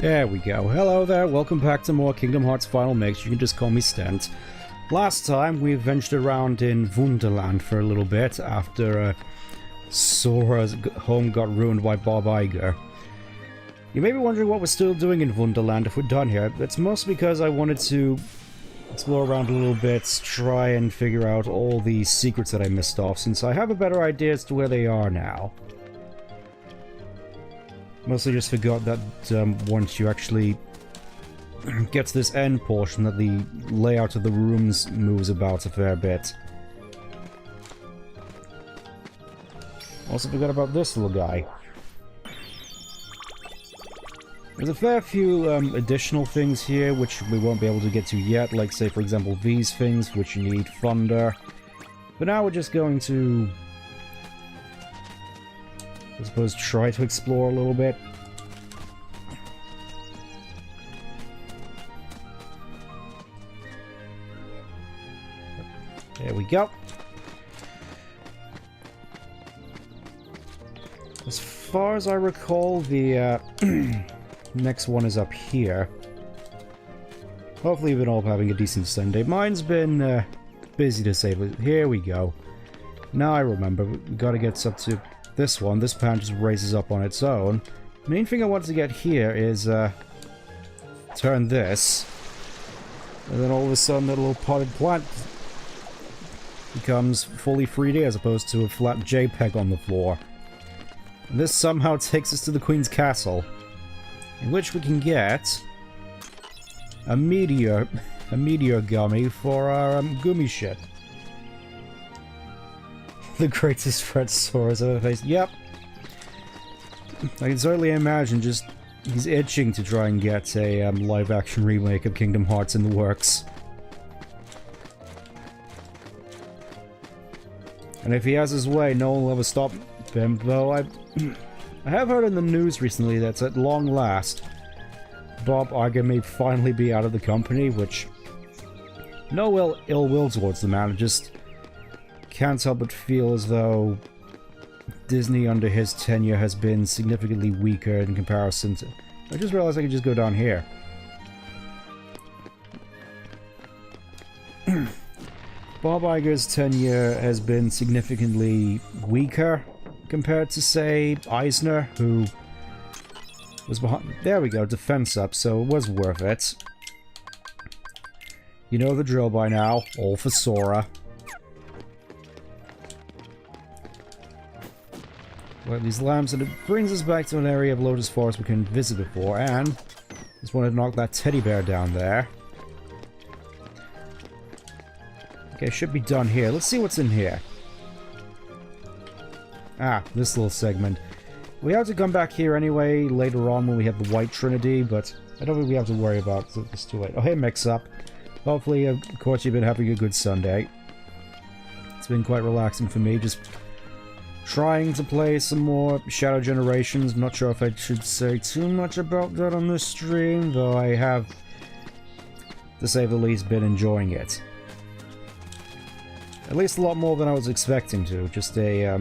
There we go. Hello there, welcome back to more Kingdom Hearts Final Mix. You can just call me Stent. Last time we ventured around in Wunderland for a little bit after Sora's home got ruined by Bob Iger. You may be wondering what we're still doing in Wunderland if we're done here. It's mostly because I wanted to explore around a little bit, try and figure out all the secrets that I missed off, since I have a better idea as to where they are now. Mostly just forgot that once you actually get to this end portion that the layout of the rooms moves about a fair bit. Also forgot about this little guy. There's a fair few additional things here which we won't be able to get to yet, like say for example these things which you need thunder. But now we're just going to, I suppose, try to explore a little bit. There we go. As far as I recall, the next one is up here. Hopefully you've been all having a decent Sunday. Mine's been busy to say, but here we go. Now I remember, we gotta get up to this one. This pan just raises up on its own. Main thing I want to get here is turn this, and then all of a sudden that little potted plant becomes fully 3D as opposed to a flat JPEG on the floor. And this somehow takes us to the Queen's Castle, in which we can get a meteor gummy for our gummy ship. The greatest threat Sora's ever faced. Yep. I can certainly imagine just he's itching to try and get a live-action remake of Kingdom Hearts in the works. And if he has his way, no one will ever stop him, though I have heard in the news recently that at long last, Bob Iger may finally be out of the company, which no ill will towards the man, just can't help but feel as though Disney under his tenure has been significantly weaker in comparison to... I just realized I could just go down here. Bob Iger's tenure has been significantly weaker compared to, say, Eisner, who was behind... There we go, defense up, so it was worth it. You know the drill by now, all for Sora. Well, these lamps, and it brings us back to an area of Lotus Forest we couldn't visit before, and just wanted to knock that teddy bear down there. Okay, should be done here. Let's see what's in here. Ah, this little segment. We have to come back here anyway later on when we have the White Trinity, but I don't think we have to worry about it. It's too late. Oh, hey, Mix-Up. Hopefully, of course, you've been having a good Sunday. It's been quite relaxing for me, just trying to play some more Shadow Generations. I'm not sure if I should say too much about that on this stream, though I have, to say the least, been enjoying it. At least a lot more than I was expecting to. Just a, I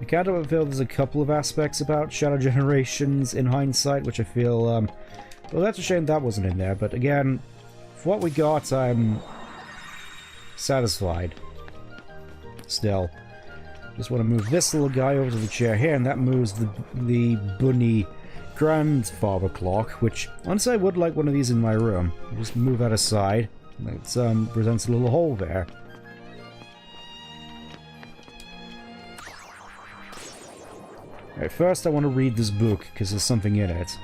can't help but feel there's a couple of aspects about Shadow Generations in hindsight, which I feel, well, that's a shame that wasn't in there, but again, for what we got, I'm satisfied. Still. Just want to move this little guy over to the chair here, and that moves the bunny grandfather clock, which, honestly, I would like one of these in my room. Just move that aside. That presents a little hole there. Alright, first I want to read this book, because there's something in it.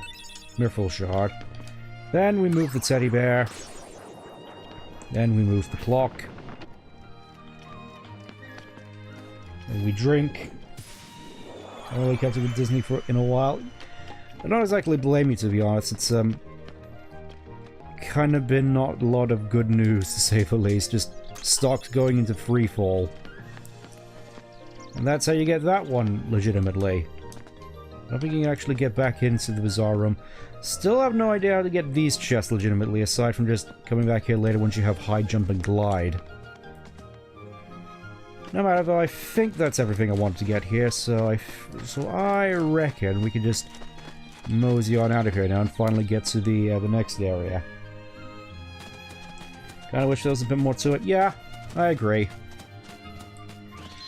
Mirful Shard. Then we move the teddy bear. Then we move the clock. And we drink. I only kept it with Disney in a while. I don't exactly blame you, to be honest. It's kind of been not a lot of good news, to say the least. Just stocks going into free fall. And that's how you get that one legitimately. I don't think you can actually get back into the Bazaar Room. Still have no idea how to get these chests legitimately, aside from just coming back here later once you have high jump and glide. No matter though, I think that's everything I want to get here, so I reckon we can just mosey on out of here now and finally get to the next area. Kinda wish there was a bit more to it. Yeah, I agree.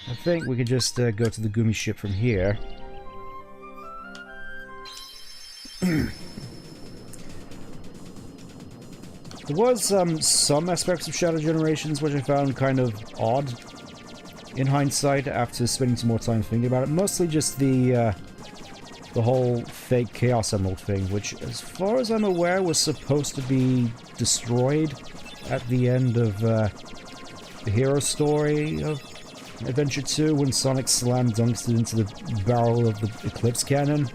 I think we could just go to the Gumi ship from here. There was some aspects of Shadow Generations which I found kind of odd in hindsight after spending some more time thinking about it. Mostly just the whole fake Chaos Emerald thing, which, as far as I'm aware, was supposed to be destroyed at the end of the hero story of Adventure 2 when Sonic slam dunks it into the barrel of the Eclipse Cannon.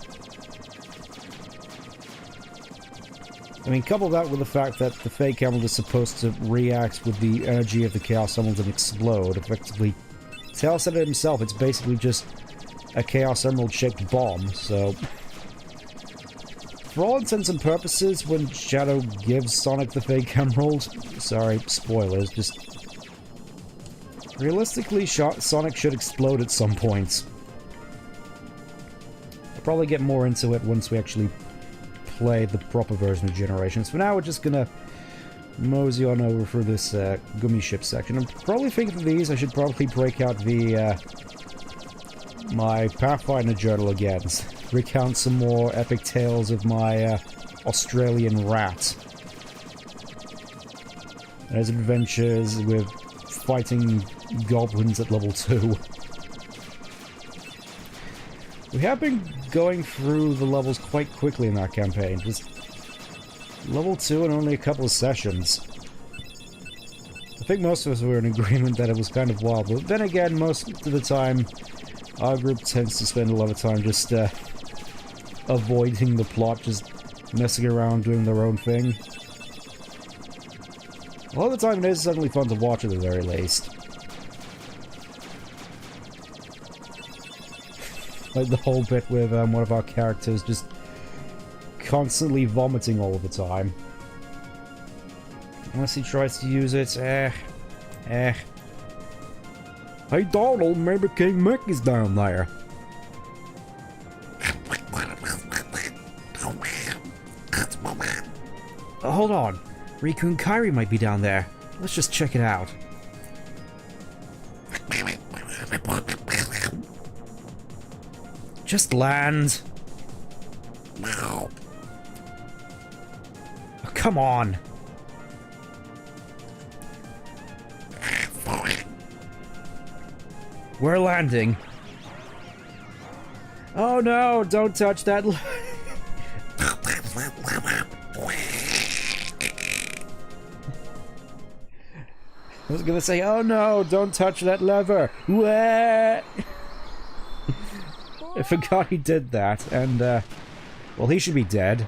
I mean, couple that with the fact that the fake emerald is supposed to react with the energy of the Chaos Emerald and explode, effectively. Tails said it himself, it's basically just a Chaos Emerald-shaped bomb, so... For all intents and purposes, when Shadow gives Sonic the fake emerald... Sorry, spoilers, just... Realistically, Sonic should explode at some point. I'll probably get more into it once we actually play the proper version of Generations. For now, we're just gonna mosey on over for this Gumi ship section. I'm probably thinking of these, I should probably break out the my Pathfinder journal again. Recount some more epic tales of my Australian rat. And his adventures with fighting goblins at level 2. We have been going through the levels quite quickly in that campaign. Just level 2 in only a couple of sessions. I think most of us were in agreement that it was kind of wild, but then again, most of the time, our group tends to spend a lot of time just avoiding the plot, just messing around, doing their own thing. A lot of the time it is suddenly fun to watch at the very least. Like the whole bit with one of our characters just constantly vomiting all of the time. Unless he tries to use it, Hey Donald, maybe King Mickey's down there. Hold on, Riku and Kairi might be down there. Let's just check it out. Just land. Oh, come on. We're landing. Oh no, don't touch that. I was gonna say, oh no, don't touch that lever. Wah! I forgot he did that, and, well, he should be dead.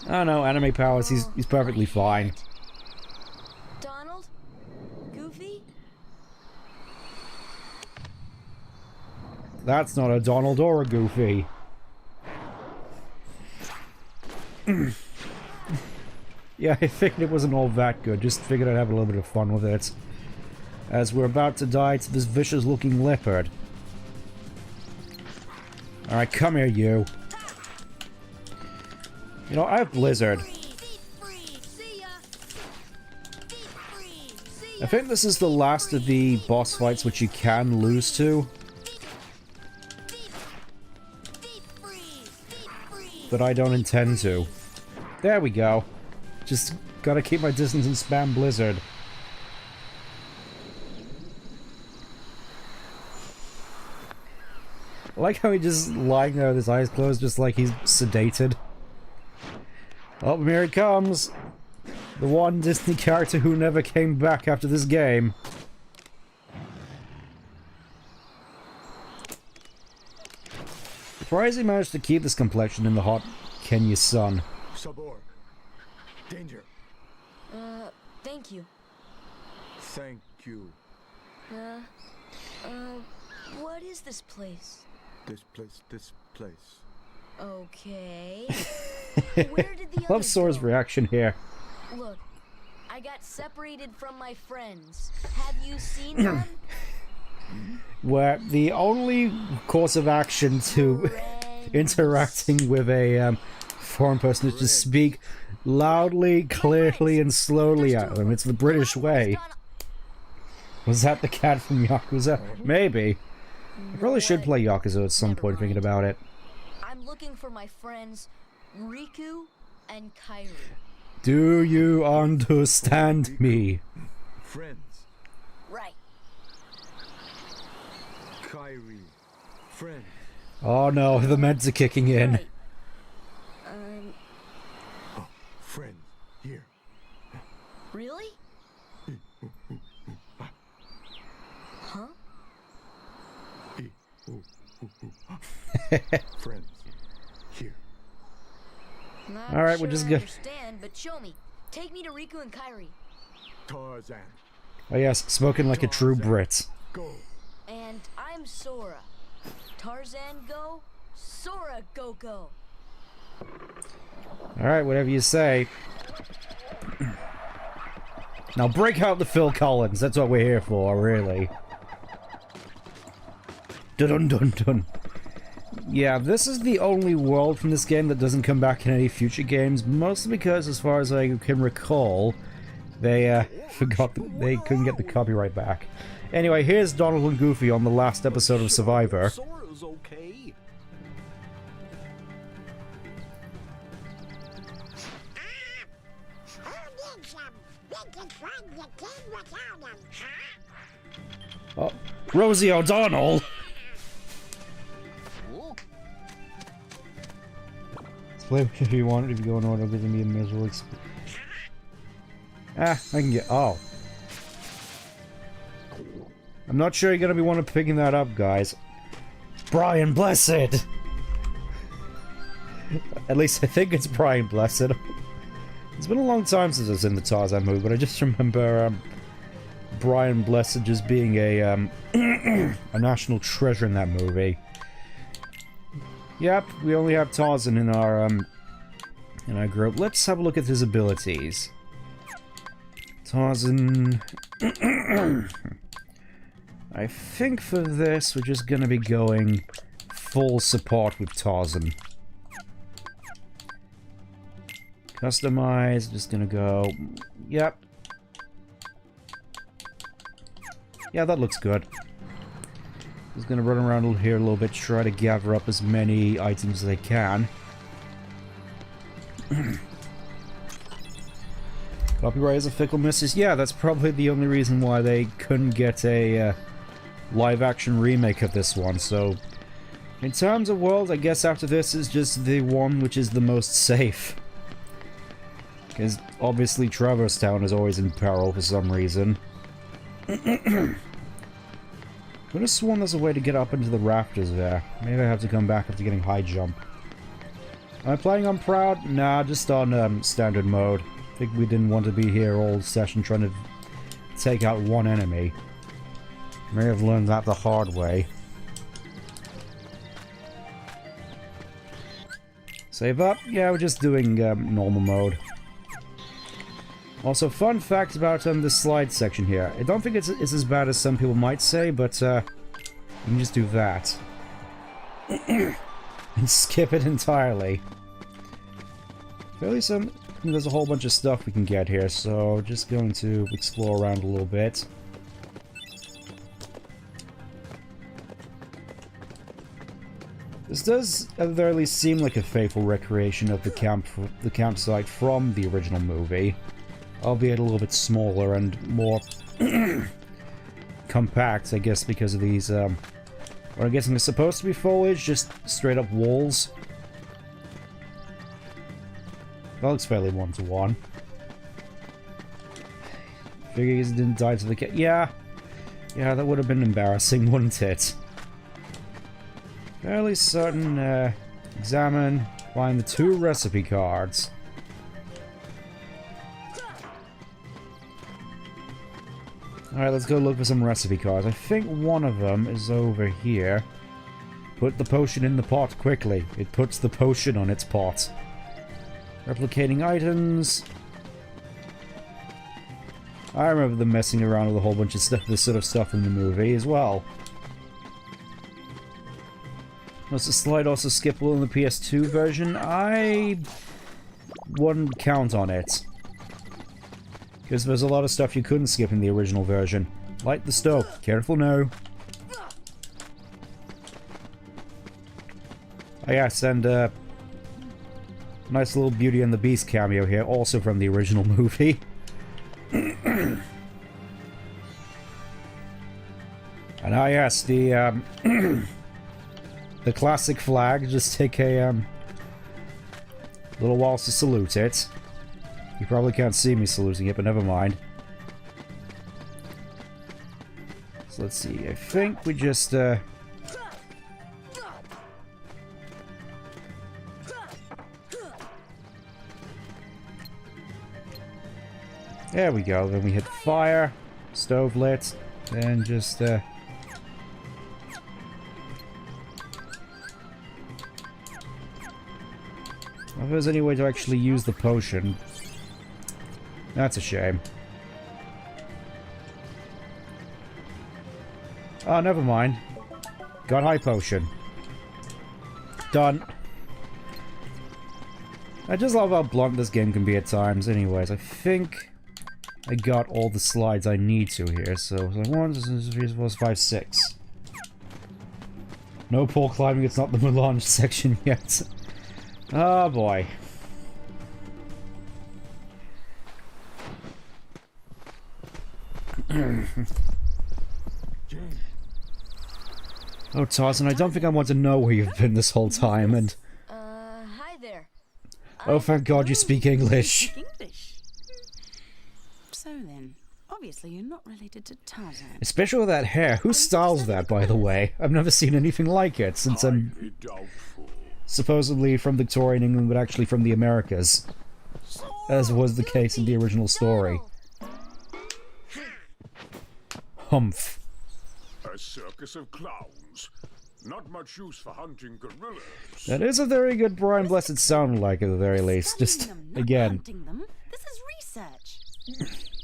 Oh no, anime powers, he's perfectly fine. Donald? Goofy? That's not a Donald or a Goofy. Yeah, I figured it wasn't all that good, just figured I'd have a little bit of fun with it. As we're about to die to this vicious-looking leopard. Alright, come here, you. You know, I have Blizzard. I think this is the last of the boss fights which you can lose to. But I don't intend to. There we go. Just gotta keep my distance and spam Blizzard. I like how he's just lying there with his eyes closed, just like he's sedated. Oh, here he comes! The one Disney character who never came back after this game. Surprised he managed to keep this complexion in the hot Kenya sun. Sabor. Danger. Thank you. Thank you. What is this place? This place. Okay. Where did the Love others Sora's go? reaction here. Look, I I got separated from my friends. Have you seen them? Where the only course of action to interacting with a foreign person is to speak loudly, clearly, and slowly at them. It's the British way. Was that the cat from Yakuza? Maybe. I probably should play Yakuza at some point, thinking about it. I'm looking for my friends Riku and Kairi. Do you understand me? Friends. Right. Kyrie. Friends. Oh no, the meds are kicking in. Right. Oh, friends. Here. Really? Huh? Friends. Here. Not All right, sure we're just I good. understand, but show me. Take me to Riku and Kairi. Tarzan. Oh yes, spoken like a true Brit. Go. And I'm Sora. Tarzan go, Sora go. Alright, whatever you say. Now break out the Phil Collins, that's what we're here for, really. Dun dun dun. Yeah, this is the only world from this game that doesn't come back in any future games, mostly because, as far as I can recall, they they couldn't get the copyright back. Anyway, here's Donald and Goofy on the last episode of Survivor. Sora's okay. Oh, Rosie O'Donnell! Play if you want, if you go in order, give me a miserable experience. Ah, I can get. Oh. I'm not sure you're gonna be one of picking that up, guys. Brian Blessed! At least I think it's Brian Blessed. It's been a long time since I was in the Tarzan movie, but I just remember Brian Blessed just being a a national treasure in that movie. Yep, we only have Tarzan in our group. Let's have a look at his abilities. Tarzan. I think for this we're just gonna be going full support with Tarzan. Customize, just gonna go. Yep. Yeah, that looks good. Just gonna run around here a little bit, try to gather up as many items as I can. Copyright is a fickle mistress. Yeah, that's probably the only reason why they couldn't get a live-action remake of this one. So, in terms of world, I guess after this is just the one which is the most safe. Because obviously Traverse Town is always in peril for some reason. Could have sworn there's a way to get up into the rafters there. Maybe I have to come back after getting high jump. Am I playing on Proud? Nah, just on standard mode. I think we didn't want to be here all session trying to take out one enemy. May have learned that the hard way. Save up? Yeah, we're just doing normal mode. Also, fun fact about the slide section here. I don't think it's as bad as some people might say, but you can just do that. And skip it entirely. There's a whole bunch of stuff we can get here, so just going to explore around a little bit. This does at the very least seem like a faithful recreation of the campsite from the original movie. Albeit a little bit smaller and more compact, I guess, because of these, what I'm guessing is supposed to be foliage, just straight up walls. That looks fairly one-to-one. Figures didn't die to the cat. Yeah, that would have been embarrassing, wouldn't it? Fairly certain, examine, find the 2 recipe cards. Alright, let's go look for some recipe cards. I think one of them is over here. Put the potion in the pot quickly. It puts the potion on its pot. Replicating items. I remember them messing around with a whole bunch of stuff, this sort of stuff in the movie as well. Was the slide also skippable in the PS2 version? I wouldn't count on it. Because there's a lot of stuff you couldn't skip in the original version. Light the stove. Careful now. Oh yes, and nice little Beauty and the Beast cameo here, also from the original movie. And ah yes, the the classic flag. Just take a little while to salute it. You probably can't see me saluting it, but never mind. So let's see. I think we just there we go. Then we hit fire, stove lit, and just if there's any way to actually use the potion. That's a shame. Oh, never mind. Got high potion. Done. I just love how blunt this game can be at times. Anyways, I think I got all the slides I need to here. So, 1, 2, 3, 4, 5, 6. No pole climbing, it's not the melange section yet. Oh boy. Oh, Tarzan, I don't think I want to know where you've been this whole time, and... Hi there. Oh, thank God you speak English. English? So then, obviously you're not related to Tarzan. Especially with that hair. Who styles that, by the way? I've never seen anything like it, since I'm supposedly from Victorian England, but actually from the Americas. As was the case in the original story. Humph. A circus of clowns. Not much use for hunting gorillas. That is a very good Brian Blessed sound like, at the very least. Just, again, This is research.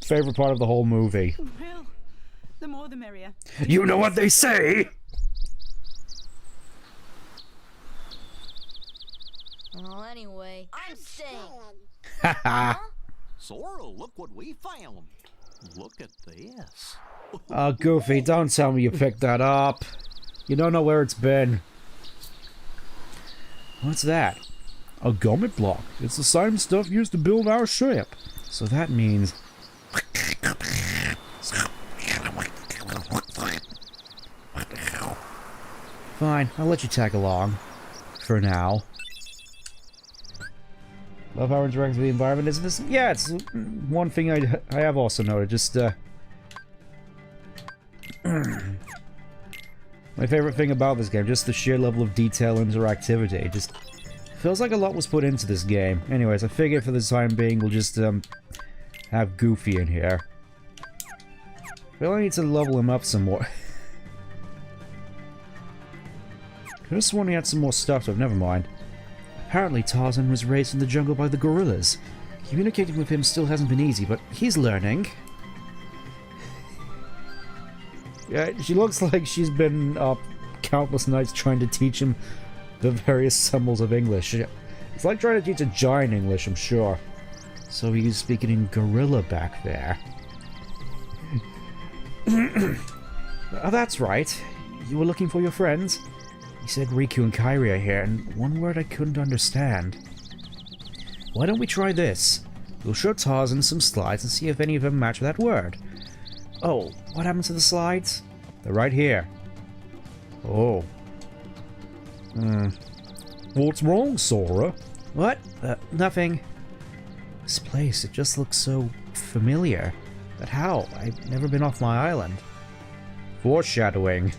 favorite part of the whole movie. Well, the more the merrier. You know what they say? Well, anyway, I'm staying. Haha. Sora, look what we found. Look at this. Oh, Goofy, don't tell me you picked that up. You don't know where it's been. What's that? A gummit block. It's the same stuff used to build our ship. So that means... Fine, I'll let you tag along. For now. Love how interactive with the environment is this. Yeah, it's one thing I have also noted. Just, my favorite thing about this game, just the sheer level of detail and interactivity. It just feels like a lot was put into this game. Anyways, I figure for the time being we'll just have Goofy in here. I feel I need to level him up some more. Could have sworn he had some more stuff, but never mind. Apparently Tarzan was raised in the jungle by the gorillas. Communicating with him still hasn't been easy, but he's learning. Yeah, she looks like she's been up countless nights trying to teach him the various symbols of English. It's like trying to teach a giant English, I'm sure. So he's speaking in gorilla back there. Oh, that's right. You were looking for your friends? He said Riku and Kairi are here, and one word I couldn't understand. Why don't we try this? We'll show Tarzan some slides and see if any of them match that word. Oh, what happened to the slides? They're right here. Oh. What's wrong, Sora? What? Nothing. This place, it just looks so familiar. But how? I've never been off my island. Foreshadowing.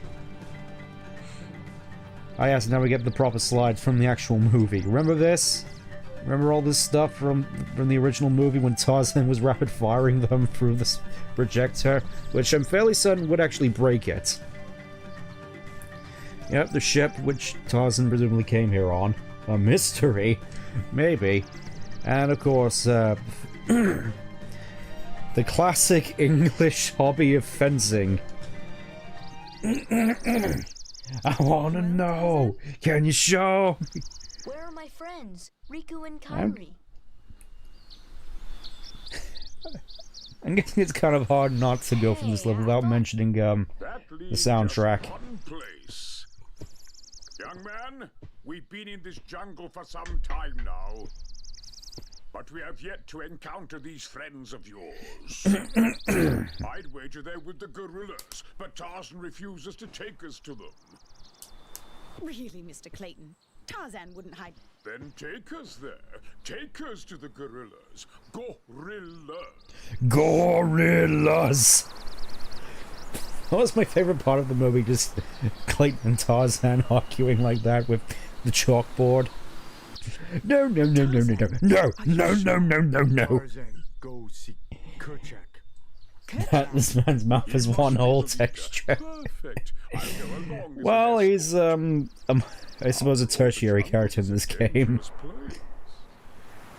Ah yes, now we get the proper slides from the actual movie. Remember this? Remember all this stuff from the original movie when Tarzan was rapid firing them through this projector? Which I'm fairly certain would actually break it. Yep, the ship which Tarzan presumably came here on. A mystery. Maybe. And of course, The classic English hobby of fencing. I wanna know. Can you show me? Where are my friends, Riku and Kairi? I'm guessing it's kind of hard not to go from this level without mentioning the soundtrack. One place. Young man, we've been in this jungle for some time now, but we have yet to encounter these friends of yours. I'd wager they're with the gorillas, but Tarzan refuses to take us to them. Really, Mr. Clayton? Tarzan wouldn't hide. Then take us there. Take us to the gorillas. Gorillas. Gorillas! That was my favorite part of the movie, just Clayton and Tarzan arguing like that with the chalkboard. No, no, no, no, no, no, no, no, no, no, no, no. Tarzan, go see Kerchak. This man's mouth is one whole texture. Perfect. I'll go along as Well, an he's, I suppose a tertiary character in this game. escort to this place.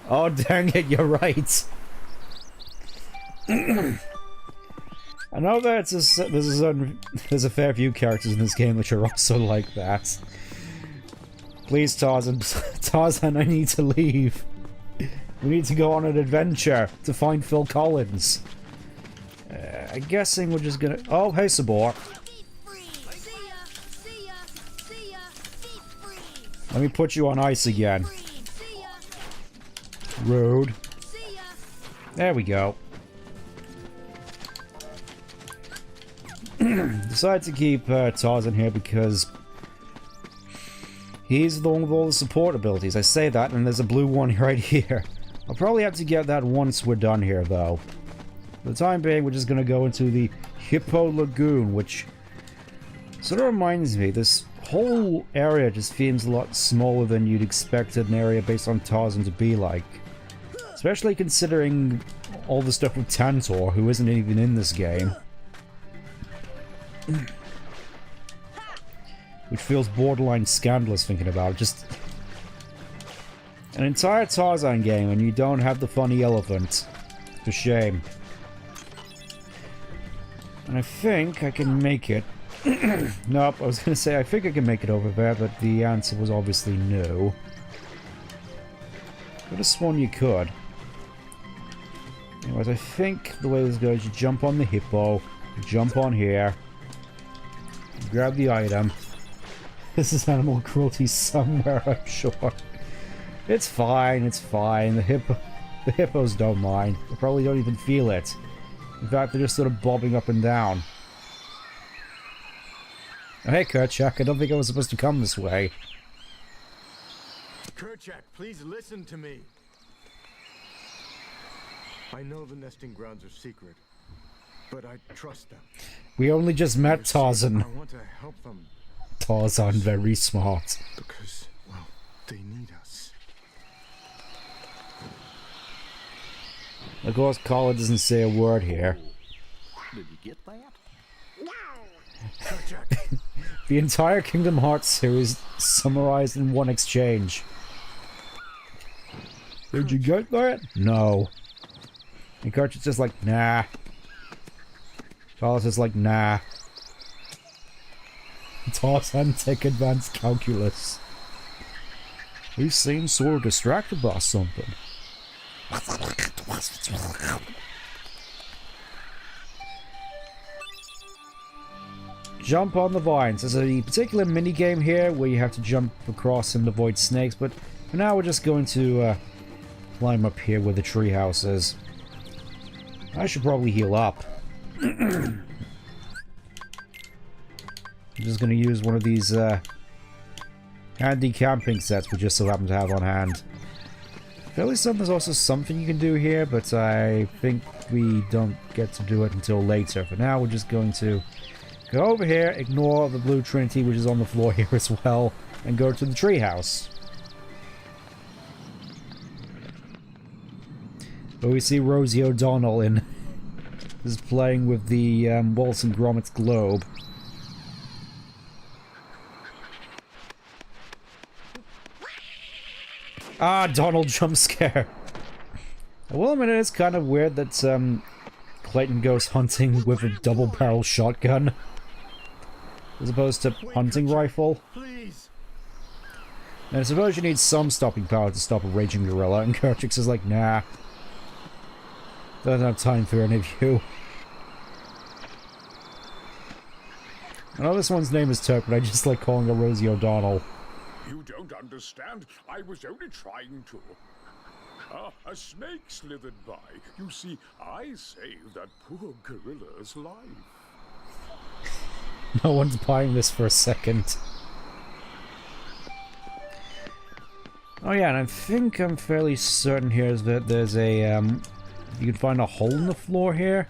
Oh, dang it, you're right. I know that there's a fair few characters in this game which are also like that. Please, Tarzan. Tarzan, I need to leave. We need to go on an adventure to find Phil Collins. I'm guessing we're just gonna... Oh, hey, Sabor. Let me put you on ice again. Rude. There we go. Decided to keep Tarzan here because he's the one with all the support abilities. I say that, and there's a blue one right here. I'll probably have to get that once we're done here, though. For the time being, we're just going to go into the Hippo Lagoon, which sort of reminds me, this whole area just seems a lot smaller than you'd expect an area based on Tarzan to be like. Especially considering all the stuff with Tantor, who isn't even in this game. Which feels borderline scandalous thinking about it. Just an entire Tarzan game and you don't have the funny elephant. For shame. And I think I can make it. Nope, I was gonna say I think I can make it over there, but the answer was obviously no. Could have sworn you could. Anyways, I think the way this goes, you jump on the hippo, you jump on here, you grab the item. This is animal cruelty somewhere, I'm sure. It's fine, it's fine. The hippos don't mind. They probably don't even feel it. In fact, they're just sort of bobbing up and down. Oh, hey, Kerchak, I don't think I was supposed to come this way. Kerchak, please listen to me. I know the nesting grounds are secret, but I trust them. We only just met You see, Tarzan. I want to help them Tarzan, very smart. because, well, they need us. Of course, Colin doesn't say a word here. Did you get that? Kerchak, The entire Kingdom Hearts series summarized in one exchange. Did you get that? No. And Kerchak's just like, nah. Carlos is like, nah. Tarzan, take advanced calculus. He seems sort of distracted by something. Jump on the vines. There's a particular mini game here where you have to jump across and avoid snakes, but for now we're just going to climb up here where the treehouse is. I should probably heal up. I'm just going to use one of these handy camping sets we just so happen to have on hand. Fairly certain there's also something you can do here, but I think we don't get to do it until later. For now, we're just going to go over here, ignore the blue trinity which is on the floor here as well, and go to the treehouse. But we see Rosie O'Donnell is playing with the Wallace and Gromit's globe. Ah, Donald jump scare. I will admit it is kind of weird that Clayton goes hunting with a double-barrel shotgun. As opposed to hunting rifle. Please. And I suppose you need some stopping power to stop a raging gorilla, and Kurtrix is like, nah. Don't have time for any of you. I know this one's name is Turk, but I just like calling her Rosie O'Donnell. You don't understand. I was only trying to. Ah, a snake slithered by. You see, I saved that poor gorilla's life. No one's buying this for a second. Oh yeah, and I think I'm fairly certain here is that there's a, you can find a hole in the floor here.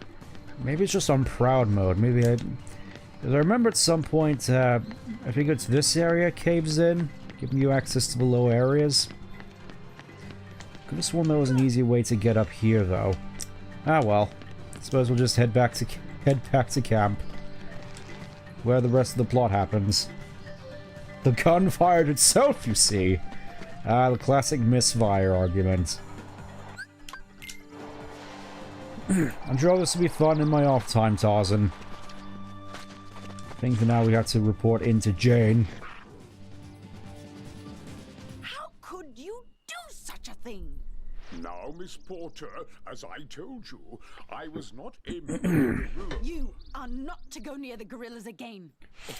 Maybe it's just on proud mode. Maybe because I remember at some point, I think it's this area caves in, giving you access to the lower areas. Could have sworn there was an easier way to get up here, though. Ah well. I suppose we'll just head back to camp, where the rest of the plot happens. The gun fired itself, you see. Ah, the classic misfire argument. I'm sure this will be fun in my off time, Tarzan. I think for now we have to report into Jane. How could you do such a thing? Now, Miss Porter, as I told you, I was not aiming at the gorilla. You are not to go near the gorillas again.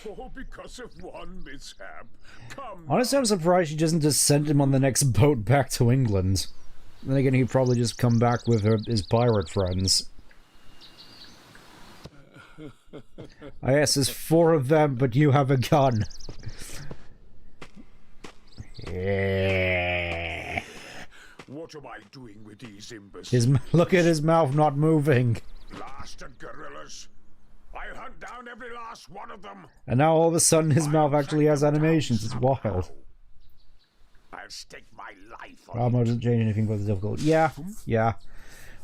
Oh, because of one mishap. Come. Honestly, I'm surprised she doesn't just send him on the next boat back to England. Then again, he'd probably just come back with his pirate friends. Yes, there's 4 of them, but you have a gun. Yeah. What am I doing with these imbeciles? Look at his mouth not moving. Blasted gorillas. I'll hunt down every last one of them. And now all of a sudden his mouth actually has animations. It's wild. I'll stake my life Proud on mode it. doesn't change anything but the difficult. Yeah.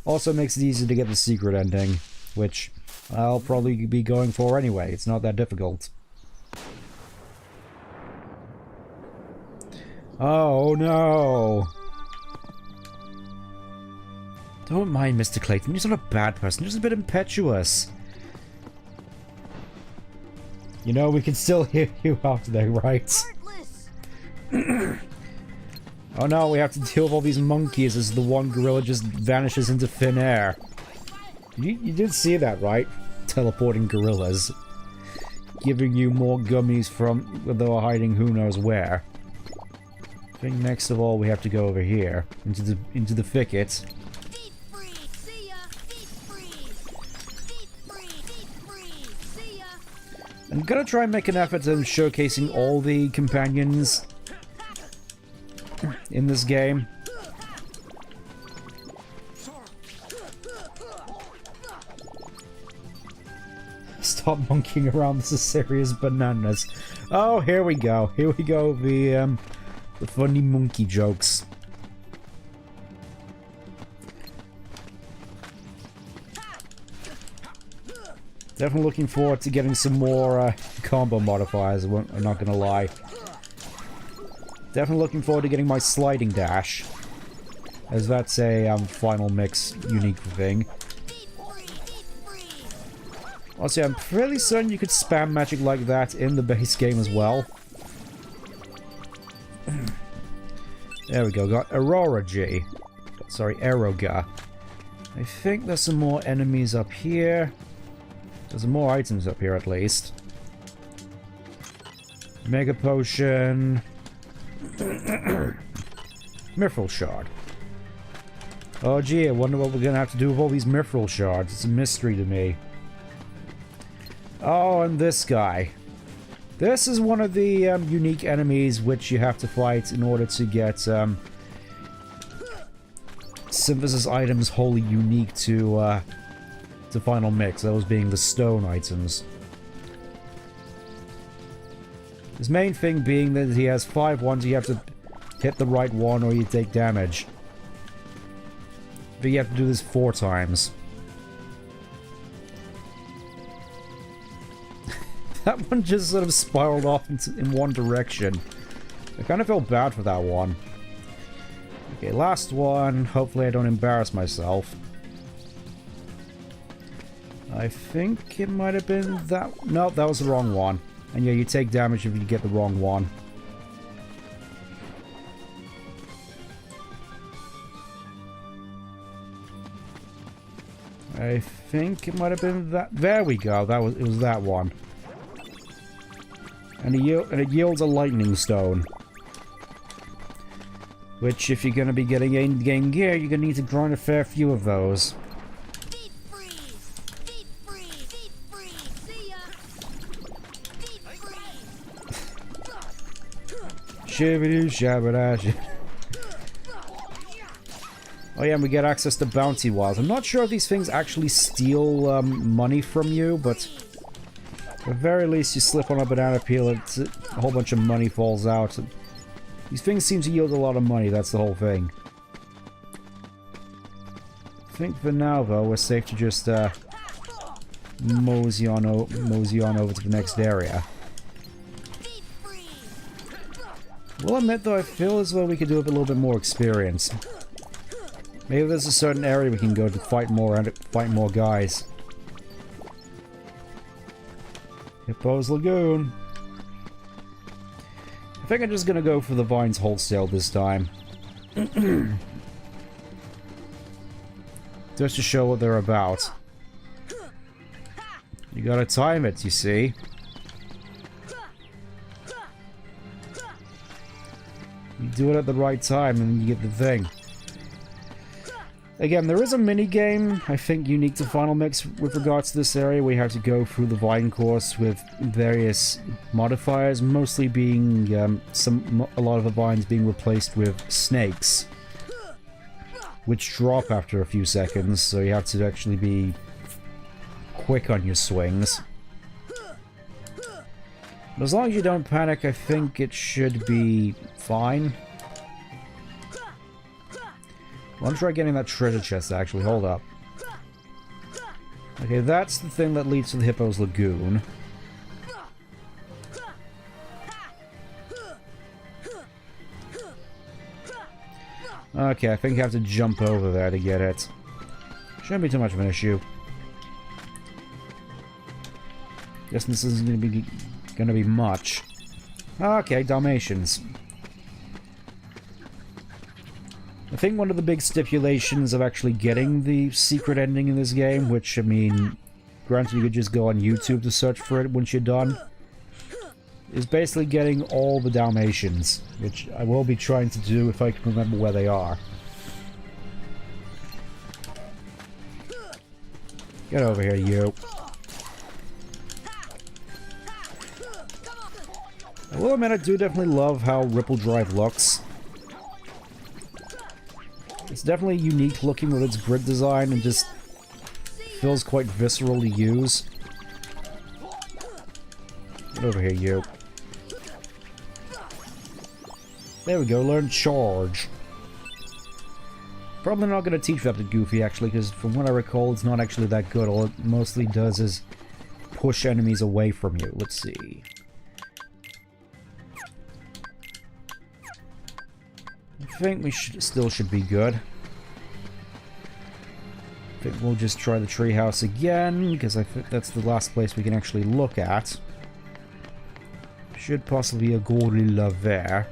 Also makes it easier to get the secret ending, which I'll probably be going for anyway. It's not that difficult. Oh no! Don't mind Mr. Clayton, he's not a bad person, just a bit impetuous. You know, we can still hear you out there, right? Heartless. Oh no, we have to deal with all these monkeys as the one gorilla just vanishes into thin air. You did see that, right? Teleporting gorillas. Giving you more gummies from where they were hiding who knows where. I think next of all we have to go over here, into the thicket. Feet free. See ya. Feet free. Feet free. Feet free. See ya. I'm gonna try and make an effort at showcasing all the companions in this game. Stop monkeying around, this is serious bananas. Oh, here we go. Here we go, the funny monkey jokes. Definitely looking forward to getting some more combo modifiers, I'm not gonna lie. Definitely looking forward to getting my sliding dash, as that's a final mix unique thing. Also, I'm fairly certain you could spam magic like that in the base game as well. There we go, got Aurora G. Sorry, Aeroga. I think there's some more enemies up here. There's some more items up here at least. Mega Potion. Mithril Shard. Oh gee, I wonder what we're gonna have to do with all these Mithril Shards. It's a mystery to me. Oh, and this guy. This is one of the unique enemies which you have to fight in order to get synthesis items wholly unique to Final Mix, those being the stone items. His main thing being that he has 5 ones, you have to hit the right one or you take damage. But you have to do this 4 times. That one just sort of spiraled off in one direction. I kind of felt bad for that one. Okay, last one. Hopefully I don't embarrass myself. I think it might have been that... No, that was the wrong one. And yeah, you take damage if you get the wrong one. I think it might have been that... There we go. It was that one. And it yields a lightning stone. Which, if you're going to be getting in-game gear, you're going to need to grind a fair few of those. Deep freeze! Deep freeze! Deep freeze! See ya! Deep freeze! Shibbity shabba. Oh yeah, and we get access to bounty wilds. I'm not sure if these things actually steal money from you, but at the very least you slip on a banana peel, a whole bunch of money falls out. These things seem to yield a lot of money, that's the whole thing. I think for now, though, we're safe to just mosey on over to the next area. We'll admit, though, I feel as though we could do with a little bit more experience. Maybe there's a certain area we can go to fight more guys. Hippo's Lagoon. I think I'm just gonna go for the vines wholesale this time. Just to show what they're about. You gotta time it, you see. You do it at the right time and you get the thing. Again, there is a mini-game, I think, unique to Final Mix with regards to this area. We have to go through the Vine course with various modifiers, mostly being a lot of the vines being replaced with snakes, which drop after a few seconds, so you have to actually be quick on your swings. But as long as you don't panic, I think it should be fine. Well, I'm trying getting that treasure chest, actually. Hold up. Okay, that's the thing that leads to the Hippo's Lagoon. Okay, I think I have to jump over there to get it. Shouldn't be too much of an issue. Guessing this isn't gonna be much. Okay, Dalmatians. I think one of the big stipulations of actually getting the secret ending in this game, which, I mean, granted you could just go on YouTube to search for it once you're done, is basically getting all the Dalmatians, which I will be trying to do if I can remember where they are. Get over here, you. I will admit I do definitely love how Ripple Drive looks. It's definitely unique looking with its grid design and just feels quite visceral to use. Get over here, you. There we go, learn charge. Probably not going to teach that to Goofy, actually, because from what I recall, it's not actually that good. All it mostly does is push enemies away from you. Let's see. I think we still should be good. I think we'll just try the treehouse again, because I think that's the last place we can actually look at. Should possibly be a gorilla there.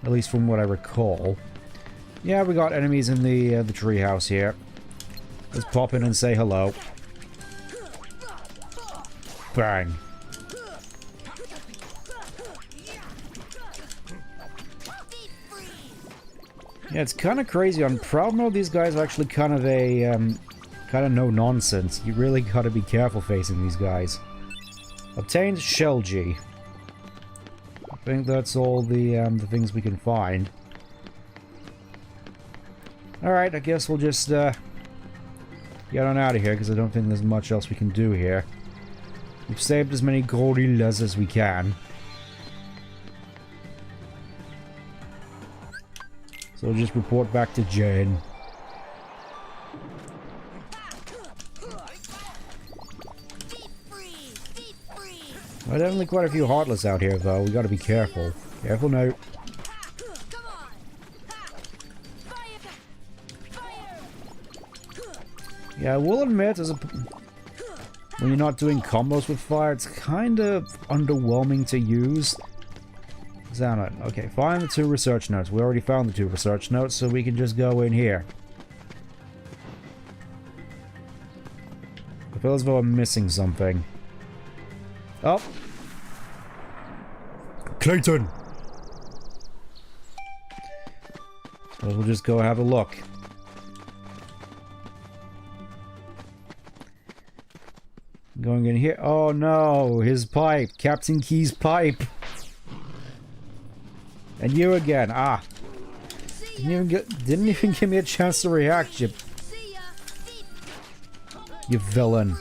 At least from what I recall. Yeah, we got enemies in the treehouse here. Let's pop in and say hello. Bang. Yeah, it's kind of crazy. On Proud Mode, these guys are actually kind of no nonsense. You really gotta be careful facing these guys. Obtained Shell G. I think that's all the things we can find. Alright, I guess we'll just get on out of here, because I don't think there's much else we can do here. We've saved as many gorillas as we can. So we'll just report back to Jane. Well, definitely quite a few Heartless out here, though. We gotta be careful. Careful now. Yeah, I will admit, when you're not doing combos with fire, it's kind of underwhelming to use. Examine. Okay, find the 2 research notes. We already found the 2 research notes, so we can just go in here. I feel as though I'm missing something. Oh! Clayton! So we'll just go have a look. Going in here. Oh no! His pipe! Captain Key's pipe! And you again. Ah! Didn't even give me a chance to react, you villain.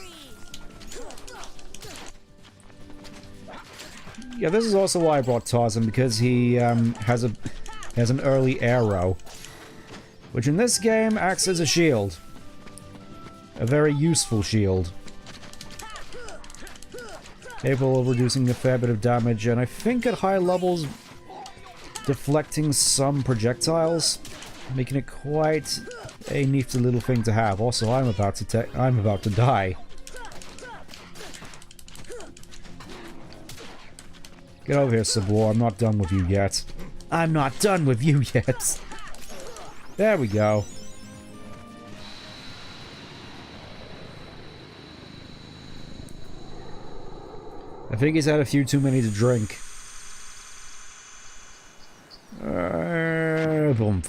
Yeah, this is also why I brought Tarzan, because he has an early arrow, which in this game acts as a shield. A very useful shield. Capable of reducing a fair bit of damage, and I think at high levels deflecting some projectiles, making it quite a nifty little thing to have. Also, I'm about to die. Get over here, Sabor. I'm not done with you yet. I'm not done with you yet. There we go. I think he's had a few too many to drink. Boom.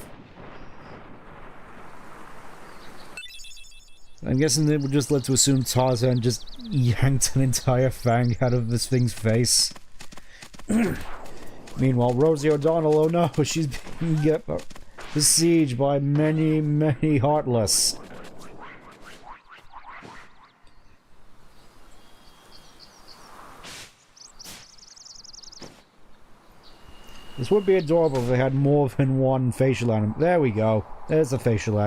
I'm guessing it would just led to assume Tarzan just yanked an entire fang out of this thing's face. Meanwhile, Rosie O'Donnell, oh no, she's being besieged by many, many Heartless. This would be adorable if they had more than one facial anim. There we go. There's a facial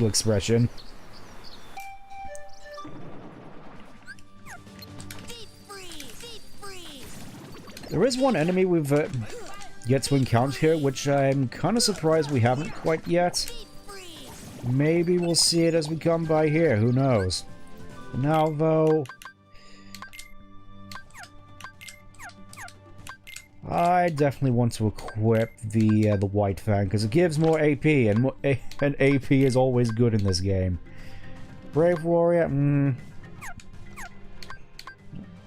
expression. There is one enemy we've yet to encounter here, which I'm kind of surprised we haven't quite yet. Maybe we'll see it as we come by here. Who knows? For now, though, I definitely want to equip the White Fang, because it gives more AP, and AP is always good in this game. Brave Warrior,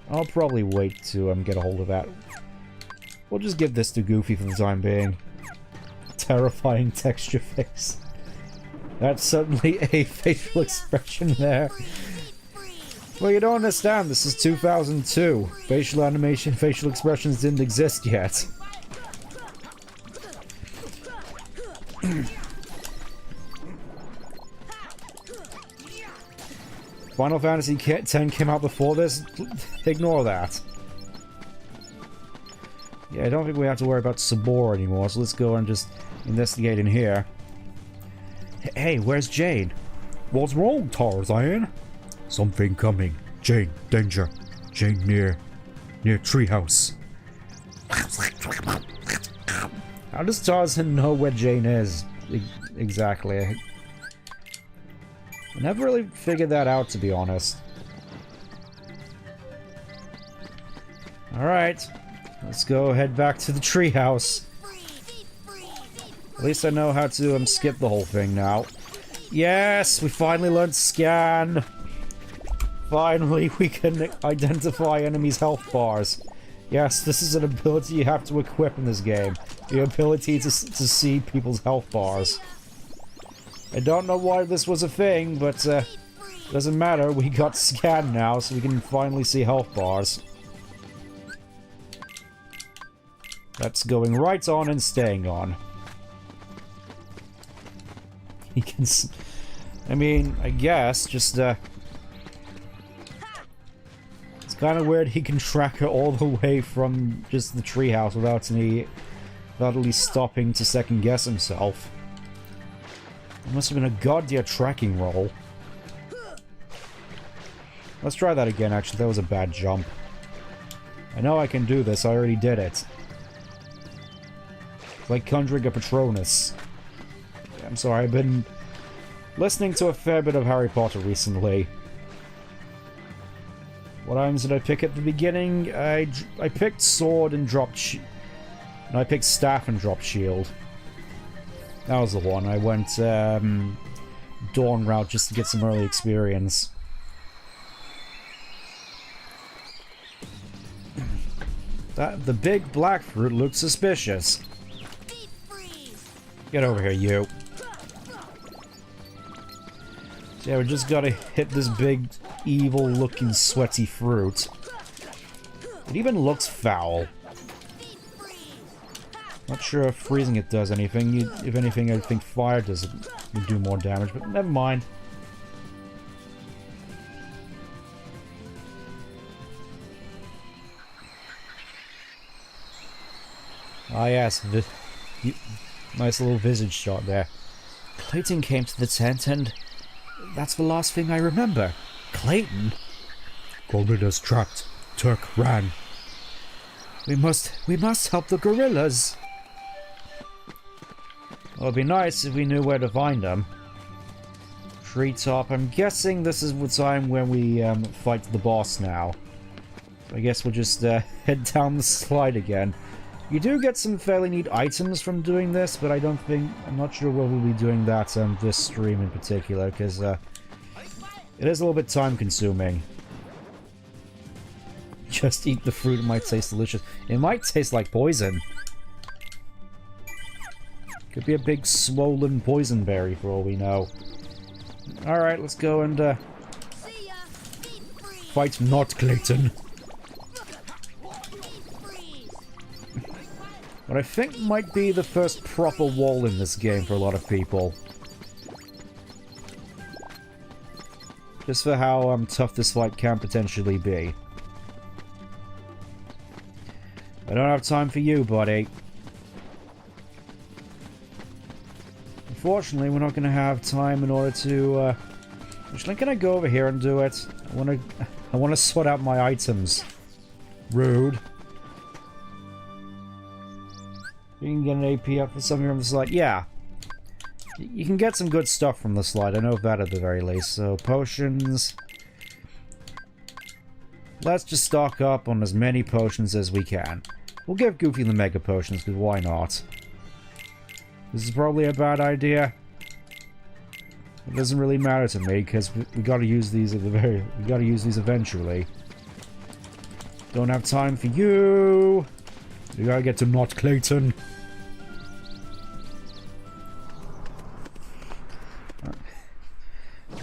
I'll probably wait to get a hold of that. We'll just give this to Goofy for the time being. Terrifying texture face. That's certainly a facial expression there. Well, you don't understand, this is 2002. Facial animation, facial expressions didn't exist yet. Final Fantasy X came out before this? Ignore that. Yeah, I don't think we have to worry about Sabor anymore, so let's go and just investigate in here. Hey, where's Jane? What's wrong, Tarzan? Something coming. Jane, danger. Jane near treehouse. How does Tarzan know where Jane is? Exactly. I never really figured that out, to be honest. Alright. Let's go head back to the treehouse. At least I know how to skip the whole thing now. Yes! We finally learned scan! Finally, we can identify enemies' health bars. Yes, this is an ability you have to equip in this game. The ability to see people's health bars. I don't know why this was a thing, but doesn't matter. We got scan now, so we can finally see health bars. That's going right on and staying on. He can... I mean, I guess, just, it's kind of weird he can track her all the way from just the treehouse without at least stopping to second-guess himself. It must have been a goddamn tracking roll. Let's try that again, actually. That was a bad jump. I know I can do this. I already did it. It's like conjuring a Patronus. I'm sorry, I've been listening to a fair bit of Harry Potter recently. What items did I pick at the beginning? I picked sword and dropped no, I picked staff and dropped shield. That was the one. I went Dawn route just to get some early experience. The big black fruit looks suspicious. Deep freeze. Get over here, you. So yeah, we just gotta hit this big, evil-looking, sweaty fruit. It even looks foul. Deep freeze. Not sure if freezing it does anything. If anything, I think fire does would do more damage, but never mind. Ah yes, nice little visage shot there. Clayton came to the tent and that's the last thing I remember. Clayton? Gorillas trapped. Turk ran. We must help the gorillas. Well, it'd be nice if we knew where to find them. Treetop. I'm guessing this is the time when we fight the boss now. I guess we'll just head down the slide again. You do get some fairly neat items from doing this, but I'm not sure whether we'll be doing that this stream in particular, because it is a little bit time consuming. Just eat the fruit, it might taste delicious. It might taste like poison. Could be a big swollen poison berry for all we know. Alright, let's go and See ya. Deep freeze. fight not Clayton. Deep freeze. What I think might be the first proper wall in this game for a lot of people. Just for how tough this fight can potentially be. I don't have time for you, buddy. Unfortunately, we're not going to have time in order to... Actually, can I go over here and do it? I want to sort out my items. Rude. You can get an AP up for something from the slide. Yeah. You can get some good stuff from the slide. I know that at the very least. So, potions. Let's just stock up on as many potions as we can. We'll give Goofy the Mega Potions, because why not? This is probably a bad idea. It doesn't really matter to me, because we gotta use these we gotta use these eventually. Don't have time for you! We gotta get to Not Clayton.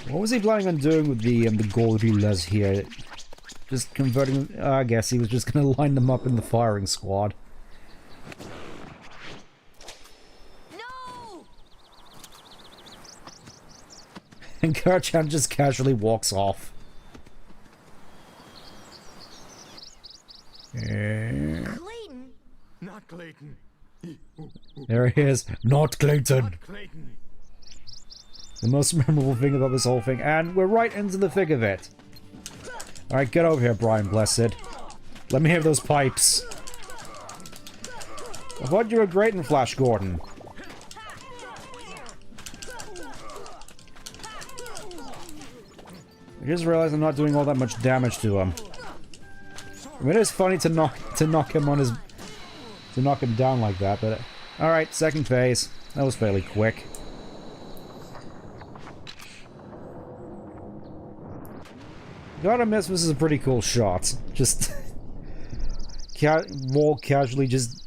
What was he planning on doing with the gorillas here? Just converting... I guess he was just gonna line them up in the firing squad. No. And Kerchan just casually walks off. Clayton. Not Clayton. There he is. Not Clayton. Not Clayton. The most memorable thing about this whole thing. And we're right into the thick of it. Alright, get over here, Brian Blessed. Let me hear those pipes. I thought you were great in Flash Gordon. I just realized I'm not doing all that much damage to him. I mean, it is funny to knock him on his... to knock him down like that, but... Alright, second phase. That was fairly quick. Gotta admit, this is a pretty cool shot. Just... Wall casually just...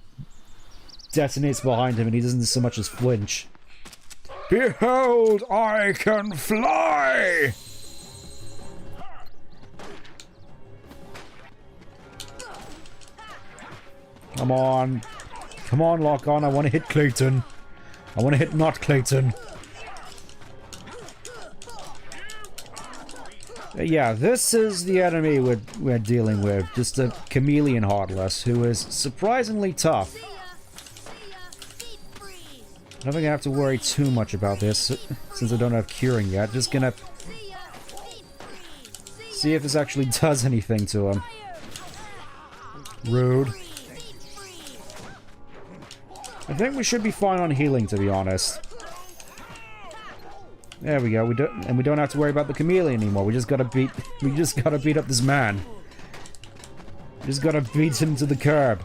detonates behind him and he doesn't so much as flinch. Behold, I can fly! Come on. Come on, lock on. I want to hit Clayton. I want to hit not Clayton. Yeah, this is the enemy we're dealing with. Just a chameleon Heartless who is surprisingly tough. See ya. Deep freeze. I don't think I have to worry too much about this since I don't have curing yet. Just gonna See ya. Deep freeze. see if this actually does anything to him. Rude. Deep freeze. I think we should be fine on healing, to be honest. There we go. We don't have to worry about the chameleon anymore. We just gotta beat up this man. We just gotta beat him to the curb.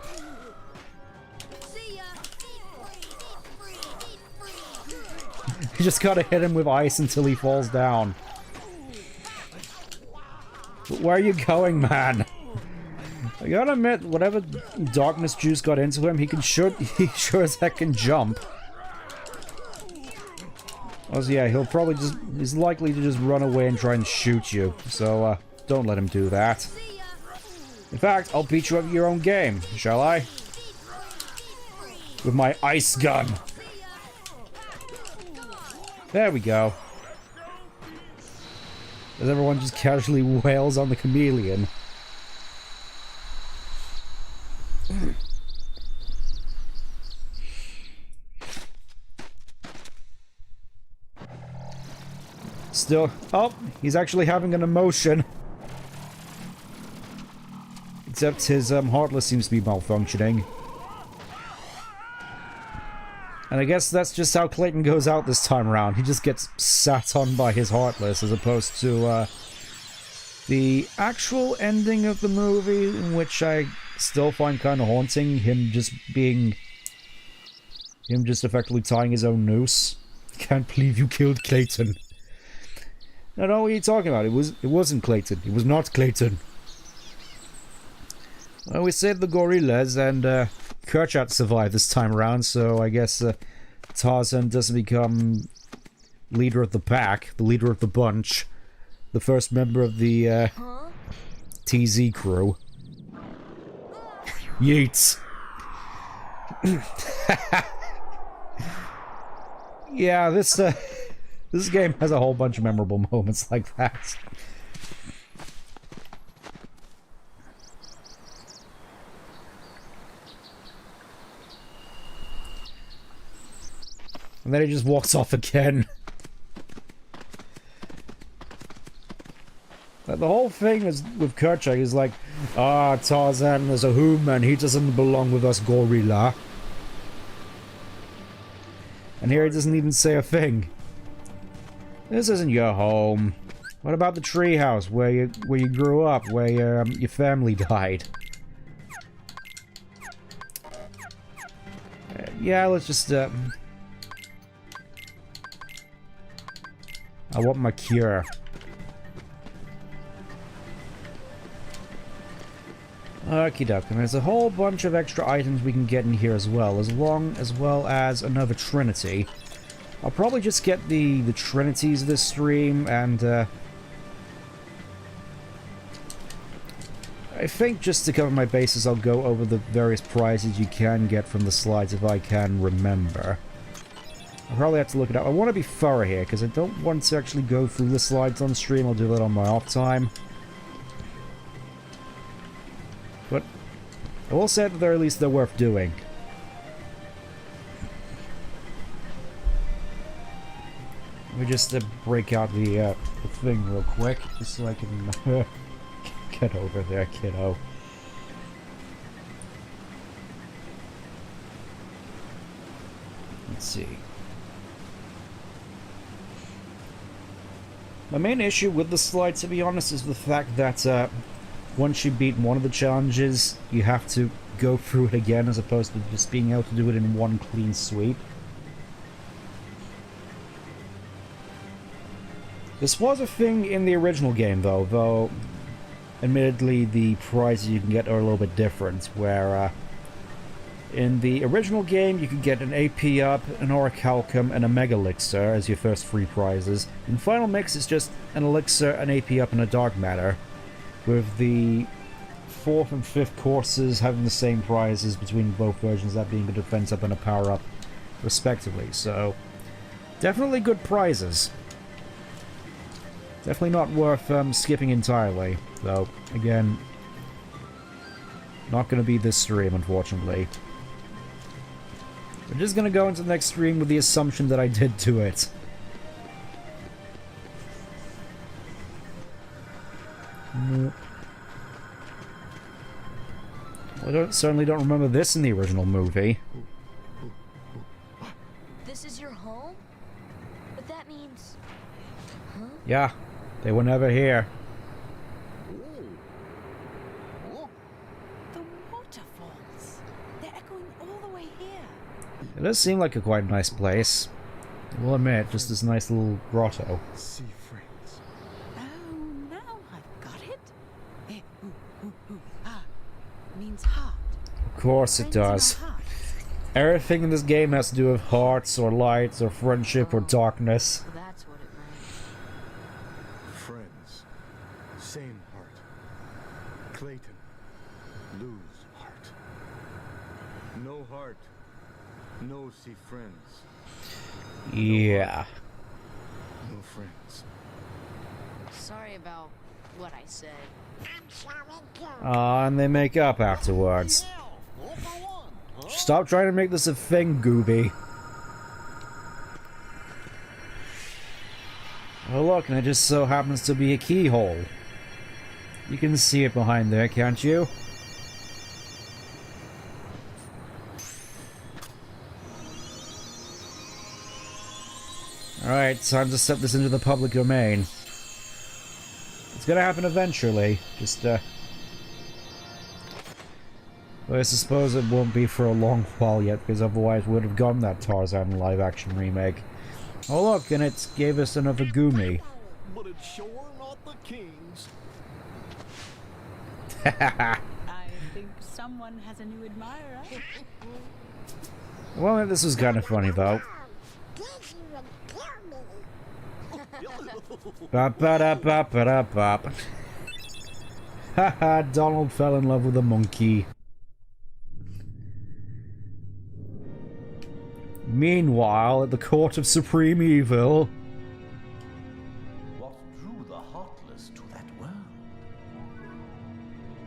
See ya. Feet free. Feet free. You just gotta hit him with ice until he falls down. But where are you going, man? I gotta admit, whatever darkness juice got into him, he sure as heck can jump. Oh, so yeah, he's likely to just run away and try and shoot you. So, don't let him do that. See ya. In fact, I'll beat you up at your own game, shall I? With my ice gun. There we go. As everyone just casually wails on the chameleon. Still... Oh, he's actually having an emotion. Except his Heartless seems to be malfunctioning. And I guess that's just how Clayton goes out this time around. He just gets sat on by his Heartless, as opposed to the actual ending of the movie, in which I still find kind of haunting. Him just effectively tying his own noose. Can't believe you killed Clayton. I don't know what you're talking about. It wasn't Clayton. It was not Clayton. Well, we saved the gorillas, and Kerchat survived this time around, so I guess Tarzan doesn't become leader of the pack, the leader of the bunch, the first member of the TZ crew. Yeets. Yeah, this game has a whole bunch of memorable moments like that. And then he just walks off again. Like, the whole thing is with Kerchak is like, Tarzan is a human, he doesn't belong with us gorilla. And here he doesn't even say a thing. This isn't your home. What about the treehouse where you grew up, where your family died? Yeah, let's just I want my cure. Okie doke, and there's a whole bunch of extra items we can get in here as well as another Trinity. I'll probably just get the Trinities this stream, and I think just to cover my bases, I'll go over the various prizes you can get from the slides if I can remember. I'll probably have to look it up. I want to be thorough here, because I don't want to actually go through the slides on stream. I'll do that on my off time. But I will say at the very least they're worth doing. Let me just break out the thing real quick, just so I can get over there, kiddo. Let's see. My main issue with the slide, to be honest, is the fact that once you beat one of the challenges, you have to go through it again, as opposed to just being able to do it in one clean sweep. This was a thing in the original game, though admittedly the prizes you can get are a little bit different, where in the original game you could get an AP up, an Orichalcum, and a Mega Elixir as your first 3 prizes. In Final Mix it's just an Elixir, an AP up, and a Dark Matter, with the 4th and 5th courses having the same prizes between both versions, that being a defense up and a power up respectively. So definitely good prizes. Definitely not worth skipping entirely, though, again, not going to be this stream, unfortunately. I'm just going to go into the next stream with the assumption that I did do it. I certainly don't remember this in the original movie. This is your home? But that means... Yeah, they were never here. The waterfalls. They're echoing all the way here. It does seem like a quite nice place. I will admit, just this nice little grotto. Sea friends. Oh, now I've got it. Means heart. Of course it does. Friends in our hearts. Everything in this game has to do with hearts, or lights, or friendship, or darkness. That's what it meant. Friends. Same heart. Clayton. Lose heart. No heart. No sea friends. Yeah. No friends. Sorry about what I said. And they make up afterwards. All for one, huh? Stop trying to make this a thing, Gooby. Oh look, and it just so happens to be a keyhole. You can see it behind there, can't you? Alright, time to set this into the public domain. It's gonna happen eventually, just well, I suppose it won't be for a long while yet, because otherwise we would have gotten that Tarzan live-action remake. Oh look, and it gave us another Goomy. But it's sure not the king's. I think someone has a new admirer. Well, this was kind of funny though. Bop ba da bop ba da bop. Haha, Donald fell in love with a monkey. Meanwhile, at the court of supreme evil. What drew the heartless to that world?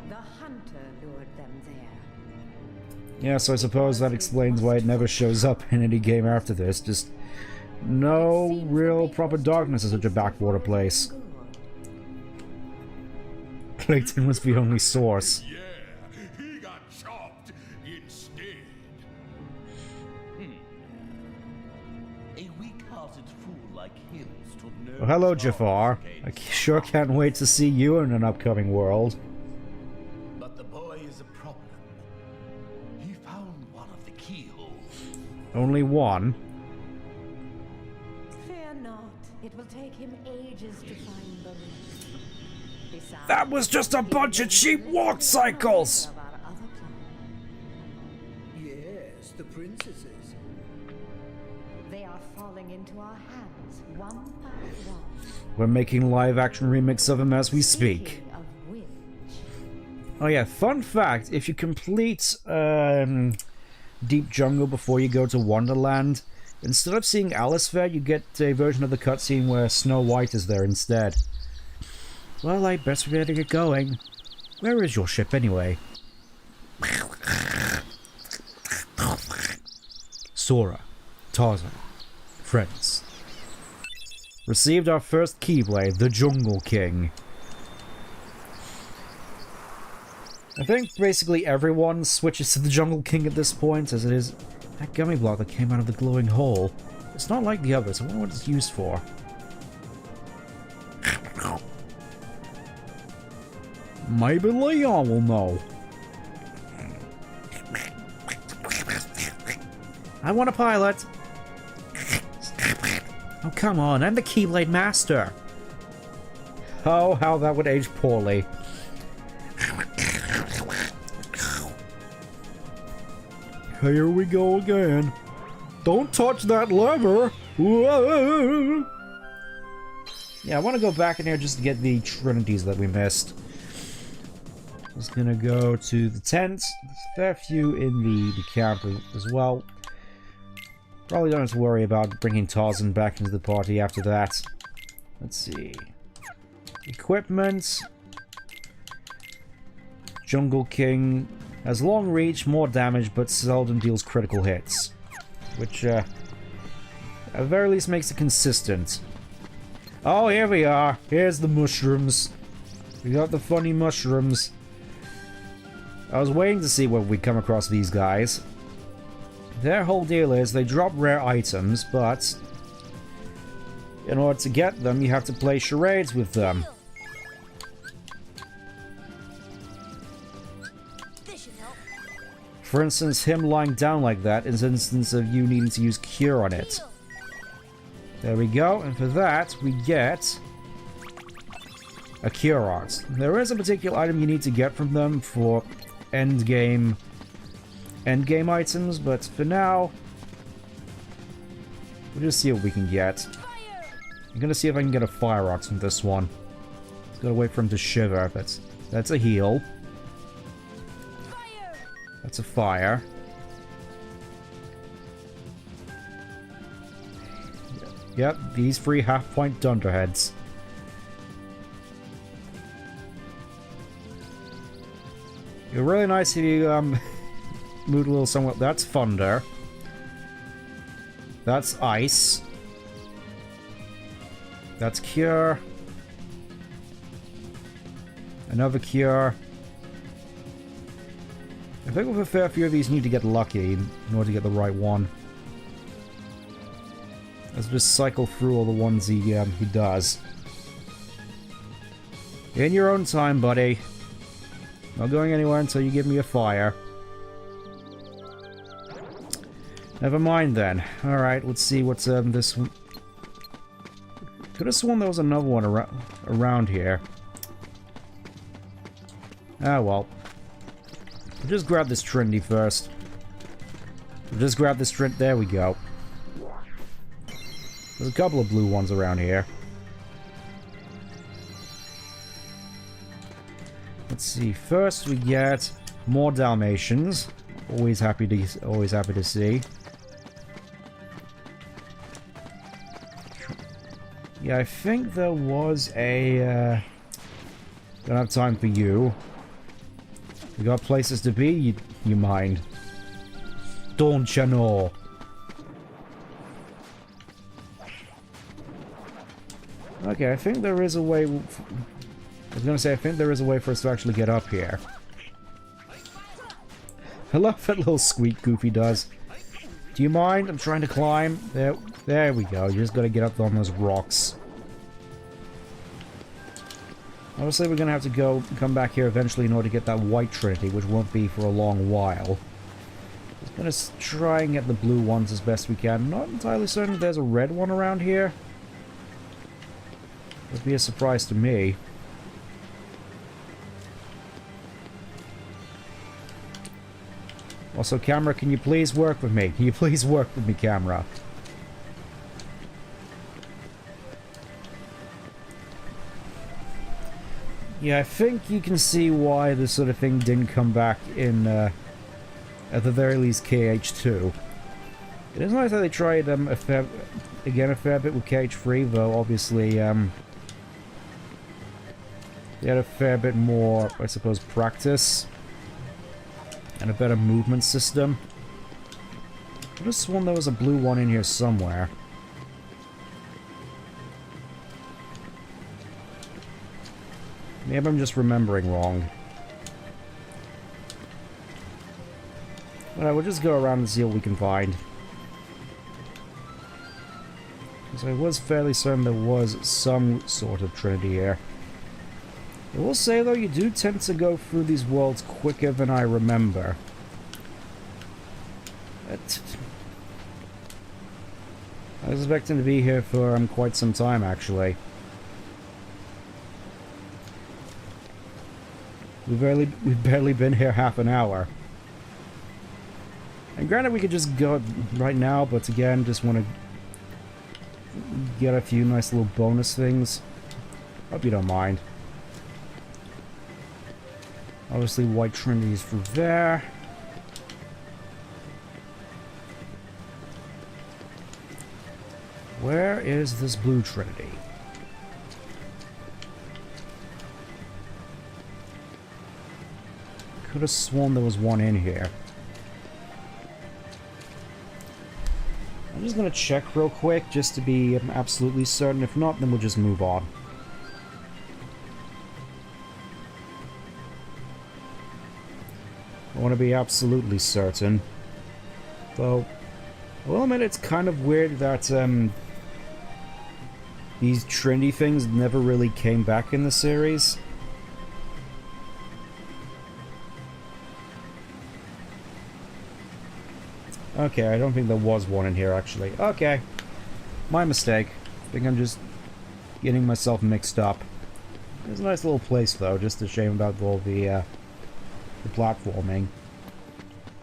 The hunter lured them there. Yeah, so I suppose that explains why it never shows up in any game after this. Just no real proper darkness in such a backwater place. Good. Clayton was the only source. Yeah, he got chopped instead. A weak-hearted fool like him stood no Well, hello, chance Jafar. I against sure can't wait to see you in an upcoming world. But the boy is a problem. He found one of the keyholes. Only one. Fear not. It will take him ages to find the ring. Besides, That was just a bunch of cheap walk cycles! of our other plan. Yes, the princesses. They are falling into our hands, one by one. We're making live-action remakes of them as we speak. Speaking of which, Oh yeah, fun fact, if you complete Deep Jungle before you go to Wonderland, instead of seeing Alice there, you get a version of the cutscene where Snow White is there instead. Well, I best be ready to get going. Where is your ship anyway? Sora, Tarzan, friends. Received our first Keyblade, the Jungle King. I think basically everyone switches to the Jungle King at this point, as it is that gummy block that came out of the glowing hole. It's not like the others. I wonder what it's used for. Maybe Leon will know. I want a pilot. Oh, come on. I'm the Keyblade Master. Oh, how that would age poorly. Here we go again. Don't touch that lever. Whoa. Yeah, I want to go back in here just to get the trinities that we missed. Just gonna go to the tent. There's a fair few in the camp as well. Probably don't have to worry about bringing Tarzan back into the party after that. Let's see. Equipment. Jungle King has long reach, more damage, but seldom deals critical hits. Which, at the very least makes it consistent. Oh, here we are. Here's the mushrooms. We got the funny mushrooms. I was waiting to see when we come across these guys. Their whole deal is they drop rare items, but In order to get them, you have to play charades with them. This should help. For instance, him lying down like that is an instance of you needing to use cure on it. Heal. There we go, and for that, we get a cure art. There is a particular item you need to get from them for endgame items, but for now, we'll just see what we can get. I'm gonna see if I can get a fire art from this one. Just gotta wait for him to shiver. That's a heal. That's a fire. Yep, these 3 half-point dunderheads. You're really nice if you moved a little somewhat. That's thunder. That's ice. That's cure. Another cure. I think with a fair few of these, you need to get lucky in order to get the right one. Let's just cycle through all the ones he does. In your own time, buddy. Not going anywhere until you give me a fire. Never mind then. Alright, let's see what's this one. Could have sworn there was another one around here. Ah, well. We'll just grab this Trinity first. We'll just grab this Trinity. There we go. There's a couple of blue ones around here. Let's see. First, we get more Dalmatians. Always happy to see. Yeah, I think there was a... don't have time for you. We got places to be, you mind. Don't you know? Okay, I think there is a way... I was gonna say, I think there is a way for us to actually get up here. I love that little squeak Goofy does. Do you mind? I'm trying to climb. There we go. You just gotta get up on those rocks. Obviously, we're gonna have to come back here eventually in order to get that white Trinity, which won't be for a long while. Just gonna try and get the blue ones as best we can. Not entirely certain if there's a red one around here. Would be a surprise to me. Also, camera, can you please work with me? Can you please work with me, camera? Yeah, I think you can see why this sort of thing didn't come back in, at the very least, KH2. It is nice that they tried, a fair bit with KH3, though, obviously, they had a fair bit more, I suppose, practice. And a better movement system. I could have sworn there was a blue one in here somewhere. Maybe I'm just remembering wrong. Alright, we'll just go around and see what we can find. Because I was fairly certain there was some sort of Trinity here. I will say, though, you do tend to go through these worlds quicker than I remember. I was expecting to be here for quite some time, actually. We've barely been here half an hour. And granted, we could just go right now, but again, just want to get a few nice little bonus things. Hope you don't mind. Obviously, white Trinity is through there. Where is this blue Trinity? Could have sworn there was one in here. I'm just gonna check real quick just to be absolutely certain. If not, then we'll just move on. I want to be absolutely certain. Though, I will admit it's kind of weird that these trendy things never really came back in the series. Okay, I don't think there was one in here, actually. Okay. My mistake. I think I'm just getting myself mixed up. It's a nice little place, though. Just a shame about all the platforming.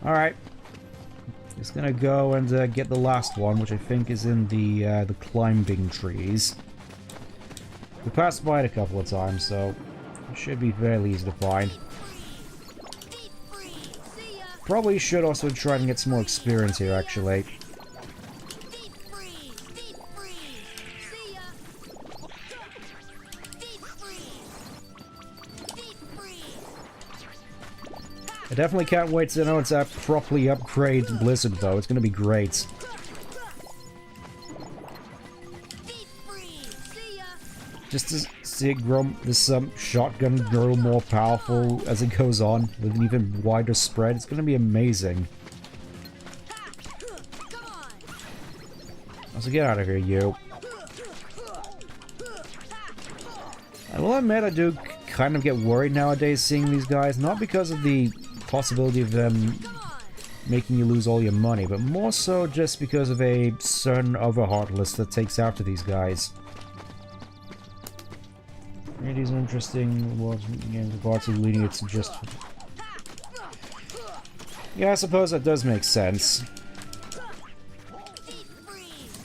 Alright. Just gonna go and get the last one, which I think is in the climbing trees. We passed by it a couple of times, so it should be fairly easy to find. Deep freeze. See ya. Probably should also try and get some more experience here, actually. Deep freeze. Deep freeze. See ya. Deep freeze. Deep freeze. I definitely can't wait to know it's a properly upgrade Blizzard, though. It's gonna be great. Deep freeze. See ya. Just to see it grow, this shotgun grow more powerful as it goes on, with an even wider spread. It's gonna be amazing. Come on. So get out of here, you. I will admit, I do kind of get worried nowadays seeing these guys, not because of the possibility of them Come on. making you lose all your money, but more so just because of a certain other heartless that takes after these guys. It is interesting, well, in regards to leading it to just... Yeah, I suppose that does make sense. Deep freeze.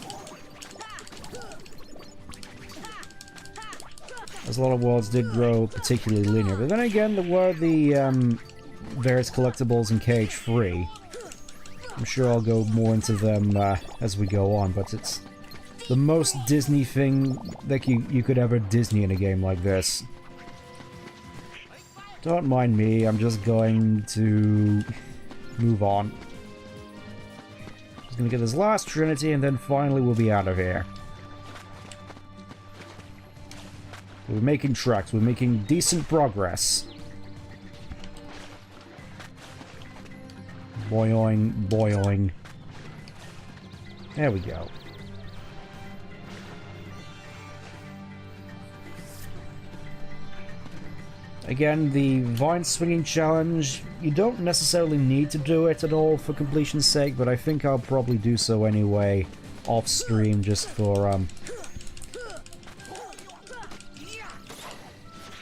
As a lot of worlds did grow particularly linear, but then again, there were the various collectibles in KH3. I'm sure I'll go more into them as we go on, but it's the most Disney thing that you could ever Disney in a game like this. Don't mind me, I'm just going to move on. Just gonna get this last Trinity and then finally we'll be out of here. We're making tracks, we're making decent progress. Boing, boing. There we go. Again, the vine swinging challenge, you don't necessarily need to do it at all for completion's sake, but I think I'll probably do so anyway, off stream, just for,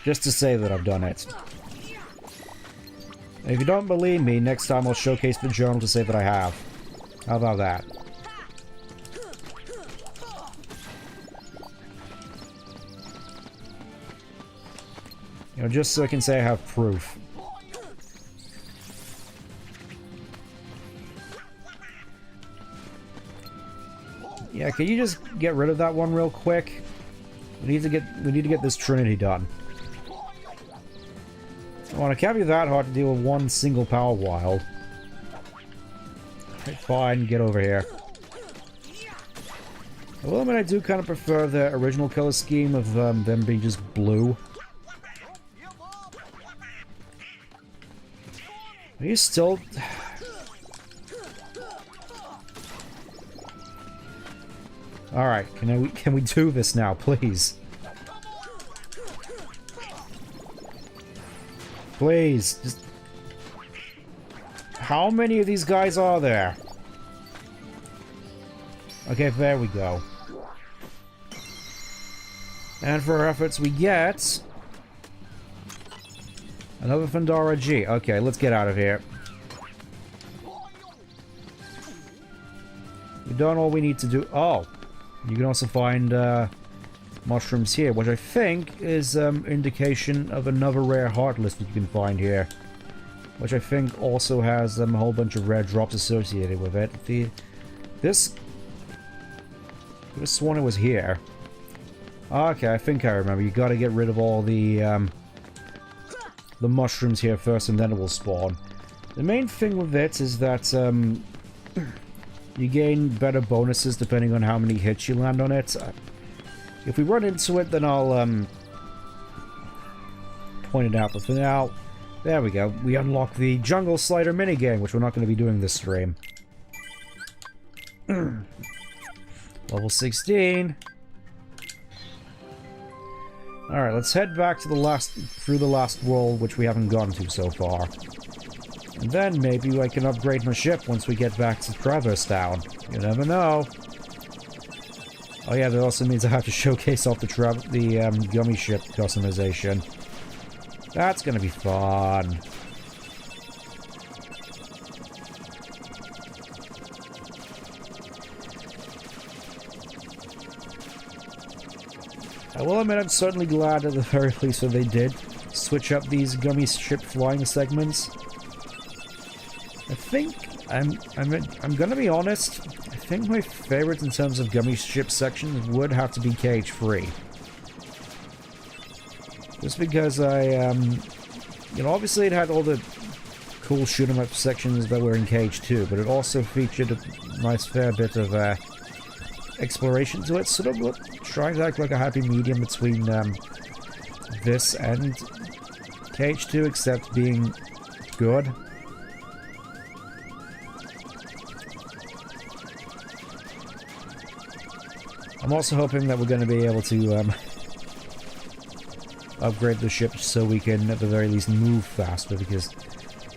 just to say that I've done it. And if you don't believe me, next time I'll showcase the journal to say that I have. How about that? You know, just so I can say I have proof. Yeah, can you just get rid of that one real quick? We need to get this Trinity done. Well, it can't be that hard to deal with one single power wild. Okay, fine, get over here. Well, I mean, I do kind of prefer the original color scheme of them being just blue. Are you still... Alright, can we do this now, please? Please, just... How many of these guys are there? Okay, there we go. And for our efforts we get... Another Fandara G. Okay, let's get out of here. We've done all we need to do. Oh! You can also find mushrooms here, which I think is indication of another rare heartless that you can find here. Which I think also has a whole bunch of rare drops associated with it. This... I could have sworn it was here. Okay, I think I remember. You gotta get rid of all the mushrooms here first and then it will spawn. The main thing with it is that you gain better bonuses depending on how many hits you land on it. If we run into it, then I'll point it out. But for now, there we go. We unlock the Jungle Slider minigame, which we're not going to be doing this stream. Level 16. Alright, let's head back to through the last world, which we haven't gone to so far. And then maybe I can upgrade my ship once we get back to Traverse Town. You never know. Oh yeah, that also means I have to showcase off the gummy ship customization. That's gonna be fun. I will admit I'm certainly glad at the very least that they did switch up these gummy ship flying segments. I think I'm gonna be honest. I think my favorite in terms of gummy ship sections would have to be Cage 3. Just because you know, obviously it had all the cool shoot 'em up sections that were in Cage 2, but it also featured a nice fair bit of exploration to it, sort of trying to act like a happy medium between this and Cage 2, except being good. I'm also hoping that we're going to be able to upgrade the ship so we can at the very least move faster, because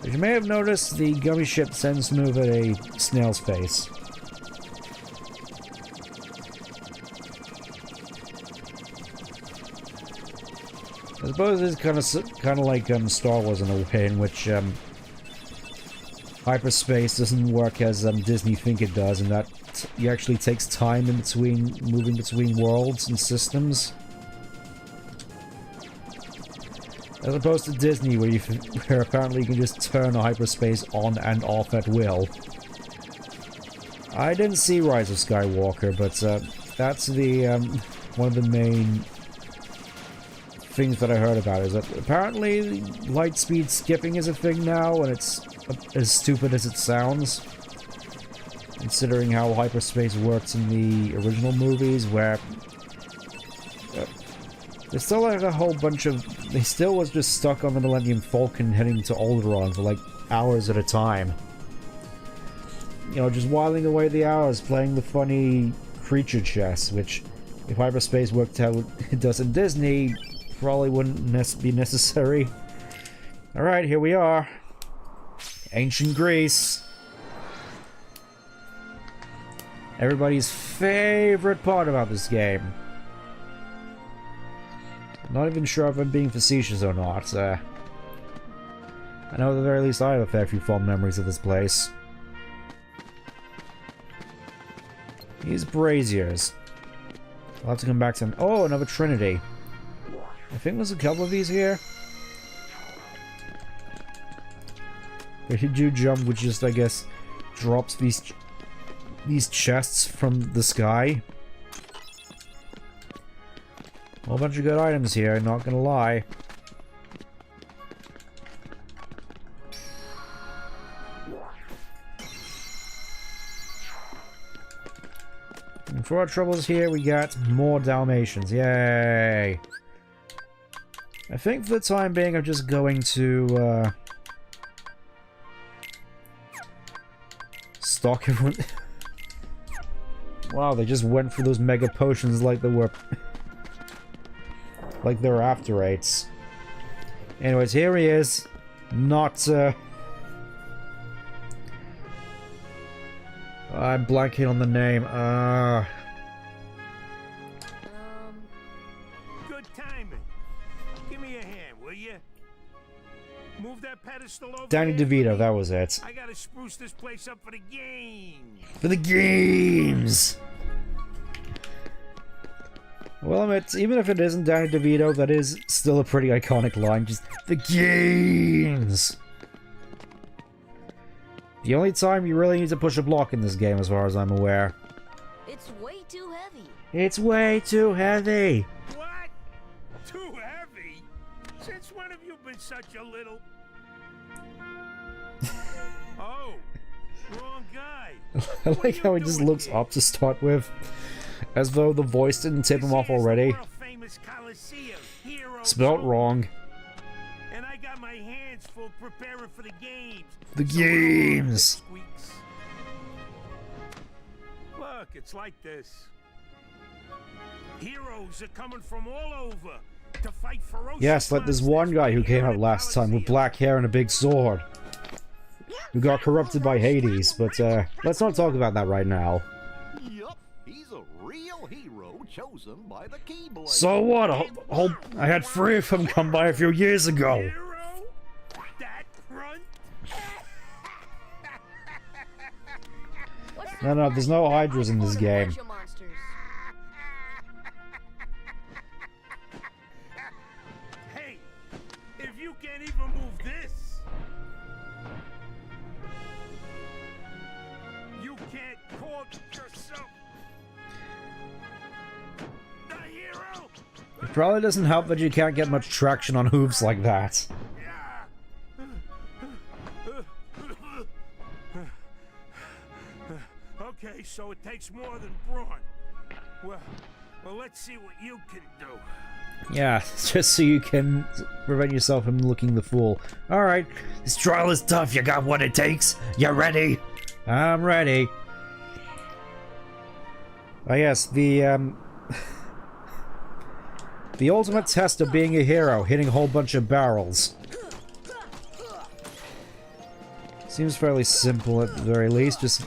as you may have noticed, the gummy ship tends to move at a snail's pace. I suppose it's kind of like Star Wars in a way, in which hyperspace doesn't work as Disney think it does, and that it actually takes time in between moving between worlds and systems, as opposed to Disney, where apparently you can just turn a hyperspace on and off at will. I didn't see Rise of Skywalker, but that's the one of the main things that I heard about, is that apparently light speed skipping is a thing now, and it's as stupid as it sounds, considering how hyperspace works in the original movies, where they still had a whole bunch of... They still was just stuck on the Millennium Falcon heading to Alderaan for like hours at a time. You know, just whiling away the hours playing the funny creature chess, which, if hyperspace worked how it does in Disney, probably wouldn't be necessary. Alright, here we are. Ancient Greece. Everybody's favorite part about this game. I'm not even sure if I'm being facetious or not. I know at the very least I have a fair few fond memories of this place. These braziers. I'll have to come back to them. Oh, another Trinity. I think there's a couple of these here. The Hiju jump, which just, I guess, drops these chests from the sky. A whole bunch of good items here, not gonna lie. And for our troubles here, we got more Dalmatians. Yay! I think for the time being, I'm just going to stock everyone. Wow, they just went for those mega potions like they were like they're after 8s. Anyways, here he is. Not I'm blanking on the name. Good timing. Give me a hand, will you? Move that pedestal over. Danny DeVito, that was it. I gotta spruce this place up for the game. For the games! Well, even if it isn't Danny DeVito, that is still a pretty iconic line. Just, the games! The only time you really need to push a block in this game, as far as I'm aware. It's way too heavy. It's way too heavy! What? Too heavy? Since when have you been such a little... Oh, wrong guy. I like how he just looks up to start with, as though the voice didn't tip him off already. Spelt wrong. And I got my hands full preparing for the games. The games! Look, it's like this. Heroes are coming from all over to fight ferocious Yes, like this one guy who came out last time with black hair and a big sword. Who got corrupted by Hades, but let's not talk about that right now. Yup, he's a real hero chosen by the Keyblade. So what? I had 3 of them come by a few years ago. Hero? That grunt? No, there's no Hydras in this game. Monsters. Hey, if you can't even move this, you can't call yourself the hero. It probably doesn't help that you can't get much traction on hooves like that. Okay, so it takes more than brawn. Well, let's see what you can do. Yeah, just so you can prevent yourself from looking the fool. Alright, this trial is tough, you got what it takes? You ready? I'm ready. Oh yes, the the ultimate test of being a hero, hitting a whole bunch of barrels. Seems fairly simple at the very least, just...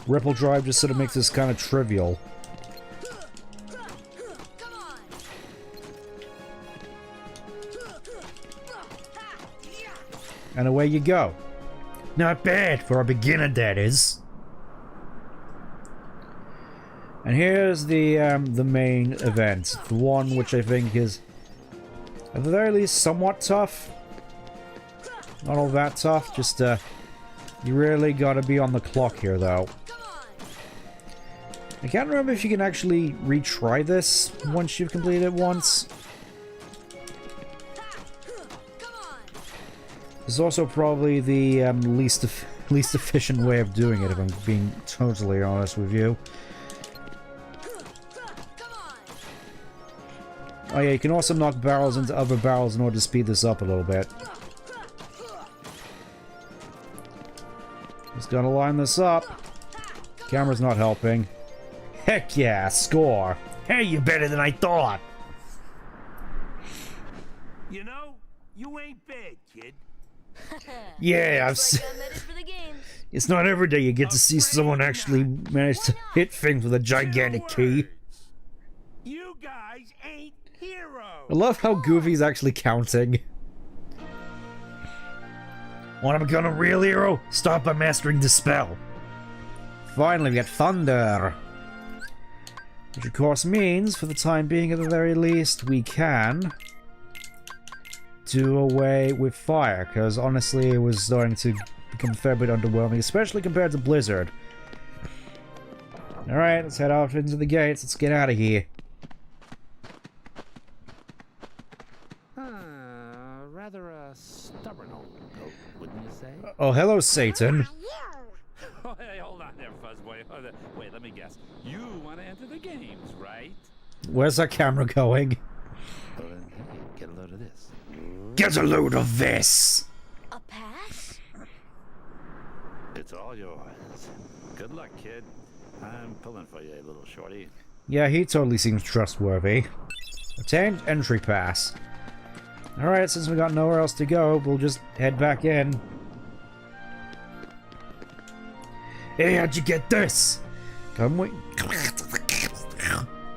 Ripple Drive just sort of makes this kind of trivial. And away you go. Not bad for a beginner, that is. And here's the main event, the one which I think is, at the very least, somewhat tough. Not all that tough. Just you really got to be on the clock here, though. I can't remember if you can actually retry this once you've completed it once. This is also probably the least efficient way of doing it, if I'm being totally honest with you. Oh yeah, you can also knock barrels into other barrels in order to speed this up a little bit. Just gotta line this up. Camera's not helping. Heck yeah, score! Hey, you're better than I thought! You know, you ain't bad, kid. Yeah, Looks like I'm headed for the games. It's not every day you get to see someone actually manage to hit things with a gigantic key. You guys ain't heroes. I love how Goofy's actually counting. Want to become a real hero? Start by mastering Dispel. Finally, we got Thunder. Which of course means, for the time being at the very least, we can do away with Fire, because honestly it was starting to become a fair bit underwhelming, especially compared to Blizzard. Alright, let's head out into the gates, let's get out of here. Rather a stubborn old goat, wouldn't you say? Oh, hello, Satan. Oh, hey, hold on there, Fuzzboy. Wait, let me guess. You want to enter the games, right? Where's our camera going? Well, then, hey, get a load of this. Get a load of this! A pass? It's all yours. Good luck, kid. I'm pulling for you, little shorty. Yeah, he totally seems trustworthy. Obtained entry pass. Alright, since we got nowhere else to go, we'll just head back in. Hey, how'd you get this? Come we...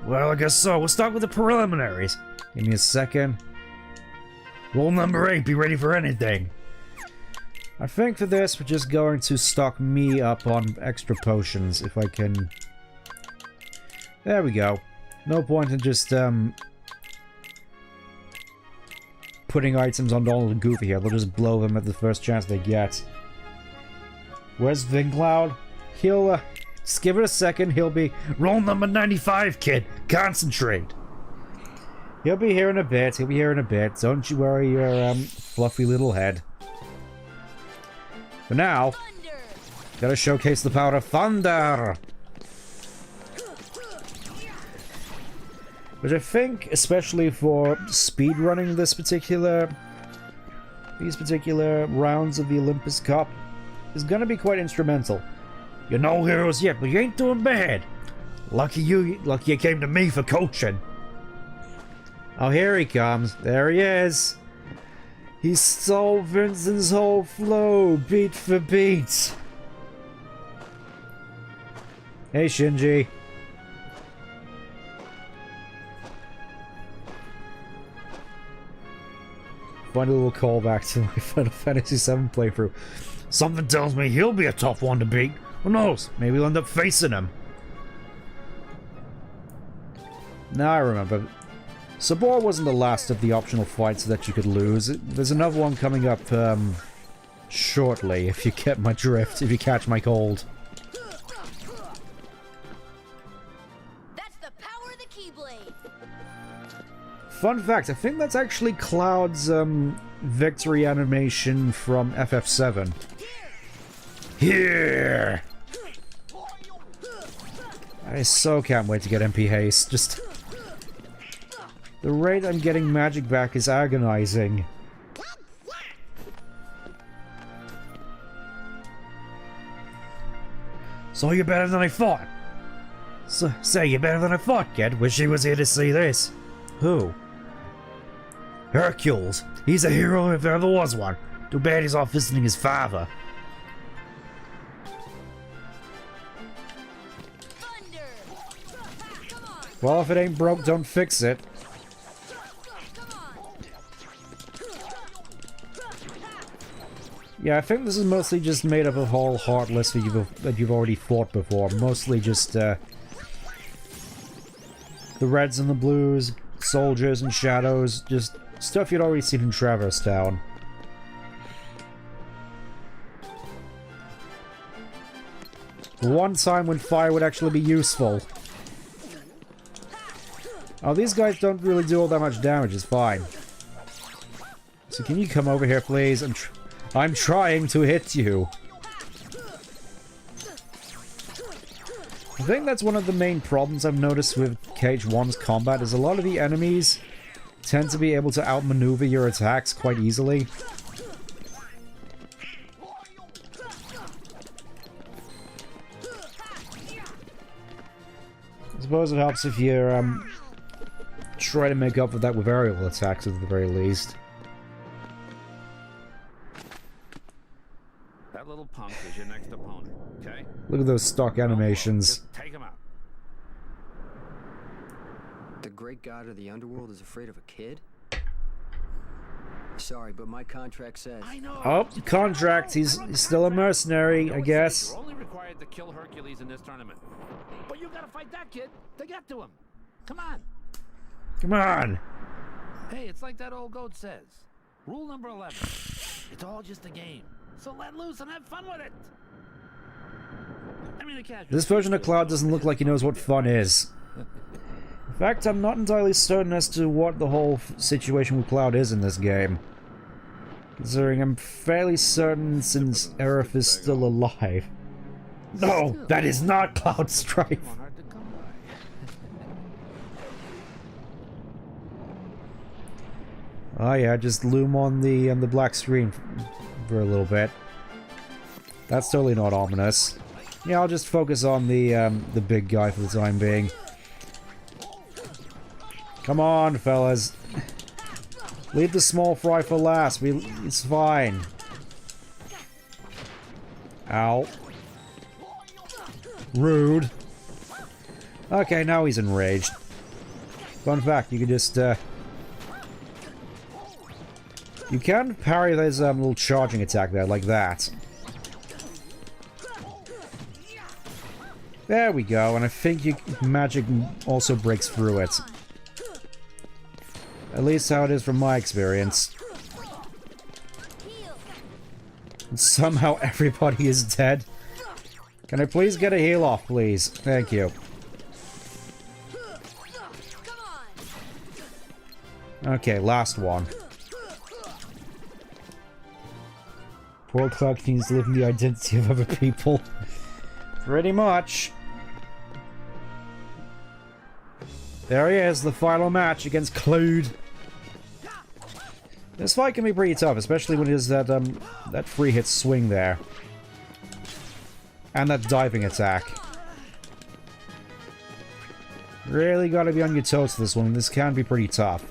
Well, I guess so. We'll start with the preliminaries. Give me a second. Rule number 8, be ready for anything. I think for this, we're just going to stock me up on extra potions, if I can... There we go. No point in just, putting items on Donald and Goofy here. They'll just blow them at the first chance they get. Where's Vincloud? He'll, just give it a second. He'll be... Roll number 95, kid! Concentrate! He'll be here in a bit. He'll be here in a bit. Don't you worry your, fluffy little head. For now, gotta showcase the power of Thunder! Which I think, especially for speedrunning these particular rounds of the Olympus Cup, is gonna be quite instrumental. You're no heroes yet, but you ain't doing bad. Lucky you came to me for coaching. Oh, here he comes. There he is. He stole Vincent's whole flow, beat for beat. Hey, Shinji. Funny little callback to my Final Fantasy VII playthrough. Something tells me he'll be a tough one to beat. Who knows? Maybe we'll end up facing him. Now I remember. Sabor wasn't the last of the optional fights that you could lose. There's another one coming up shortly, if you get my drift, if you catch my cold. That's the power of the Keyblade. Fun fact, I think that's actually Cloud's victory animation from FF7. Here! I so can't wait to get MP Haste. Just... the rate I'm getting magic back is agonizing. So you're better than I thought. Say you're better than I thought, kid. Wish he was here to see this. Who? Hercules. He's a hero if there ever was one. Too bad he's off visiting his father. Well, if it ain't broke, don't fix it. Yeah, I think this is mostly just made up of all Heartless that you've already fought before. Mostly just, the Reds and the Blues, Soldiers and Shadows, just stuff you'd already seen in Traverse Town. One time when fire would actually be useful. Oh, these guys don't really do all that much damage, it's fine. So can you come over here, please? I'm trying to hit you. I think that's one of the main problems I've noticed with KH1's combat, is a lot of the enemies tend to be able to outmaneuver your attacks quite easily. I suppose it helps if you try to make up for that with aerial attacks at the very least. That little punk is your next opponent, okay? Look at those stock animations. Just take him out. The great god of the underworld is afraid of a kid? Sorry, but my contract says... Oh, contract. He's still a mercenary, I guess. You're only required to kill Hercules in this tournament. But you gotta fight that kid to get to him. Come on. Come on. Hey, it's like that old goat says. Rule number 11. It's all just a game. So let loose and have fun with it. I mean, This version of Cloud doesn't look like he knows what fun is. In fact, I'm not entirely certain as to what the whole situation with Cloud is in this game. Considering I'm fairly certain since Aerith is still alive. No, that is not Cloud Strife. Oh yeah, just loom on the black screen for a little bit. That's totally not ominous. Yeah, I'll just focus on the big guy for the time being. Come on, fellas. Leave the small fry for last. It's fine. Ow. Rude. Okay, now he's enraged. Fun fact, you can just, you can parry this little charging attack there, like that. There we go, and I think magic also breaks through it. At least how it is from my experience. And somehow everybody is dead. Can I please get a heal off, please? Thank you. Okay, last one. Poor Cloud needs to live in the identity of other people. Pretty much. There he is, the final match against Cloud. This fight can be pretty tough, especially when it is that that free hit swing there. And that diving attack. Really gotta be on your toes for this one. This can be pretty tough.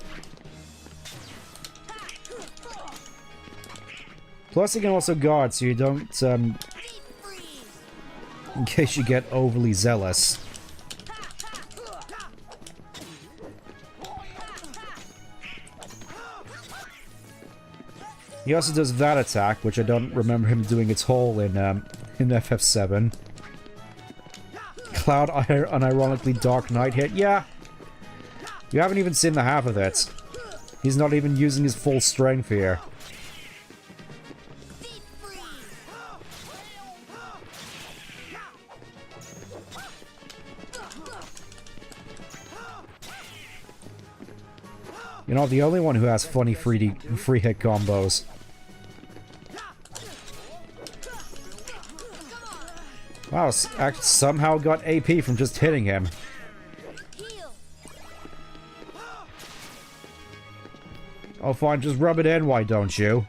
Plus, you can also guard so you don't, in case you get overly zealous. He also does that attack, which I don't remember him doing at all in FF7. Cloud unironically Dark Knight hit. Yeah. You haven't even seen the half of it. He's not even using his full strength here. You're not the only one who has funny free hit combos. Wow, somehow got AP from just hitting him. Oh fine, just rub it in, why don't you?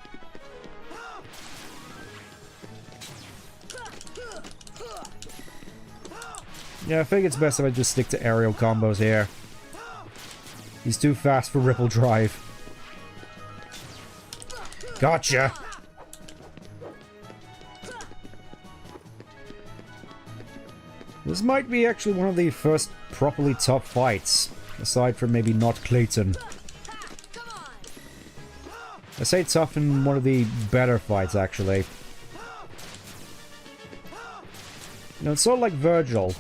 Yeah, I think it's best if I just stick to aerial combos here. He's too fast for Ripple Drive. Gotcha! This might be actually one of the first properly tough fights, aside from maybe not Clayton. I say tough in one of the better fights, actually. You know, it's sort of like Virgil.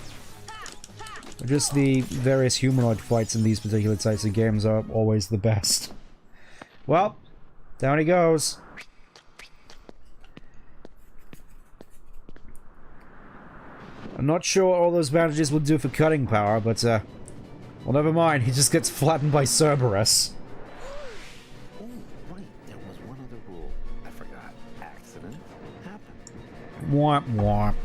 Just the various humanoid fights in these particular types of games are always the best. Well, down he goes. I'm not sure what all those bandages will do for cutting power, but, well, never mind. He just gets flattened by Cerberus. Oh, right. There was one other rule. I forgot. Accident happen. Womp womp.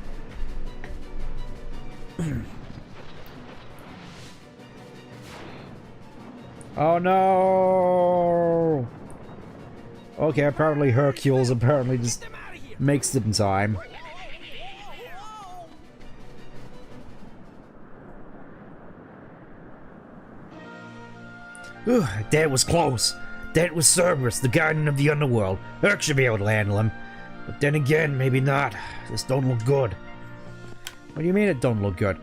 Oh no! Okay, apparently Hercules just makes it in time. Ooh, that was close. That was Cerberus, the guardian of the underworld. Herc should be able to handle him. But then again, maybe not. This don't look good. What do you mean it don't look good?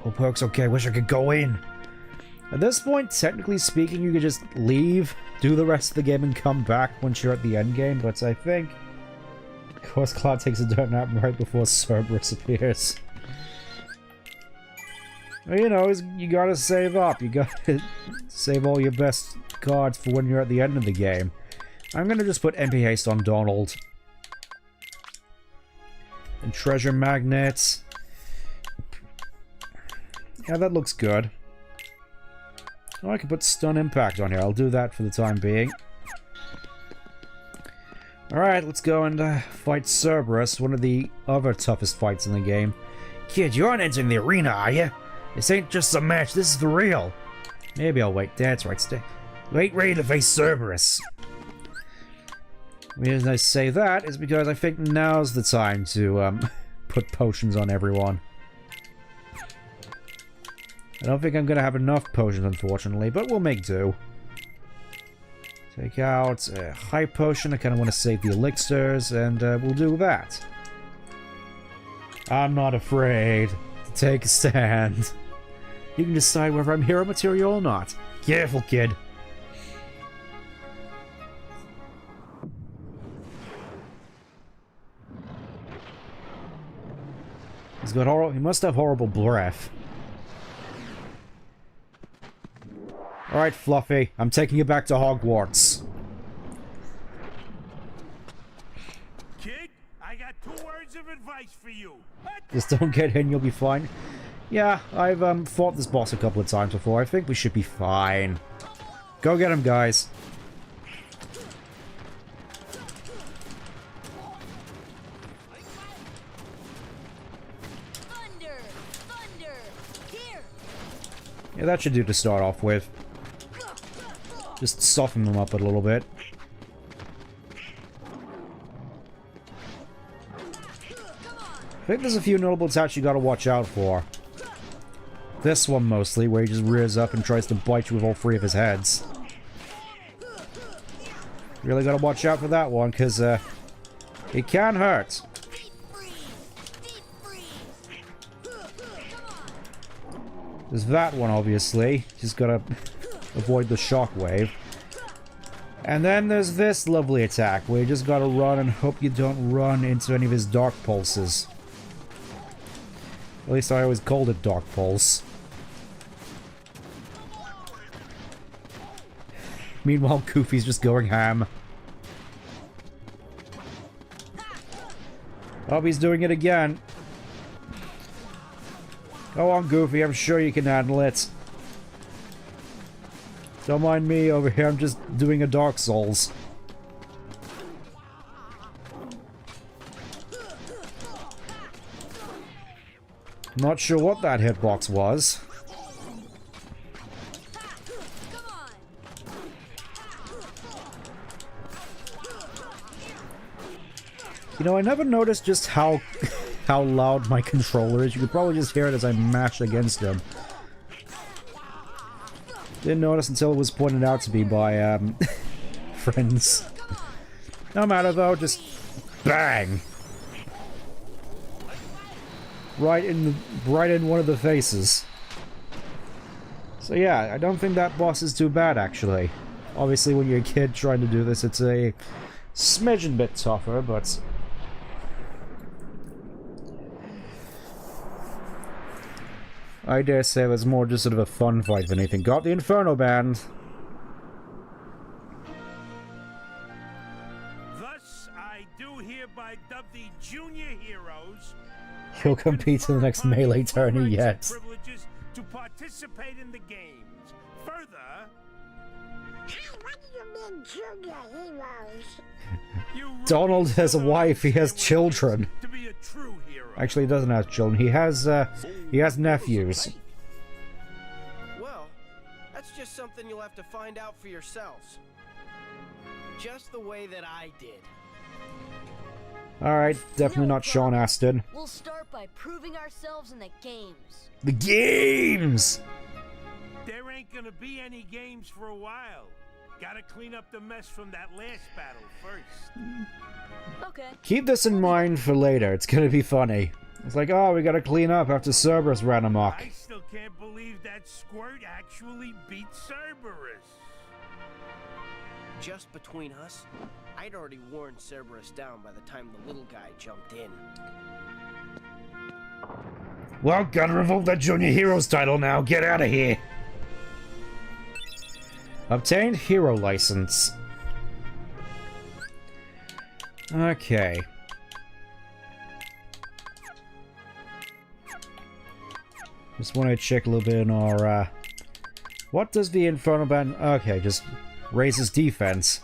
Hope Herc's okay. Wish I could go in. At this point, technically speaking, you could just leave, do the rest of the game, and come back once you're at the end game, but I think... Of course, Cloud takes a dirt nap right before Cerberus appears. Well, you know, you gotta save up. You gotta save all your best cards for when you're at the end of the game. I'm gonna just put MP Haste on Donald. And Treasure Magnets. Yeah, that looks good. Oh, I can put Stun Impact on here. I'll do that for the time being. Alright, let's go and fight Cerberus, one of the other toughest fights in the game. Kid, you aren't entering the arena, are you? This ain't just a match, this is the real. Maybe I'll wait. That's right, stay. You ain't ready to face Cerberus. The reason I say that is because I think now's the time to put potions on everyone. I don't think I'm going to have enough potions, unfortunately, but we'll make do. Take out a high potion. I kind of want to save the elixirs, and we'll do that. I'm not afraid to take a stand. You can decide whether I'm hero material or not. Careful, kid. He must have horrible breath. Alright, Fluffy. I'm taking you back to Hogwarts. Kid, I got 2 words of advice for you. Just don't get hit and you'll be fine. Yeah, I've fought this boss a couple of times before. I think we should be fine. Go get him, guys. Thunder! Thunder! Here! Yeah, that should do to start off with. Just soften them up a little bit. I think there's a few notable attacks you gotta watch out for. This one mostly, where he just rears up and tries to bite you with all three of his heads. Really gotta watch out for that one, because it can hurt. There's that one, obviously. Just gotta avoid the shockwave. And then there's this lovely attack, where you just gotta run and hope you don't run into any of his dark pulses. At least I always called it dark pulse. Meanwhile, Goofy's just going ham. Oh, he's doing it again. Go on, Goofy, I'm sure you can handle it. Don't mind me over here, I'm just doing a Dark Souls. Not sure what that hitbox was. You know, I never noticed just how loud my controller is. You could probably just hear it as I mash against him. Didn't notice until it was pointed out to me by friends. No matter though, just bang. Right in one of the faces. So yeah, I don't think that boss is too bad actually. Obviously when you're a kid trying to do this, it's a smidgen bit tougher, but I dare say it was more just sort of a fun fight than anything. Got the Inferno Band. Thus, I do hereby dub the junior heroes. He'll compete in the next melee tourney yet. Privileges to participate in the games. Further, What do you mean, junior heroes? Donald has a wife. He has children. To be a true hero. Actually, he doesn't have children. He has nephews. Well, that's just something you'll have to find out for yourselves. Just the way that I did. Alright, definitely not Sean Astin. We'll start by proving ourselves in the games. The games! There ain't gonna be any games for a while. Gotta clean up the mess from that last battle first. Okay. Keep this in mind for later. It's gonna be funny. It's like, oh, we gotta clean up after Cerberus ran amok. I still can't believe that Squirt actually beat Cerberus. Just between us, I'd already worn Cerberus down by the time the little guy jumped in. Well, gotta revoke that Junior Heroes title now. Get out of here. Obtained hero license. Okay. Just want to check a little bit on our, what does the Inferno Band... Okay, just raises defense.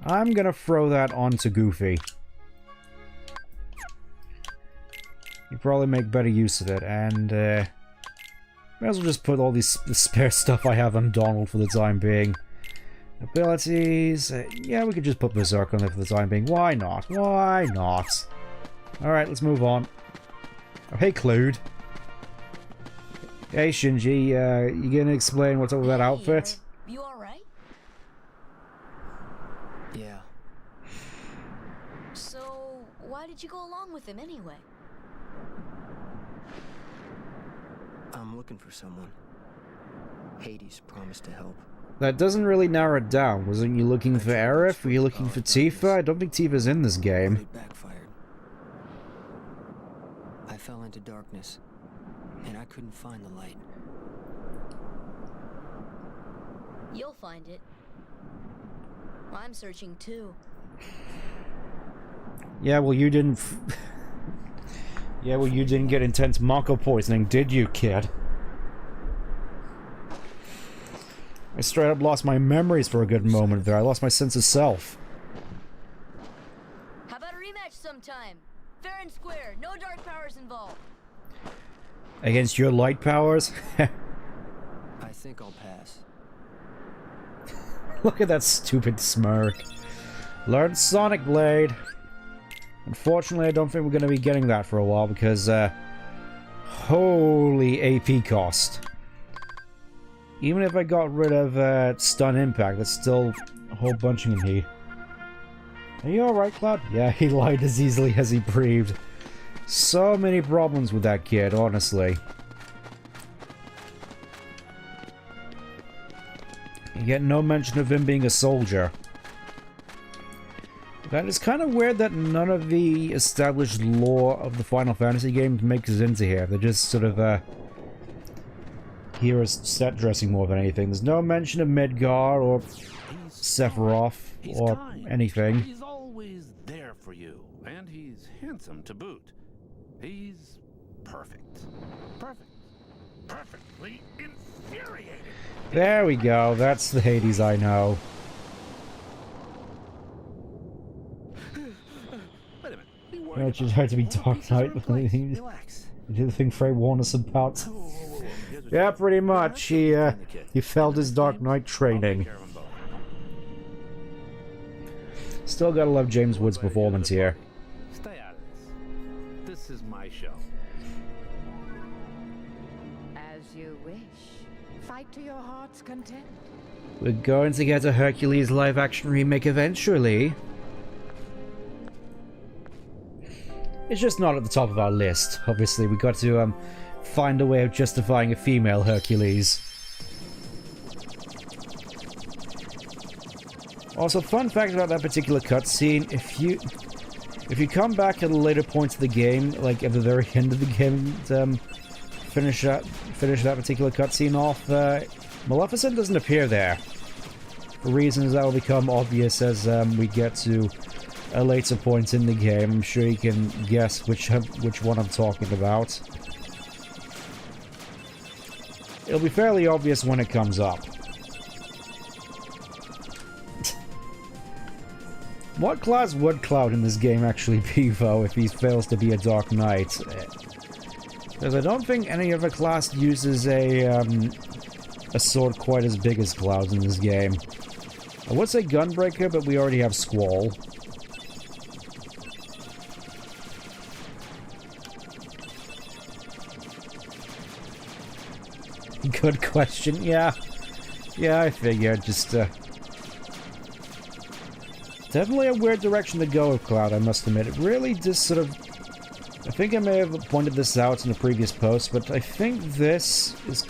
I'm gonna throw that onto Goofy. You probably make better use of it, and, may as well just put all the spare stuff I have on Donald for the time being. Abilities... yeah, we could just put Berserk on there for the time being. Why not? Why not? Alright, let's move on. Oh, hey, Clued. Hey, Shinji, you gonna explain what's up with that outfit? You alright? Yeah. So, why did you go along with him anyway? I'm looking for someone. Hades promised to help. That doesn't really narrow it down. Wasn't you looking for Aerith? Were you looking for Tifa? I don't think Tifa's in this game. It backfired. I fell into darkness, and I couldn't find the light. You'll find it. I'm searching too. Yeah, well, you didn't... yeah, well, you didn't get intense Mako poisoning, did you, kid? I straight up lost my memories for a good moment there. I lost my sense of self. How about a rematch sometime? Fair and square, no dark powers involved. Against your light powers? I think I'll pass. Look at that stupid smirk. Learn Sonic Blade. Unfortunately, I don't think we're going to be getting that for a while because, Holy AP cost. Even if I got rid of stun impact, that's still a whole bunch in here. Are you alright, Cloud? Yeah, he lied as easily as he breathed. So many problems with that kid, honestly. You get no mention of him being a soldier. That is kind of weird that none of the established lore of the Final Fantasy games makes it into here. They're just sort of, here as set dressing more than anything. There's no mention of Midgar or Sephiroth or anything. He's always there for you, and he's handsome to boot. He's perfect. Perfect. Perfectly infuriating. There we go. That's the Hades I know. Wait a minute. It just had to be Dark Knight. Relax. You do the thing Frey warned us about. Yeah, pretty much. He failed his Dark Knight training. Still gotta love James Wood's performance here. Stay out of this. This is my show. As you wish. Fight to your heart's content. We're going to get a Hercules live-action remake eventually. It's just not at the top of our list. Obviously, we got to find a way of justifying a female Hercules. Also, fun fact about that particular cutscene: if you come back at a later point of the game, like at the very end of the game, finish that particular cutscene off, Maleficent doesn't appear there. For reasons that will become obvious as we get to a later point in the game. I'm sure you can guess which one I'm talking about. It'll be fairly obvious when it comes up. What class would Cloud in this game actually be, though, if he fails to be a Dark Knight? Because I don't think any other class uses a sword quite as big as Cloud in this game. I would say Gunbreaker, but we already have Squall. Good question, yeah. Yeah, I figured, just, definitely a weird direction to go with Cloud, I must admit. It really just sort of... I think I may have pointed this out in a previous post, but I think this is...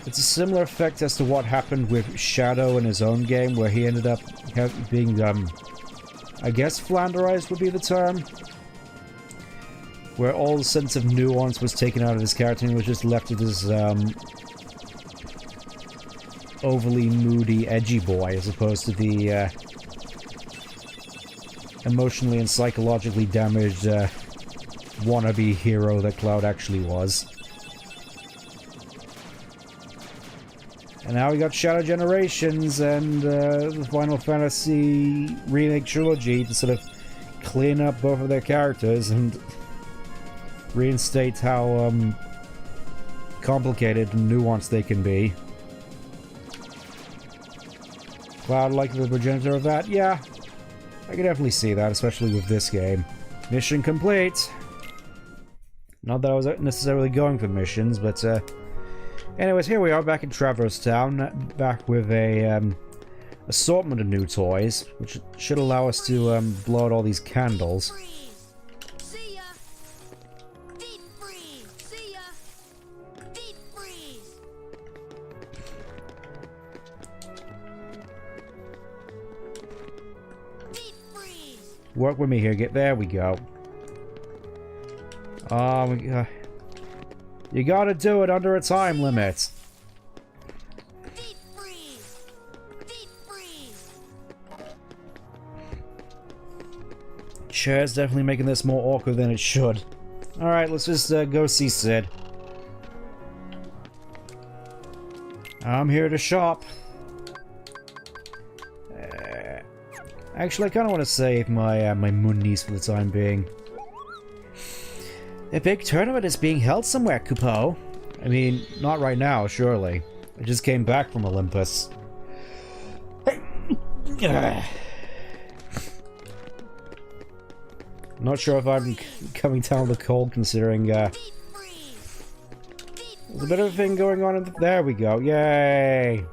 It's a similar effect as to what happened with Shadow in his own game, where he ended up being, I guess flanderized would be the term. Where all the sense of nuance was taken out of his character and was just left with this, overly moody, edgy boy, as opposed to the, emotionally and psychologically damaged, wannabe hero that Cloud actually was. And now we got Shadow Generations and, the Final Fantasy Remake Trilogy to sort of clean up both of their characters and reinstate how, complicated and nuanced they can be. Cloud like the progenitor of that? Yeah, I can definitely see that, especially with this game. Mission complete! Not that I was necessarily going for missions, but, anyways, here we are back in Traverse Town, back with a, assortment of new toys, which should allow us to, blow out all these candles. See ya. Deep freeze. See ya. Deep freeze. Deep freeze. Work with me here, there we go. You gotta do it under a time limit. Deep freeze. Deep freeze. Chair's definitely making this more awkward than it should. Alright, let's just go see Sid. I'm here to shop. Actually, I kind of want to save my my moonies for the time being. A big tournament is being held somewhere, Kupo. I mean, not right now, surely. I just came back from Olympus. Not sure if I'm coming down the cold considering, there's a bit of a thing going on in there we go, yay!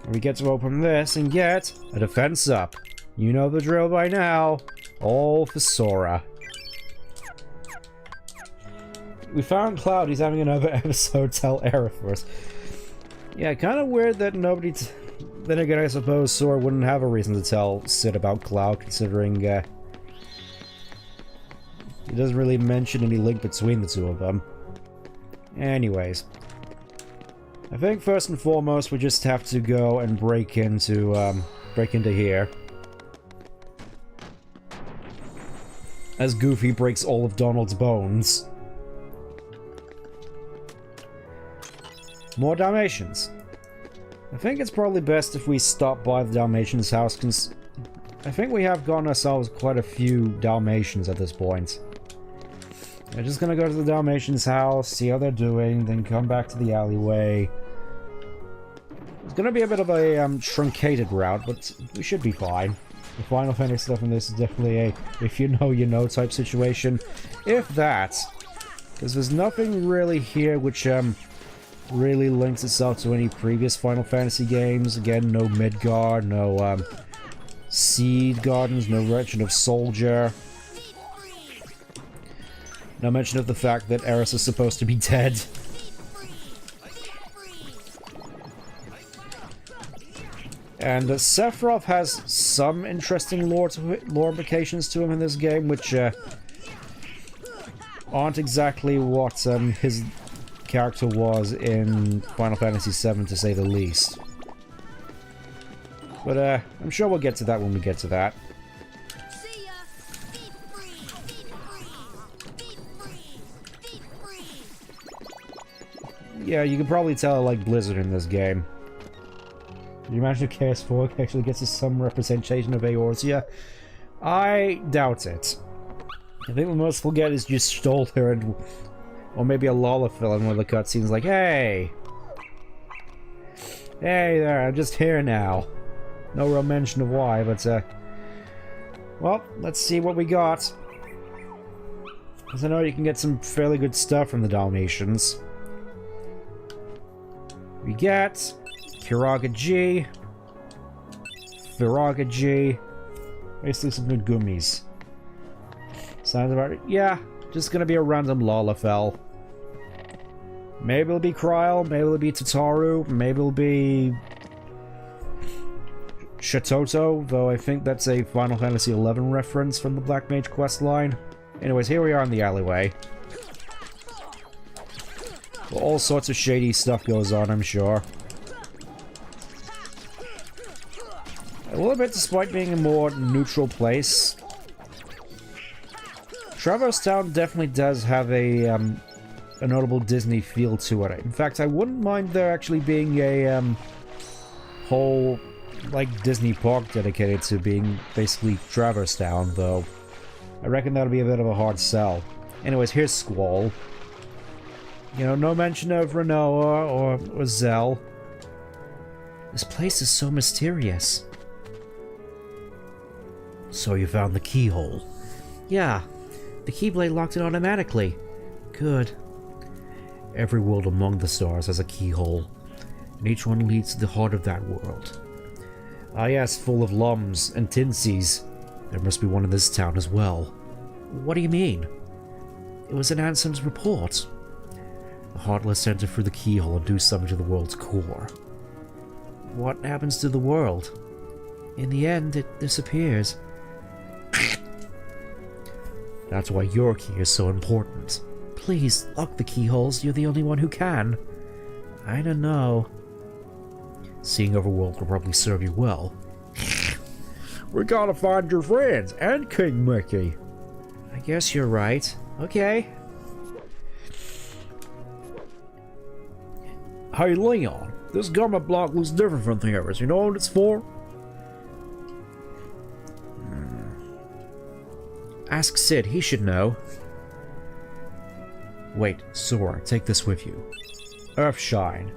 We get to open this and get a defense up. You know the drill by now. All for Sora. We found Cloud, he's having another episode tell Era for us. Yeah, kind of weird that nobody... Then again, I suppose Sora wouldn't have a reason to tell Sid about Cloud, considering, he doesn't really mention any link between the two of them. Anyways. I think first and foremost, we just have to go and break into here. As Goofy breaks all of Donald's bones. More Dalmatians. I think it's probably best if we stop by the Dalmatians' house, because I think we have gotten ourselves quite a few Dalmatians at this point. I'm just gonna go to the Dalmatians' house, see how they're doing, then come back to the alleyway. It's gonna be a bit of a truncated route, but we should be fine. The Final Fantasy stuff in this is definitely a if you know, you know type situation. If that. Because there's nothing really here which really links itself to any previous Final Fantasy games. Again, no Midgard, no Seed Gardens, no Legend of Soldier. No mention of the fact that Eris is supposed to be dead. And Sephiroth has some interesting lore implications to him in this game, which aren't exactly what his character was in Final Fantasy VII, to say the least. But I'm sure we'll get to that when we get to that. Yeah, you can probably tell I like Blizzard in this game. Can you imagine if KS4 actually gets us some representation of Eorzea? I doubt it. I think the most we'll get is just Stolter and... Or maybe a Lalafell in one of the cutscenes like, hey! Hey there, I'm just here now. No real mention of why, but well, let's see what we got. Because I know you can get some fairly good stuff from the Dalmatians. We get Kiraga G, Viraga G, basically some good gummies. Sounds about it. Yeah, just gonna be a random Lalafell. Maybe it'll be Kryl, maybe it'll be Tataru, maybe it'll be Shatoto, though I think that's a Final Fantasy XI reference from the Black Mage questline. Anyways, here we are in the alleyway. Well, all sorts of shady stuff goes on, I'm sure. A little bit despite being a more neutral place. Traverse Town definitely does have a notable Disney feel to it. In fact, I wouldn't mind there actually being a whole, like, Disney park dedicated to being basically Traverse Town, though. I reckon that'll be a bit of a hard sell. Anyways, here's Squall. You know, no mention of Renoa or Zell. This place is so mysterious. So you found the keyhole? Yeah. The Keyblade locked it automatically. Good. Every world among the stars has a keyhole, and each one leads to the heart of that world. Ah yes, full of lums and tinsies. There must be one in this town as well. What do you mean? It was in Anson's report. The Heartless enter through the keyhole and do something to the world's core. What happens to the world? In the end, it disappears. That's why your key is so important. Please, lock the keyholes. You're the only one who can. I don't know. Seeing overworld will probably serve you well. We gotta find your friends and King Mickey. I guess you're right. Okay. Hey, Leon. This government block looks different from the others. You know what it's for? Ask Sid, he should know. Wait, Sora, take this with you. Earthshine.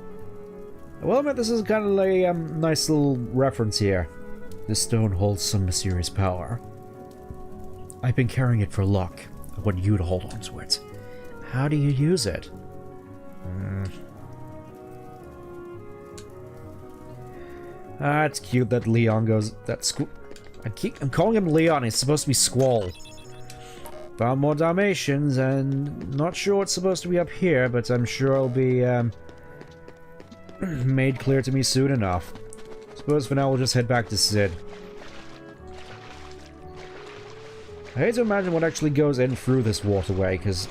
Well, I mean, this is kind of a nice little reference here. This stone holds some mysterious power. I've been carrying it for luck. I want you to hold on to it. How do you use it? Ah, it's cute that Leon goes... I'm calling him Leon. He's supposed to be Squall. Found more Dalmatians, and not sure what's supposed to be up here, but I'm sure it'll be made clear to me soon enough. Suppose for now we'll just head back to Sid. I hate to imagine what actually goes in through this waterway, because...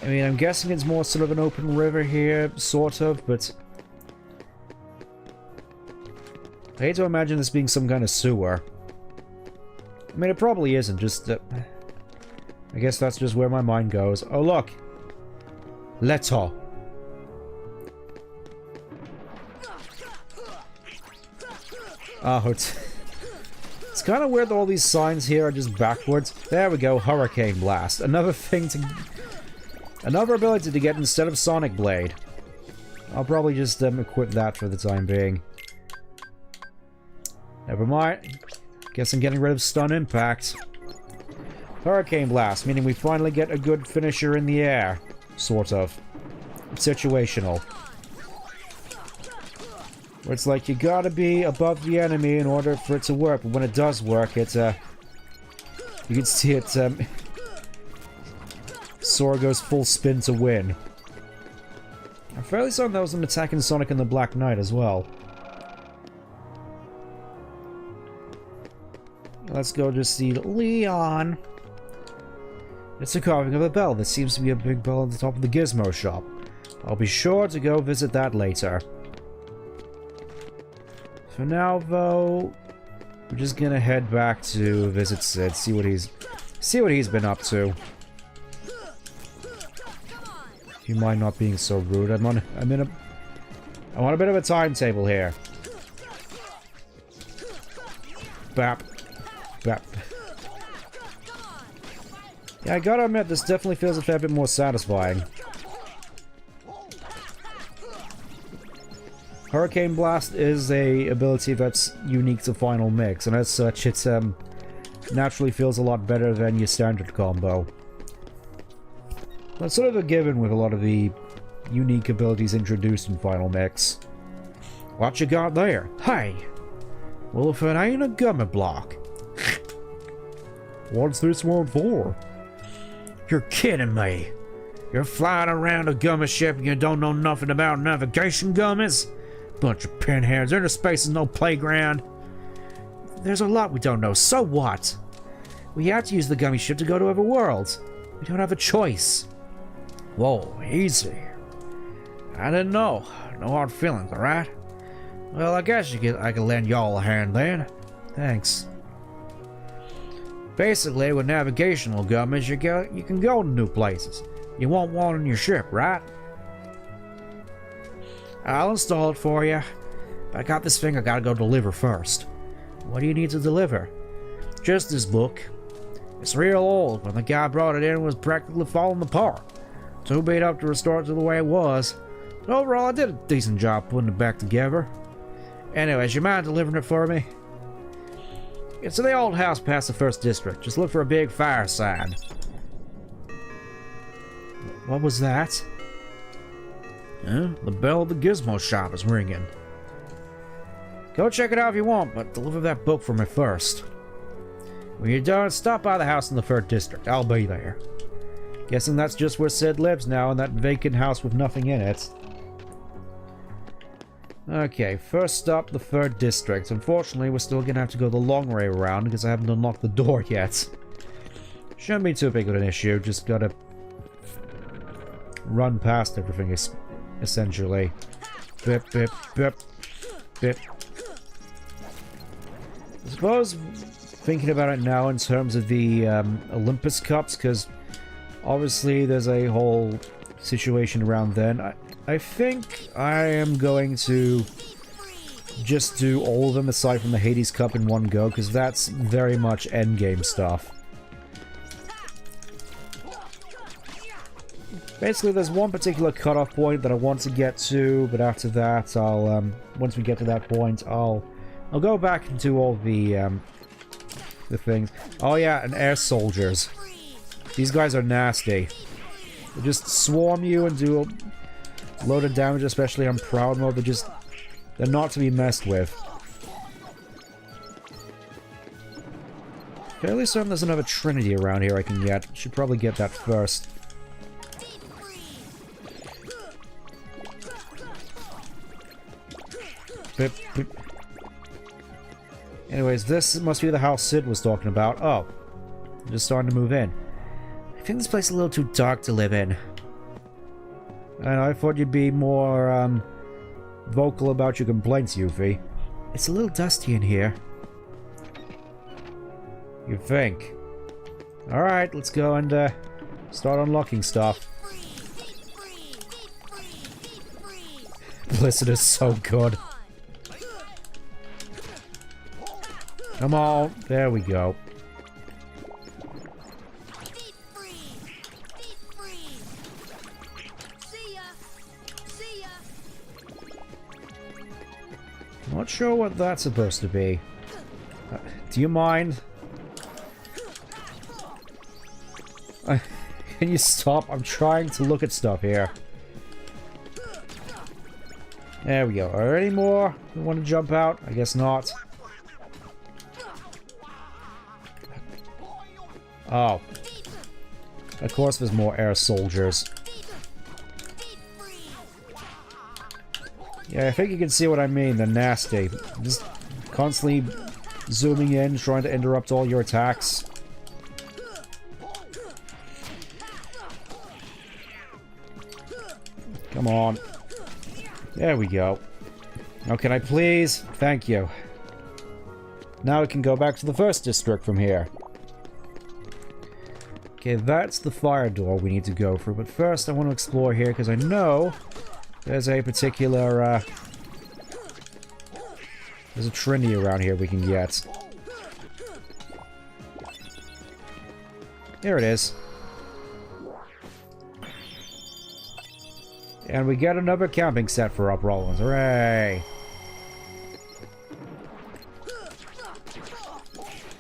I mean, I'm guessing it's more sort of an open river here, sort of, but... I hate to imagine this being some kind of sewer. I mean, it probably isn't, just... I guess that's just where my mind goes. Oh, look! Leto! Oh, it's kind of weird that all these signs here are just backwards. There we go, Hurricane Blast. Another ability to get instead of Sonic Blade. I'll probably just equip that for the time being. Never mind. Guess I'm getting rid of Stun Impact. Hurricane Blast, meaning we finally get a good finisher in the air. Sort of. It's situational. Where it's like, you gotta be above the enemy in order for it to work, but when it does work, it's, you can see it, Sora goes full spin to win. I'm fairly certain that was an attack in Sonic and the Black Knight as well. Let's go just see Leon. It's a carving of a bell. There seems to be a big bell at the top of the Gizmo shop. I'll be sure to go visit that later. For now, though, we're just gonna head back to visit Sid, see what he's been up to. If you mind not being so rude, I'm on a bit of a timetable here. Bap. Bap. Yeah, I gotta admit, this definitely feels a fair bit more satisfying. Hurricane Blast is a ability that's unique to Final Mix, and as such, it naturally feels a lot better than your standard combo. That's sort of a given with a lot of the unique abilities introduced in Final Mix. What you got there? Hey! Well, if it ain't a gummy block. What's this one for? You're kidding me. You're flying around a gummy ship and you don't know nothing about navigation gummies? Bunch of pinheads. Inner space is no playground. There's a lot we don't know. So what? We have to use the gummy ship to go to other worlds. We don't have a choice. Whoa, easy. I didn't know. No hard feelings, alright? Well, I guess I can lend y'all a hand then. Thanks. Basically, with navigational gummies, you can go to new places. You want one on your ship, right? I'll install it for you. But I got this thing I gotta go deliver first. What do you need to deliver? Just this book. It's real old. When the guy brought it in, it was practically falling apart. Too beat up to restore it to the way it was. But overall, I did a decent job putting it back together. Anyways, you mind delivering it for me? It's in the old house past the first district. Just look for a big fire sign. What was that? Huh? The bell of the Gizmo shop is ringing. Go check it out if you want, but deliver that book for me first. When you're done, stop by the house in the third district. I'll be there. Guessing that's just where Sid lives now, in that vacant house with nothing in it. Okay, first stop, the third district. Unfortunately, we're still gonna have to go the long way around because I haven't unlocked the door yet. Shouldn't be too big of an issue, just gotta run past everything, essentially. Bip, bip, bip, bip. I suppose, thinking about it now in terms of the Olympus Cups, because obviously there's a whole situation around then. I think I am going to just do all of them aside from the Hades Cup in one go, because that's very much endgame stuff. Basically, there's one particular cutoff point that I want to get to, but after that, I'll once we get to that point, I'll go back and do all the the things. Oh yeah, and air soldiers. These guys are nasty. They just swarm you and do a load of damage, especially on proud mode. They're not to be messed with. Fairly certain there's another Trinity around here I can get. Should probably get that first. Bip, bip. Anyways, this must be the house Sid was talking about. Oh. I'm just starting to move in. I think this place is a little too dark to live in. And I thought you'd be more, vocal about your complaints, Yuffie. It's a little dusty in here. You think? Alright, let's go and, start unlocking stuff. Blizzard is so good. Come on, there we go. Not sure what that's supposed to be. Do you mind? Can you stop? I'm trying to look at stuff here. There we go. Are there any more who want to jump out? I guess not. Oh. Of course there's more air soldiers. Yeah, I think you can see what I mean. They're nasty. Just constantly zooming in, trying to interrupt all your attacks. Come on. There we go. Now can I please? Thank you. Now we can go back to the first district from here. Okay, that's the fire door we need to go through. But first I want to explore here because I know there's a particular, there's a Trinity around here we can get. There it is. And we get another camping set for Up Rollins. Hooray!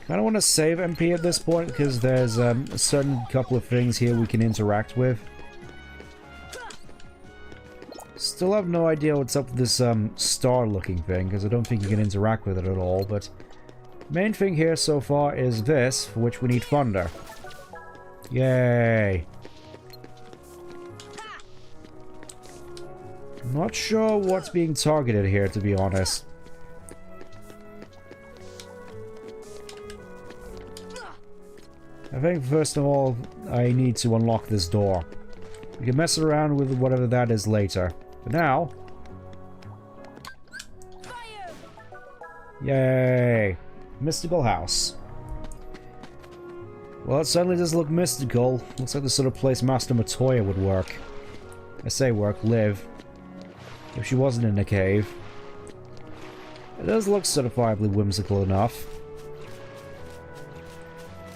I don't want to save MP at this point because there's a certain couple of things here we can interact with. Still have no idea what's up with this star-looking thing because I don't think you can interact with it at all. But main thing here so far is this, for which we need thunder. Yay! Not sure what's being targeted here, to be honest. I think first of all, I need to unlock this door. We can mess around with whatever that is later. But now... Yay! Mystical house. Well, it certainly does look mystical. Looks like the sort of place Master Matoya would work. I say work, live. If she wasn't in a cave. It does look certifiably whimsical enough.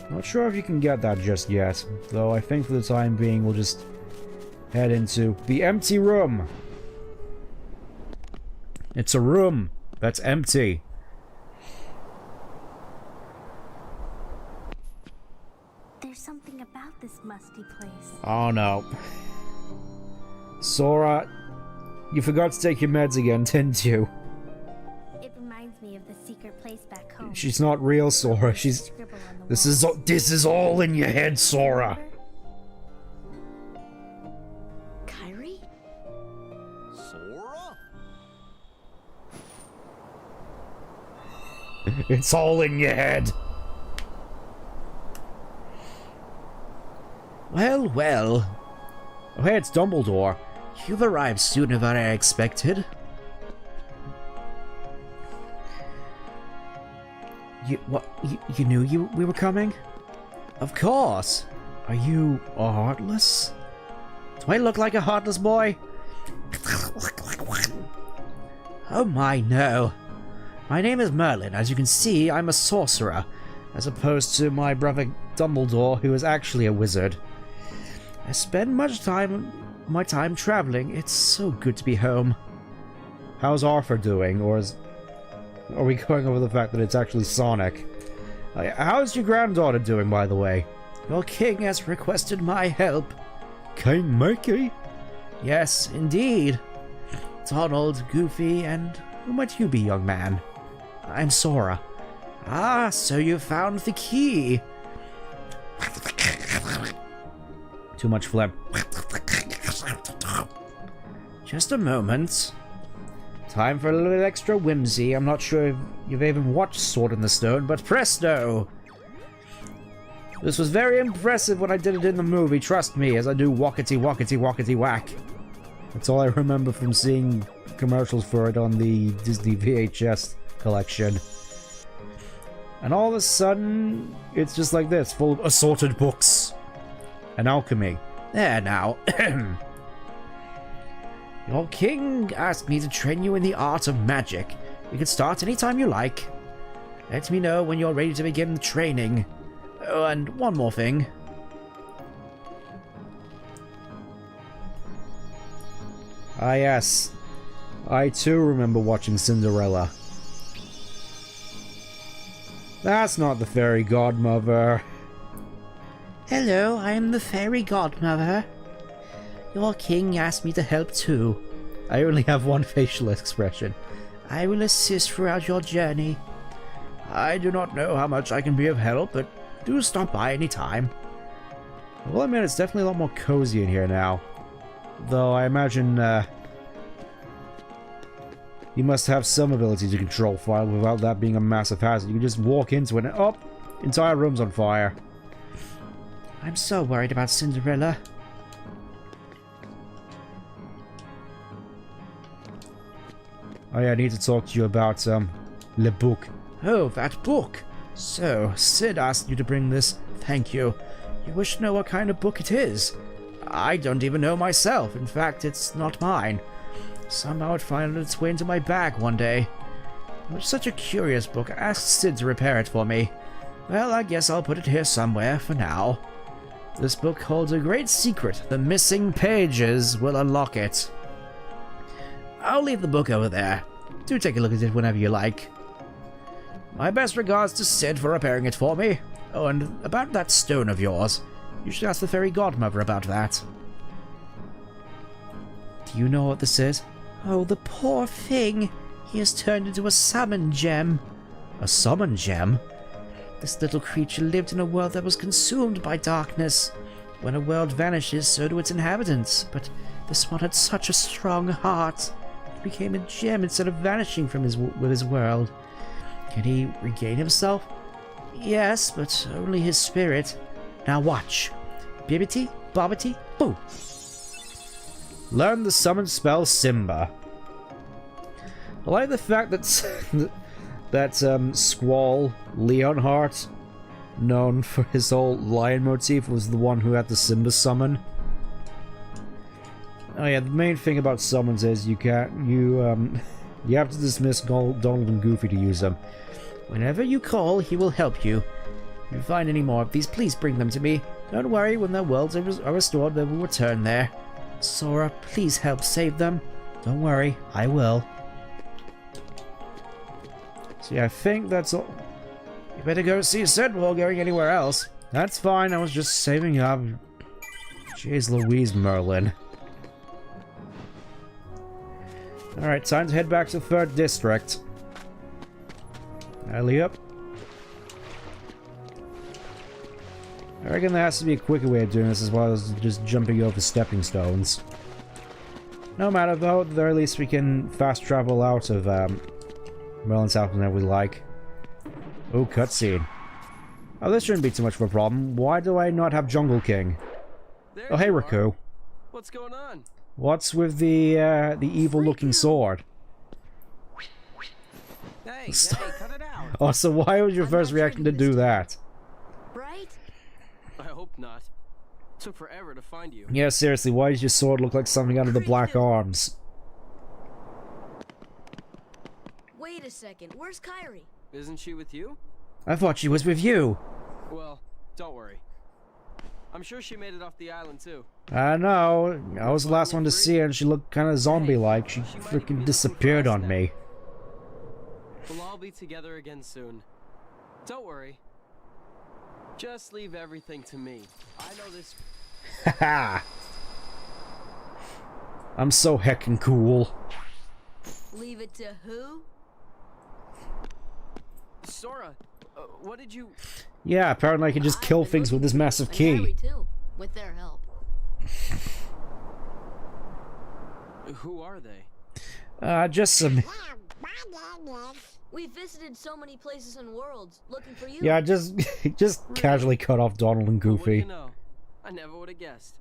Not sure if you can get that just yet, though I think for the time being we'll just head into the empty room. It's a room that's empty. There's something about this musty place. Oh no. Sora, you forgot to take your meds again, didn't you? It reminds me of the secret place back home. She's not real, Sora. She's... This is all in your head, Sora. Kyrie? Sora? It's all in your head. Well, well. Oh, hey, it's Dumbledore. You've arrived sooner than I expected. You knew we were coming? Of course. Are you a Heartless? Do I look like a Heartless boy? Oh my, no. My name is Merlin. As you can see, I'm a sorcerer, as opposed to my brother Dumbledore, who is actually a wizard. I spend my time traveling. It's so good to be home. How's Arthur doing? Or are we going over the fact that it's actually Sonic? How's your granddaughter doing, by the way? Your king has requested my help. King Mickey? Yes, indeed. Donald, Goofy, and who might you be, young man? I'm Sora. Ah, so you found the key. Too much phlegm. Just a moment. Time for a little bit extra whimsy. I'm not sure if you've even watched Sword in the Stone, but presto! This was very impressive when I did it in the movie, trust me, as I do walkety walkety walkety whack. That's all I remember from seeing commercials for it on the Disney VHS collection. And all of a sudden, it's just like this, full of assorted books. And alchemy. There now. Your king asked me to train you in the art of magic. You can start anytime you like. Let me know when you're ready to begin the training. Oh, and one more thing. Ah yes, I too remember watching Cinderella. That's not the fairy godmother. Hello, I am the fairy godmother. Your king asked me to help too. I only have one facial expression. I will assist throughout your journey. I do not know how much I can be of help, but do stop by any time. Well, I mean, it's definitely a lot more cozy in here now. Though I imagine you must have some ability to control fire without that being a massive hazard. You can just walk into it and oh, entire room's on fire. I'm so worried about Cinderella. Oh yeah, I need to talk to you about le book. Oh, that book. So, Sid asked you to bring this. Thank you. You wish to know what kind of book it is? I don't even know myself. In fact, it's not mine. Somehow it found its way into my bag one day. It was such a curious book. I asked Sid to repair it for me. Well, I guess I'll put it here somewhere for now. This book holds a great secret. The missing pages will unlock it. I'll leave the book over there. Do take a look at it whenever you like. My best regards to Sid for repairing it for me. Oh, and about that stone of yours. You should ask the fairy godmother about that. Do you know what this is? Oh, the poor thing. He has turned into a summon gem. A summon gem? This little creature lived in a world that was consumed by darkness. When a world vanishes, so do its inhabitants. But this one had such a strong heart. It became a gem instead of vanishing from with his world. Can he regain himself? Yes, but only his spirit. Now watch. Bibbity, bobbity, boo! Learn the summon spell Simba. I like the fact that that Squall Leonhardt, known for his whole lion motif, was the one who had the Simba summon. Oh yeah, the main thing about summons is you have to dismiss Donald and Goofy to use them. Whenever you call, he will help you. If you find any more of these, please bring them to me. Don't worry, when their worlds are restored, they will return there. Sora, please help save them. Don't worry, I will. So yeah, I think that's all. You better go see Sid before going anywhere else. That's fine, I was just saving up. Jeez Louise, Merlin. Alright, time to head back to the 3rd District. Alley up. I reckon there has to be a quicker way of doing this as well as just jumping over stepping stones. No matter though, at the very least we can fast travel out of Merlin's house whenever we like. Oh, cutscene. Oh, this shouldn't be too much of a problem. Why do I not have Jungle King? There Oh, hey, you are. Riku. What's going on? What's with the evil-looking sword? Hey, cut it out. Oh, so why was your I'm first not reaction to trading do this that? Right? I hope not. Took forever to find you. Yeah, seriously, why does your sword look like something out of the Black Arms? Wait a second, where's Kyrie? Isn't she with you? I thought she was with you. Well, don't worry. I'm sure she made it off the island too. I know. I was the last one to see her and she looked kind of zombie-like. She freaking disappeared on me. We'll all be together again soon. Don't worry. Just leave everything to me. I know this. Haha. I'm so heckin' cool. Leave it to who? Sora, what did you... Yeah, apparently I can just kill things with this massive And Harry key. too, with their help. Who are they? Just some... We visited so many places and worlds looking for you. Yeah, just casually cut off Donald and What do Goofy. you know? I never would have guessed.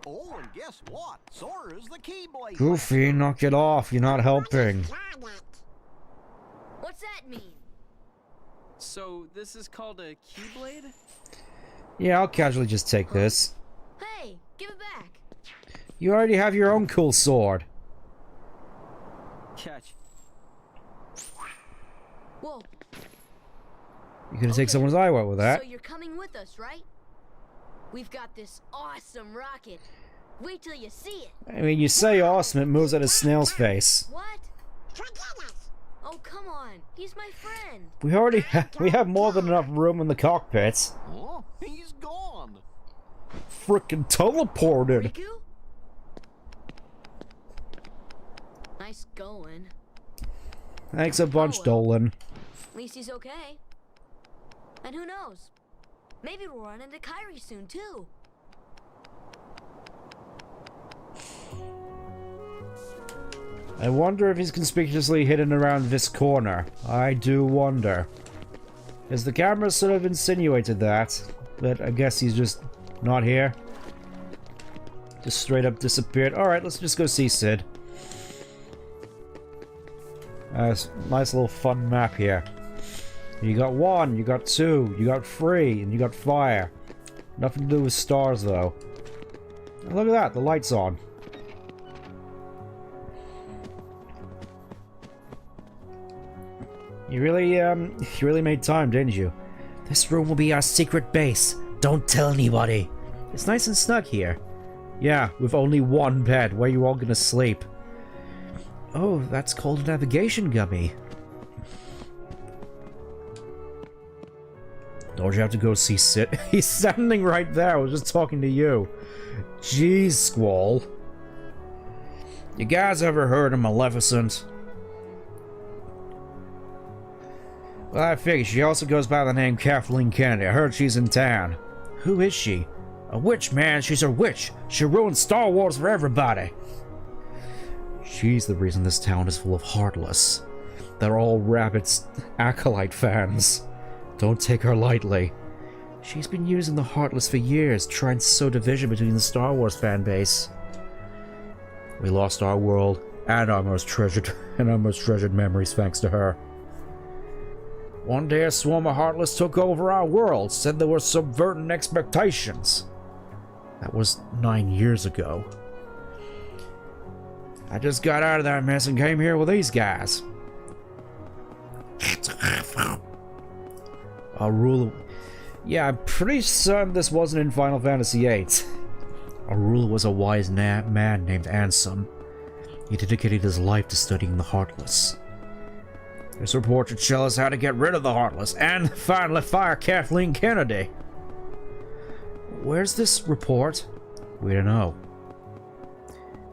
Oh, and guess what? Sora's the Keyblade. Goofy, knock it off. You're not helping. What's that mean? So, this is called a Keyblade? Yeah, I'll casually just take this. Hey, give it back. You already have your own cool sword. Catch. Whoa. You could take someone's eye out with that. So you're coming with us, right? We've got this awesome rocket. Wait till you see it. I mean, you say awesome, it moves at a snail's face. What? Oh, come on. He's my friend. We have more than enough room in the cockpit. Oh, he's gone. Frickin' teleported. Riku? Nice going. Thanks a bunch, Dolan. At least he's okay. And who knows? Maybe we'll run into Kairi soon, too. I wonder if he's conspicuously hidden around this corner. I do wonder. As the camera sort of insinuated that, but I guess he's just not here. Just straight up disappeared. Alright, let's just go see Sid. Nice little fun map here. You got 1, you got 2, you got 3, and you got fire. Nothing to do with stars, though. Look at that, the light's on. You really made time, didn't you? This room will be our secret base. Don't tell anybody. It's nice and snug here. Yeah, with only 1 bed. Where you all gonna sleep? Oh, that's called a navigation gummy. Don't you have to go see Sid? He's standing right there. I was just talking to you. Jeez, Squall. You guys ever heard of Maleficent? Well, I figure she also goes by the name Kathleen Kennedy. I heard she's in town. Who is she? A witch, man. She's a witch. She ruined Star Wars for everybody. She's the reason this town is full of Heartless. They're all Rabbit's acolyte fans. Don't take her lightly. She's been using the Heartless for years, trying to sow division between the Star Wars fan base. We lost our world and our most treasured memories thanks to her. One day a swarm of Heartless took over our world, said they were subverting expectations. That was 9 years ago. I just got out of that mess and came here with these guys. Our ruler... Yeah, I'm pretty certain this wasn't in Final Fantasy VIII. Our ruler was a wise man named Ansem. He dedicated his life to studying the Heartless. This report should show us how to get rid of the Heartless and finally fire Kathleen Kennedy. Where's this report? We don't know.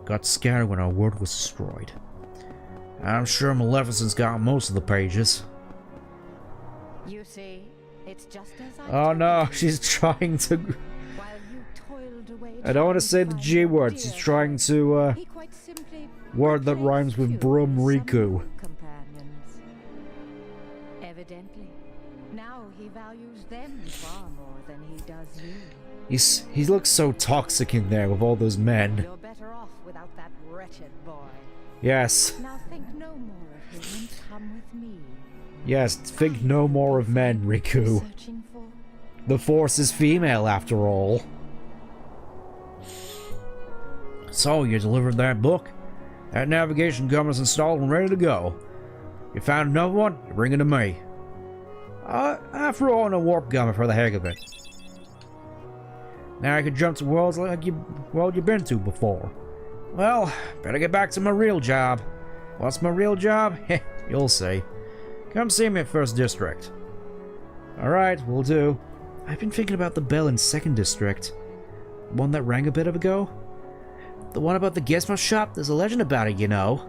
Got scattered when our world was destroyed. I'm sure Maleficent's got most of the pages. You see, it's just as I Oh no, she's trying to... While you toiled away I don't want to say the G word. She's trying to, he quite simply word that rhymes with Brum Riku. companions. Evidently, now he values them far more than he does you. He looks so toxic in there with all those men. You're better off without that wretched boy. Yes. Now think no more of him and come with me. Yes, think no more of men, Riku. Searching for The Force is female, after all. So, you delivered that book? That navigation gun is installed and ready to go. You found another one? You bring it to me. I throw on a warp gun for the heck of it. Now I can jump to worlds like you've been to before. Well, better get back to my real job. What's my real job? Heh, you'll see. Come see me at First District. Alright, will do. I've been thinking about the bell in 2nd District. One that rang a bit ago? The one about the gizmo shop? There's a legend about it, you know.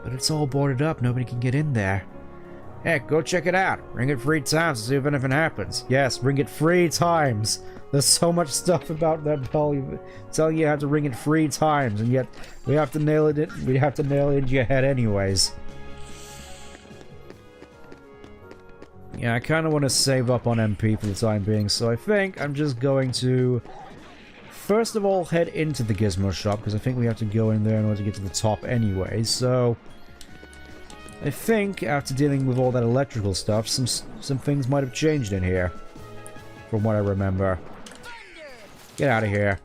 But it's all boarded up, nobody can get in there. Heck, go check it out. Ring it 3 times to see if anything happens. Yes, ring it 3 times. There's so much stuff about that bell telling you how to ring it 3 times, and yet we have to nail it. We have to nail it into your head anyways. Yeah, I kind of want to save up on MP for the time being, so I think I'm just going to first of all head into the gizmo shop, because I think we have to go in there in order to get to the top anyway. So I think after dealing with all that electrical stuff, some things might have changed in here, from what I remember. Get out of here.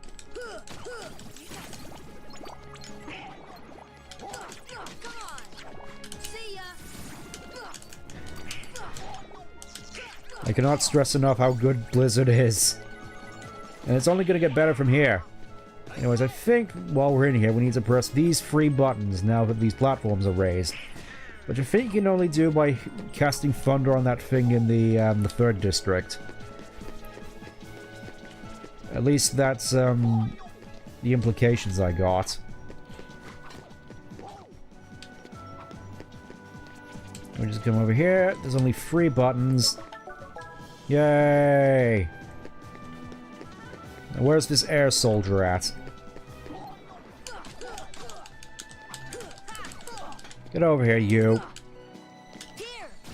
I cannot stress enough how good Blizzard is. And it's only going to get better from here. Anyways, I think while we're in here, we need to press these 3 buttons now that these platforms are raised. Which I think you can only do by casting thunder on that thing in the 3rd district. At least that's the implications I got. We just come over here. There's only 3 buttons. Yay! Now where's this air soldier at? Get over here, you.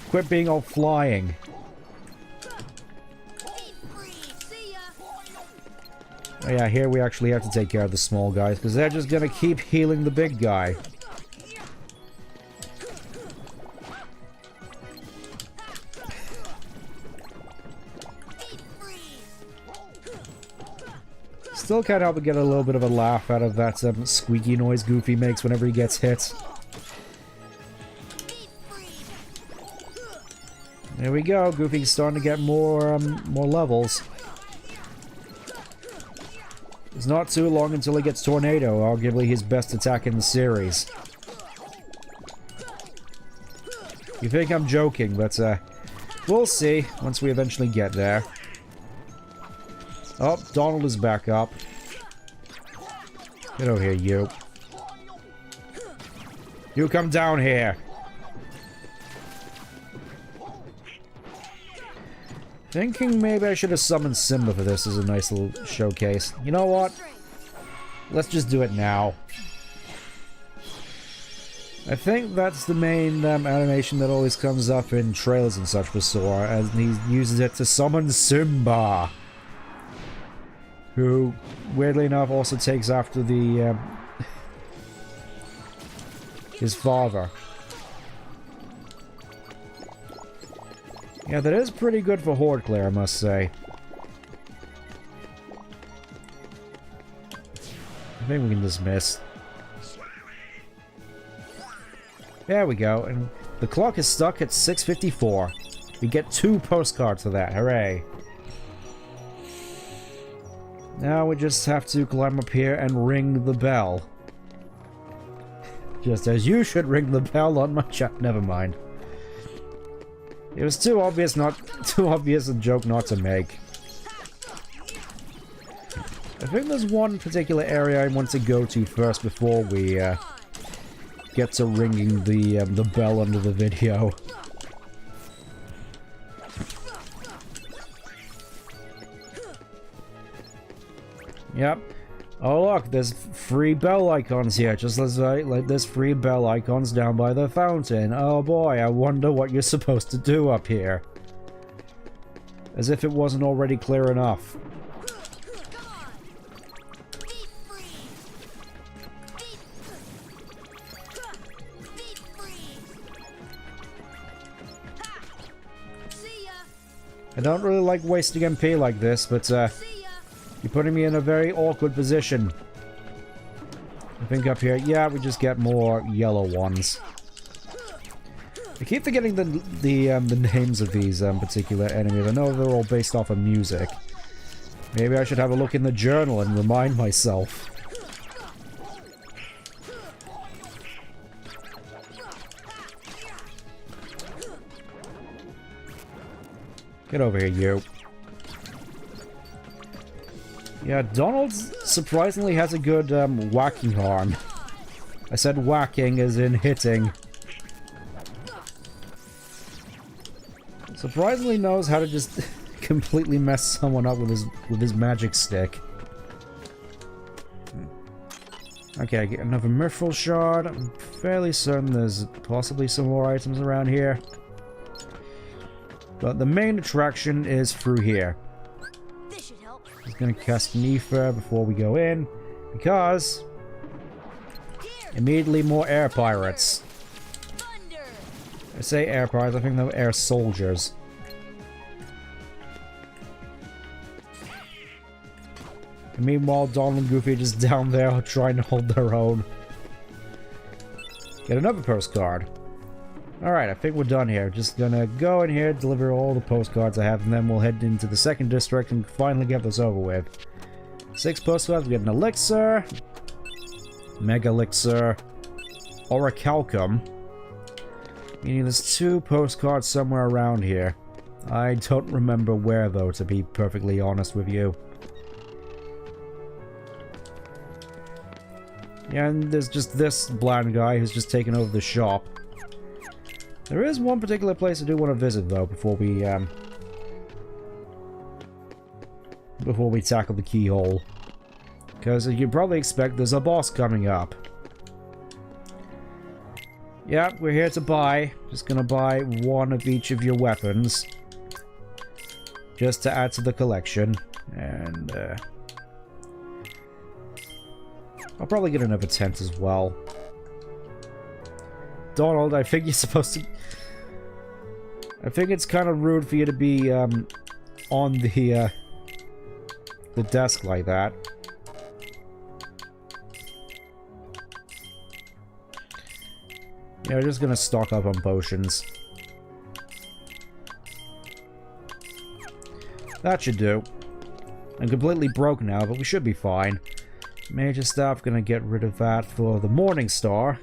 Quit being all flying. Oh yeah, here we actually have to take care of the small guys, because they're just gonna keep healing the big guy. Still can't help but get a little bit of a laugh out of that squeaky noise Goofy makes whenever he gets hit. There we go, Goofy's starting to get more levels. It's not too long until he gets Tornado, arguably his best attack in the series. You think I'm joking, but we'll see once we eventually get there. Oh, Donald is back up. Get over here, you. You come down here. Thinking maybe I should have summoned Simba for this as a nice little showcase. You know what? Let's just do it now. I think that's the main animation that always comes up in trailers and such for Sora, as he uses it to summon Simba. Who, weirdly enough, also takes after the his father. Yeah, that is pretty good for Horde Clear, I must say. I think we can dismiss. There we go, and the clock is stuck at 6:54. We get 2 postcards for that, hooray. Now we just have to climb up here and ring the bell. Just as you should ring the bell on my chat. Never mind. It was too obvious a joke not to make. I think there's one particular area I want to go to first before we get to ringing the bell under the video. Yep. Oh look, there's 3 bell icons here, just as like there's 3 bell icons down by the fountain. Oh boy, I wonder what you're supposed to do up here. As if it wasn't already clear enough. I don't really like wasting MP like this, but you're putting me in a very awkward position. I think up here, yeah, we just get more yellow ones. I keep forgetting the names of these particular enemies. I know they're all based off of music. Maybe I should have a look in the journal and remind myself. Get over here, you. Yeah, Donald surprisingly has a good whacking arm. I said whacking as in hitting. Surprisingly knows how to just completely mess someone up with his magic stick. Okay, get another mithril shard. I'm fairly certain there's possibly some more items around here. But the main attraction is through here. Just gonna cast Nefer before we go in, because immediately more air pirates. I say air pirates, I think they're air soldiers. And meanwhile, Donald and Goofy are just down there trying to hold their own. Get another postcard. Alright, I think we're done here. Just gonna go in here, deliver all the postcards I have, and then we'll head into the second district and finally get this over with. 6 postcards, we get an elixir, mega elixir, orichalcum. Meaning there's 2 postcards somewhere around here. I don't remember where though, to be perfectly honest with you. Yeah, and there's just this blind guy who's just taken over the shop. There is one particular place I do want to visit, though, before we tackle the keyhole. Because as you probably expect, there's a boss coming up. Yeah, we're here to buy. Just gonna buy 1 of each of your weapons. Just to add to the collection. And, I'll probably get another tent as well. Donald, I think you're supposed to... I think it's kind of rude for you to be, on the desk like that. Yeah, we're just gonna stock up on potions. That should do. I'm completely broke now, but we should be fine. Major staff, gonna get rid of that for the Morning Star.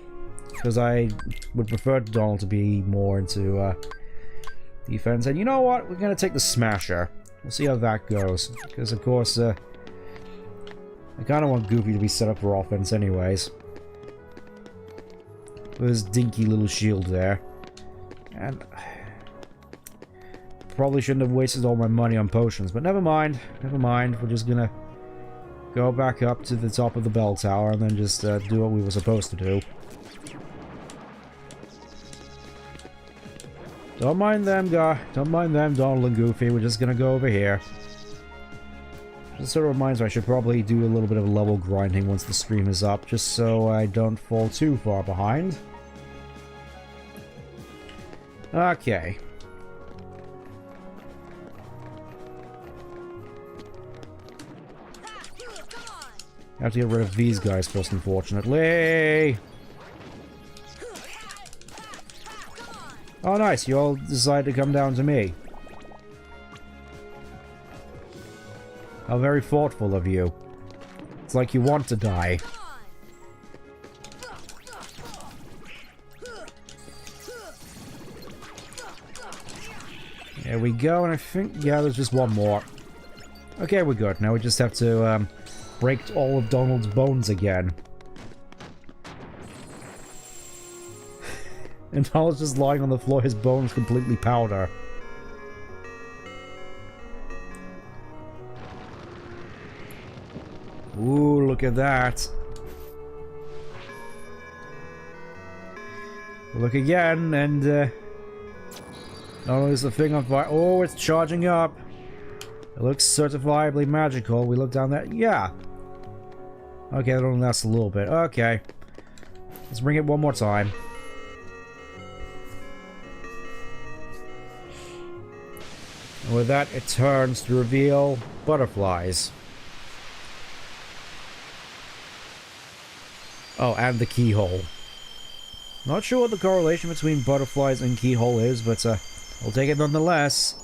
Because I would prefer Donald to be more into defense. And you know what? We're going to take the Smasher. We'll see how that goes. Because, of course, I kind of want Goofy to be set up for offense anyways. With his dinky little shield there. And probably shouldn't have wasted all my money on potions. But never mind. Never mind. We're just going to go back up to the top of the bell tower and then just do what we were supposed to do. Don't mind them, Donald and Goofy. We're just gonna go over here. Just sort of reminds me I should probably do a little bit of level grinding once the stream is up, just so I don't fall too far behind. Okay. I have to get rid of these guys first, unfortunately. Oh, nice. You all decided to come down to me. How very thoughtful of you. It's like you want to die. There we go, and I think, yeah, there's just one more. Okay, we're good. Now we just have to, break all of Donald's bones again. And Donald's just lying on the floor, his bones completely powder. Ooh, look at that. Look again, and not only is the thing on fire. Oh, it's charging up. It looks certifiably magical. We look down there. Yeah. Okay, that only lasts a little bit. Okay. Let's bring it one more time. And with that, it turns to reveal butterflies. Oh, and the keyhole. Not sure what the correlation between butterflies and keyhole is, but I'll take it nonetheless.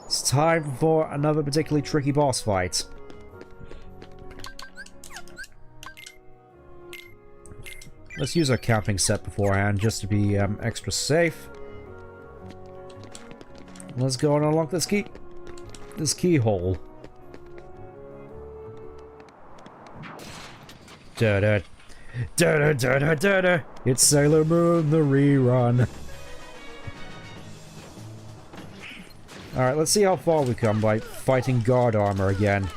It's time for another particularly tricky boss fight. Let's use our camping set beforehand, just to be extra safe. Let's go and unlock this keyhole. Da-da. Da-da-da-da-da-da. It's Sailor Moon, the rerun. Alright, let's see how far we come by fighting guard armor again.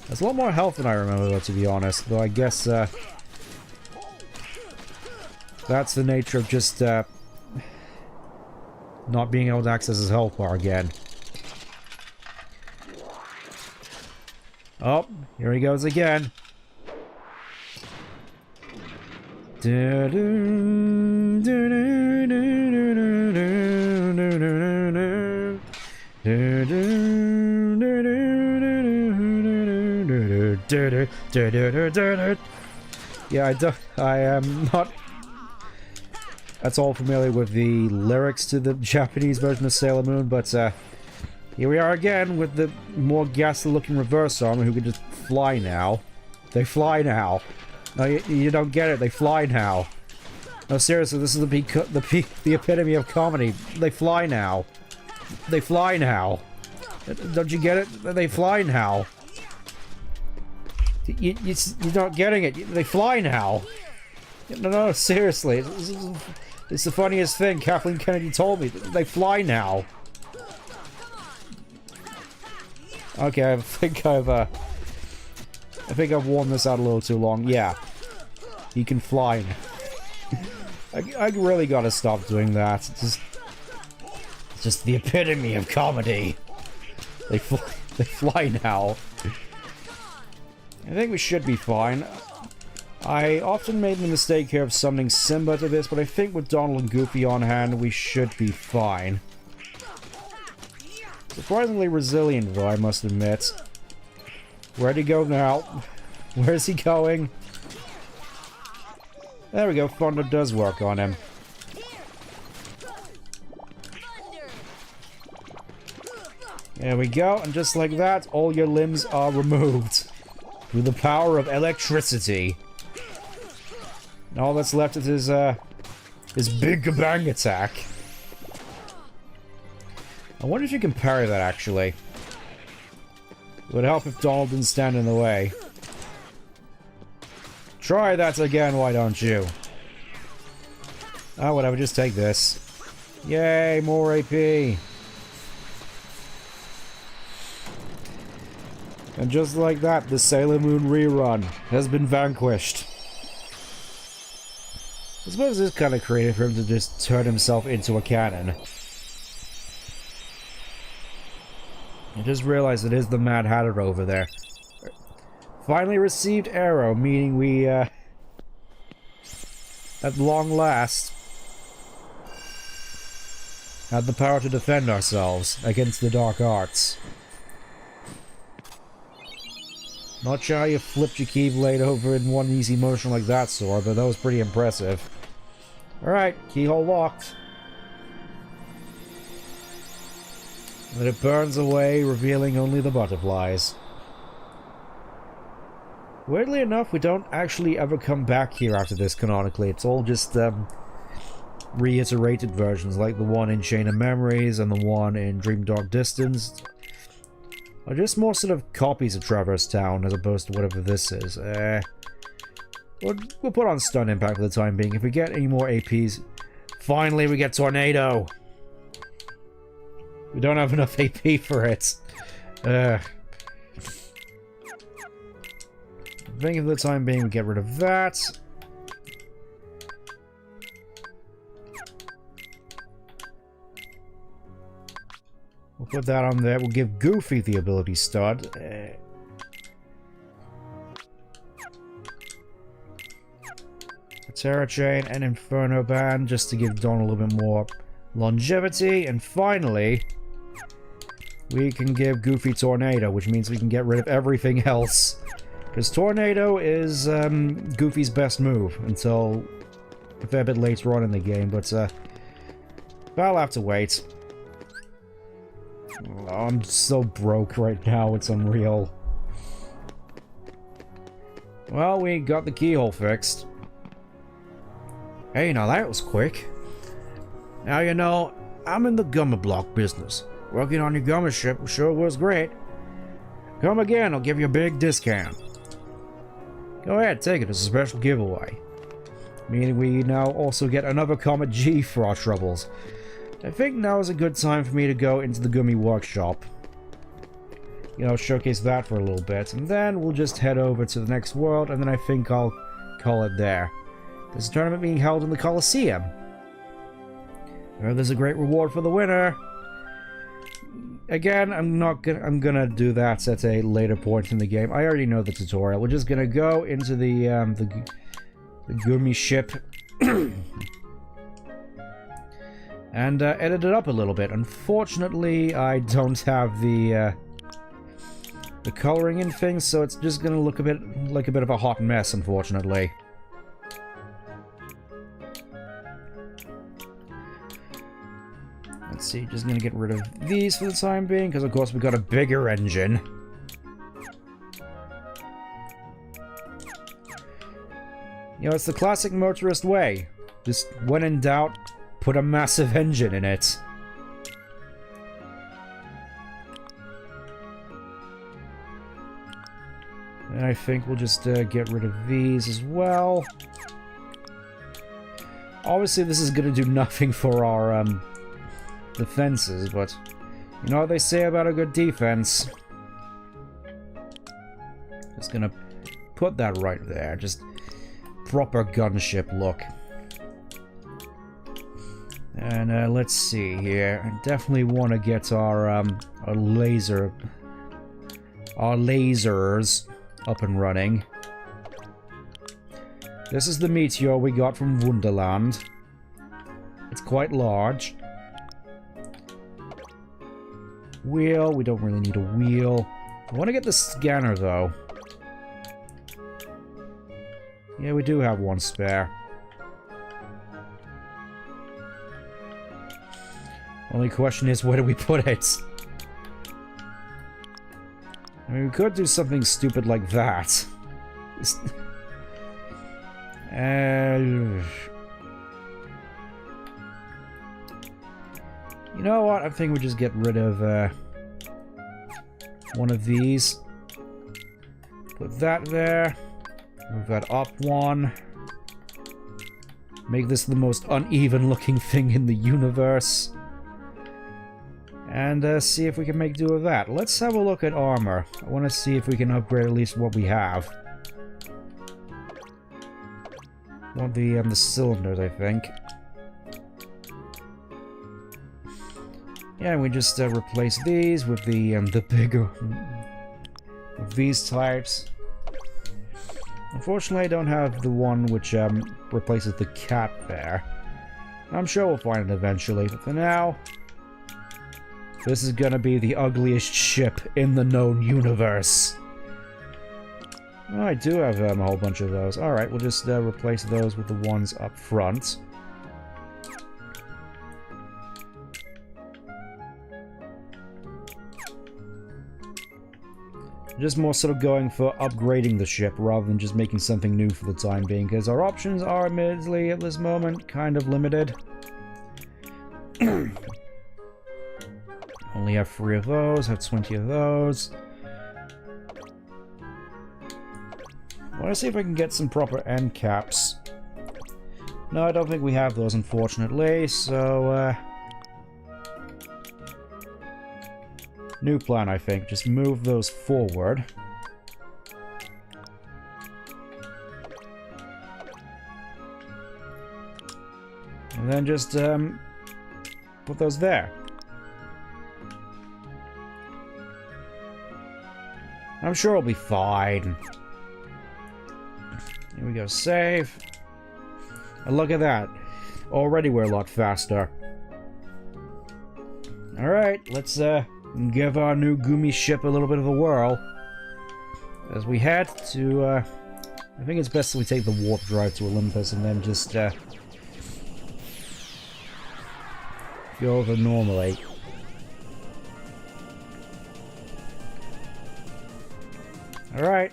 There's a lot more health than I remember, though, to be honest. Though I guess, that's the nature of just, not being able to access his health bar again. Oh, here he goes again. Yeah, I am not that's all familiar with the lyrics to the Japanese version of Sailor Moon, but here we are again with the more ghastly looking reverse armor who can just fly now. They fly now. No, you don't get it. They fly now. No, seriously, this is the epitome of comedy. They fly now. They fly now. Don't you get it? They fly now. You're not getting it. They fly now. No, seriously. It's the funniest thing Kathleen Kennedy told me. They fly now. Okay, I think I've worn this out a little too long. Yeah. You can fly now. I really gotta stop doing that. It's just the epitome of comedy. They fly now. I think we should be fine. I often made the mistake here of summoning Simba to this, but I think with Donald and Goofy on hand, we should be fine. Surprisingly resilient, though, I must admit. Where'd he go now? Where's he going? There we go, Thunder does work on him. There we go, and just like that, all your limbs are removed. Through the power of electricity. And all that's left is his big bang attack. I wonder if you can parry that, actually. It would help if Donald didn't stand in the way. Try that again, why don't you? Oh, whatever, just take this. Yay, more AP! And just like that, the Sailor Moon rerun has been vanquished. I suppose it's kind of creative for him to just turn himself into a cannon. I just realized it is the Mad Hatter over there. Finally received arrow, meaning we, at long last, had the power to defend ourselves against the dark arts. Not sure how you flipped your Keyblade over in one easy motion like that, Sora, but that was pretty impressive. Alright, keyhole locked. Then it burns away, revealing only the butterflies. Weirdly enough, we don't actually ever come back here after this canonically. It's all just, reiterated versions, like the one in Chain of Memories and the one in Dream Dark Distance. Are just more sort of copies of Traverse Town as opposed to whatever this is. We'll put on Stun Impact for the time being. If we get any more APs... Finally, we get Tornado! We don't have enough AP for it. I think for the time being we get rid of that. We'll put that on there. We'll give Goofy the ability stud. Terra Chain and Inferno Band just to give Dawn a little bit more longevity. And finally, we can give Goofy Tornado, which means we can get rid of everything else. Because Tornado is Goofy's best move until a fair bit later on in the game, but I'll have to wait. Oh, I'm so broke right now, it's unreal. Well, we got the keyhole fixed. Hey, now that was quick. Now you know, I'm in the Gumma Block business. Working on your Gumma ship sure was great. Come again, I'll give you a big discount. Go ahead, take it as a special giveaway. Meaning we now also get another Comet G for our troubles. I think now is a good time for me to go into the Gummy Workshop. You know, showcase that for a little bit, and then we'll just head over to the next world, and then I think I'll call it there. There's a tournament being held in the Coliseum. There's a great reward for the winner. Again, I'm gonna do that at a later point in the game. I already know the tutorial. We're just gonna go into the Gummy ship and edit it up a little bit. Unfortunately, I don't have the coloring in things, so it's just gonna look a bit like a bit of a hot mess, unfortunately. Let's see, just gonna get rid of these for the time being, because of course we got a bigger engine. You know, it's the classic motorist way. Just when in doubt, put a massive engine in it. And I think we'll just get rid of these as well. Obviously this is gonna do nothing for our defenses, but you know what they say about a good defense. Just gonna put that right there. Just proper gunship look. And let's see here. I definitely want to get our lasers up and running. This is the meteor we got from Wonderland. It's quite large. Wheel, we don't really need a wheel. I want to get the scanner though. Yeah, we do have one spare. Only question is, where do we put it? I mean, we could do something stupid like that. You know what? I think we just get rid of one of these. Put that there. Move that up one. Make this the most uneven looking thing in the universe. And see if we can make do with that. Let's have a look at armor. I want to see if we can upgrade at least what we have. Want the cylinders, I think. Yeah, we just replace these with the bigger... with these types. Unfortunately, I don't have the one which replaces the cat there. I'm sure we'll find it eventually, but for now... this is gonna be the ugliest ship in the known universe. Oh, I do have a whole bunch of those. Alright, we'll just replace those with the ones up front. Just more sort of going for upgrading the ship rather than just making something new for the time being, because our options are admittedly at this moment kind of limited. Only have 3 of those, have 20 of those. I want to see if I can get some proper end caps. No, I don't think we have those, unfortunately, so new plan, I think. Just move those forward. And then just put those there. I'm sure it'll be fine. Here we go, save. And look at that. Already we're a lot faster. Alright, let's give our new Gumi ship a little bit of a whirl. As we head to, I think it's best that we take the warp drive to Olympus and then just go over normally. Alright.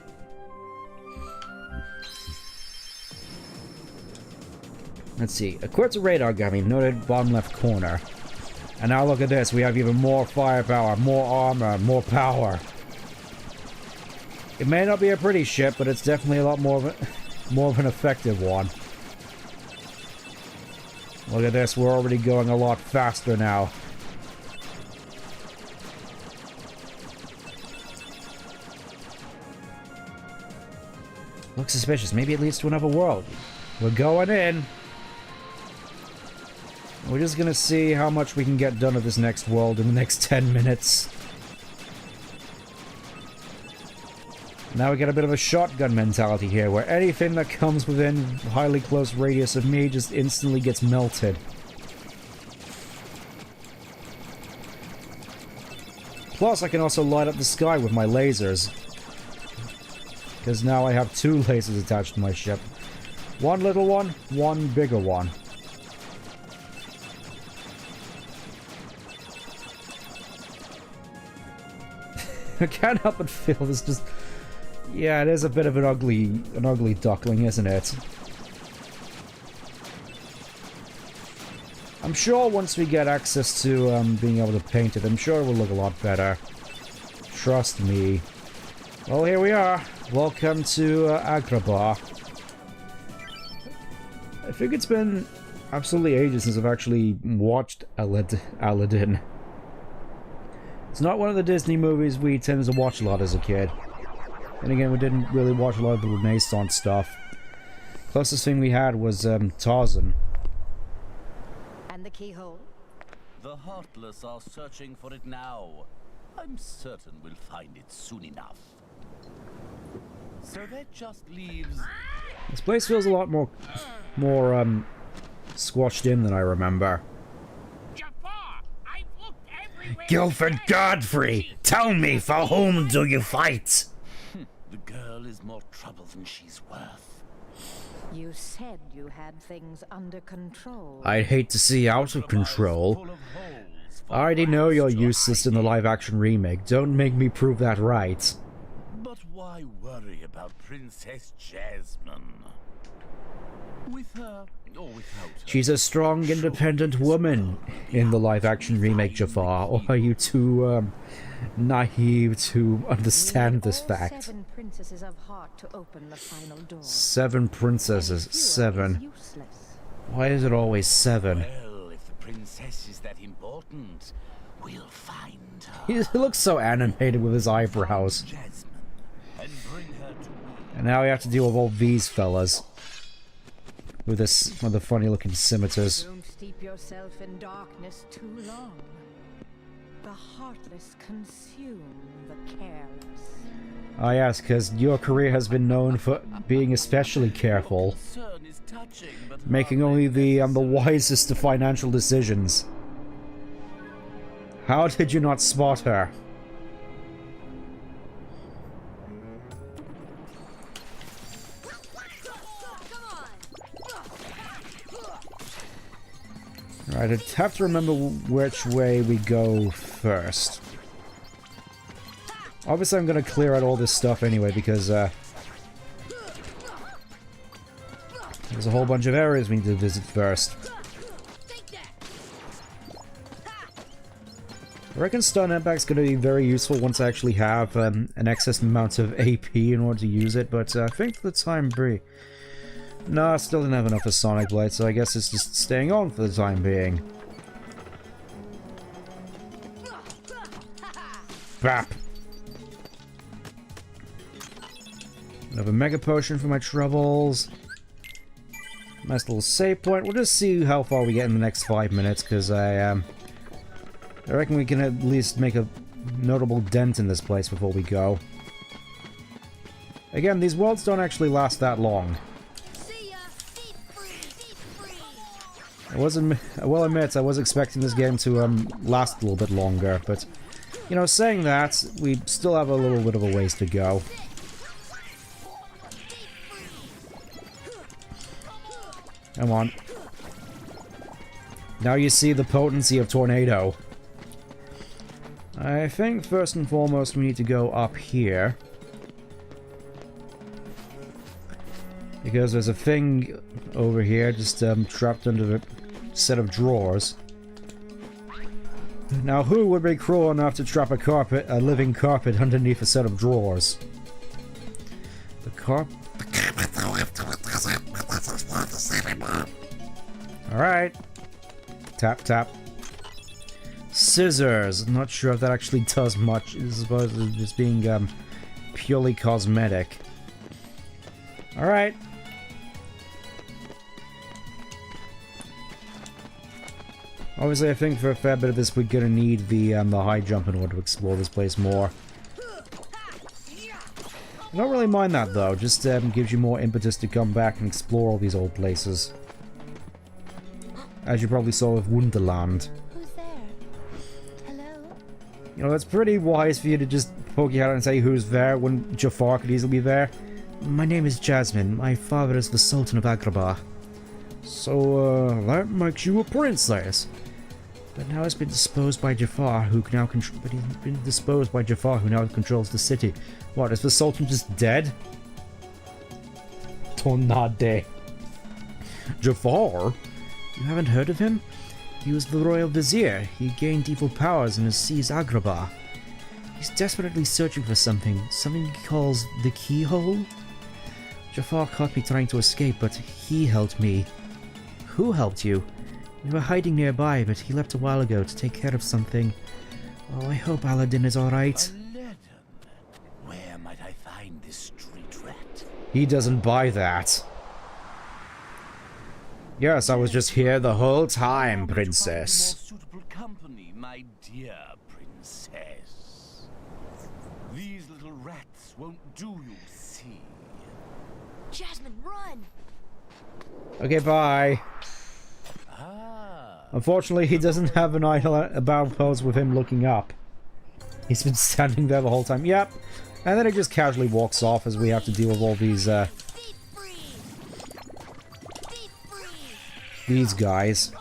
Let's see. Equipped a radar gummy, noted bottom left corner. And now look at this. We have even more firepower, more armor, more power. It may not be a pretty ship, but it's definitely a lot more of an effective one. Look at this, we're already going a lot faster now. Looks suspicious. Maybe it leads to another world. We're going in. We're just gonna see how much we can get done of this next world in the next 10 minutes. Now we get a bit of a shotgun mentality here, where anything that comes within highly close radius of me just instantly gets melted. Plus, I can also light up the sky with my lasers. Because now I have 2 lasers attached to my ship. One little one, one bigger one. I can't help but feel this just... Yeah, it is a bit of an ugly duckling, isn't it? I'm sure once we get access to being able to paint it, I'm sure it will look a lot better. Trust me. Well, here we are. Welcome to Agrabah. I think it's been absolutely ages since I've actually watched Aladdin. It's not one of the Disney movies we tended to watch a lot as a kid. And again, we didn't really watch a lot of the Renaissance stuff. Closest thing we had was Tarzan. And the keyhole? The Heartless are searching for it now. I'm certain we'll find it soon enough. So that just leaves... This place feels a lot more squashed in than I remember. Guilford Godfrey, tell me, for whom do you fight? The girl is more trouble than she's worth. You said you had things under control. I'd hate to see you out of control. I already know you're useless in the live-action remake. Don't make me prove that right. But why worry about Princess Jasmine? With her or without her? She's a strong, independent woman in the live-action remake, Jafar. Or are you too, naive to understand this fact? 7 princesses of heart to open the final door. 7 princesses. 7. Why is it always 7? Well, if the princess is that important, we'll find her. He looks so animated with his eyebrows. And bring her to me. And now we have to deal with all these fellas. With the funny-looking scimitars. Don't steep yourself in darkness too long. The heartless consume the careless. Ah yes, because your career has been known for being especially careful. Making only the wisest of financial decisions. How did you not spot her? Right, I'd have to remember which way we go first. Obviously, I'm going to clear out all this stuff anyway, because there's a whole bunch of areas we need to visit first. I reckon stun impact's going to be very useful once I actually have an excess amount of AP in order to use it, but I think for the time being... No, I still didn't have enough of Sonic Blade, so I guess it's just staying on for the time being. Bap! Another Mega Potion for my troubles. Nice little save point. We'll just see how far we get in the next 5 minutes, because I reckon we can at least make a notable dent in this place before we go. Again, these worlds don't actually last that long. I will admit, I was expecting this game to last a little bit longer, but, you know, saying that, we still have a little bit of a ways to go. Come on. Now you see the potency of Tornado. I think, first and foremost, we need to go up here. Because there's a thing over here, just trapped under a set of drawers. Now, who would be cruel enough to trap a living carpet underneath a set of drawers? The car. Alright. Tap, tap. Scissors. Not sure if that actually does much. I suppose it's just being purely cosmetic. Alright. Obviously, I think for a fair bit of this, we're gonna need the high jump in order to explore this place more. I don't really mind that, though. Just gives you more impetus to come back and explore all these old places. As you probably saw with Wonderland. Who's there? Hello? You know, it's pretty wise for you to just poke your head out and say who's there when Jafar could easily be there. My name is Jasmine. My father is the Sultan of Agrabah. So, that makes you a princess. But now it's been disposed by Jafar, who now controls the city. What, is the Sultan just dead? Tonade. Jafar? You haven't heard of him? He was the royal vizier. He gained evil powers and has seized Agrabah. He's desperately searching for something he calls the keyhole. Jafar caught me trying to escape, but he helped me. Who helped you? We were hiding nearby, but he left a while ago to take care of something. Oh, I hope Aladdin is alright. Aladdin? Where might I find this street rat? He doesn't buy that. Yes, I was just here the whole time, princess. More suitable company, my dear princess. These little rats won't do, you see. Jasmine, run! Okay, bye. Unfortunately, he doesn't have an idle about pose with him looking up. He's been standing there the whole time. Yep. And then he just casually walks off as we have to deal with all these guys.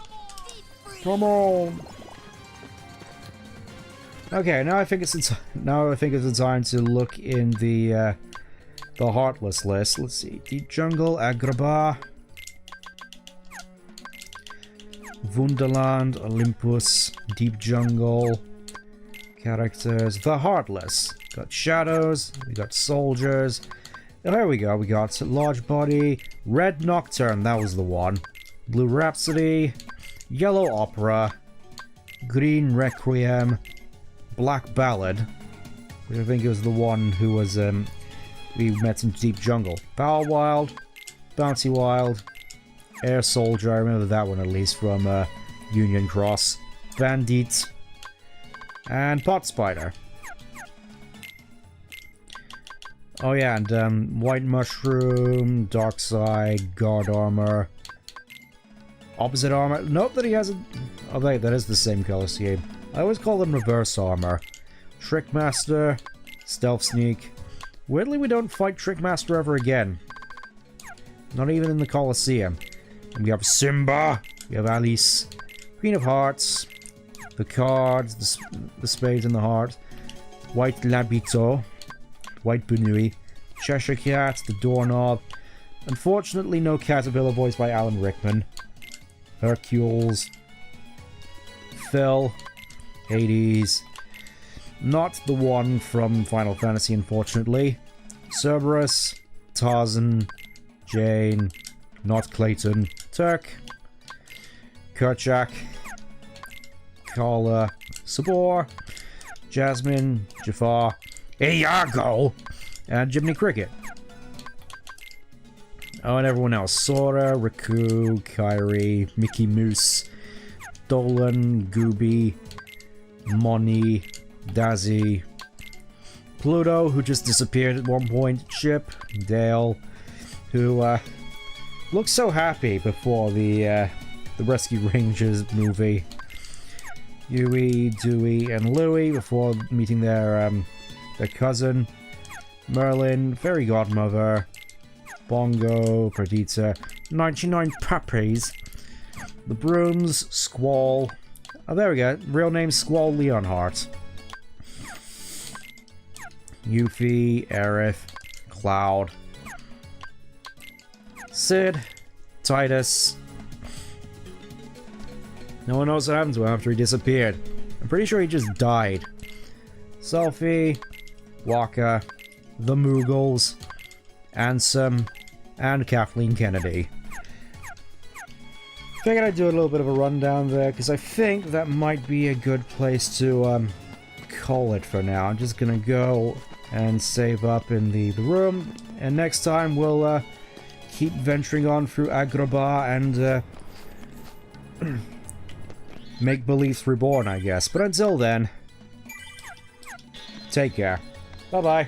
Come on. Okay, now I think it's the time to look in the Heartless list. Let's see. Deep Jungle, Agrabah, Wonderland, Olympus, Deep Jungle, characters, the Heartless. Got Shadows, we got Soldiers. And there we go, we got Large Body, Red Nocturne, that was the one. Blue Rhapsody, Yellow Opera, Green Requiem, Black Ballad, which I think was the one who was, we met in Deep Jungle. Power Wild, Bouncy Wild, Air Soldier, I remember that one at least from Union Cross, Bandit, and Pot Spider. Oh yeah, and White Mushroom, Dark Side, Guard Armor, Opposite Armor. Nope, that he hasn't. Oh wait, that is the same color scheme. I always call them Reverse Armor. Trickmaster, Stealth Sneak. Weirdly, we don't fight Trickmaster ever again. Not even in the Colosseum. And we have Simba, we have Alice, Queen of Hearts, the cards, the spades and the heart, White Labito, White Bunui, Cheshire Cat, the Doorknob. Unfortunately, no Caterpillar voiced by Alan Rickman. Hercules, Phil, Hades, not the one from Final Fantasy, unfortunately. Cerberus, Tarzan, Jane, not Clayton, Turk, Kerchak, Kala, Sabor, Jasmine, Jafar, Iago, and Jiminy Cricket. Oh, and everyone else. Sora, Riku, Kairi, Mickey Mouse, Dolan, Gooby, Moni, Dazzy, Pluto, who just disappeared at one point, Chip, Dale, who looked so happy before the Rescue Rangers movie. Yui, Dewey, and Louie before meeting their cousin. Merlin, Fairy Godmother, Bongo, Perdita, 99 Puppies, the Brooms, Squall. Oh, there we go. Real name Squall Leonhardt. Yuffie, Aerith, Cloud, Sid, Titus. No one knows what happened to him after he disappeared. I'm pretty sure he just died. Selfie, Waka, the Moogles, Ansem, and Kathleen Kennedy. Figured I'd do a little bit of a rundown there, because I think that might be a good place to call it for now. I'm just gonna go and save up in the room, and next time we'll keep venturing on through Agrabah and make Beliefs Reborn, I guess. But until then, take care. Bye-bye.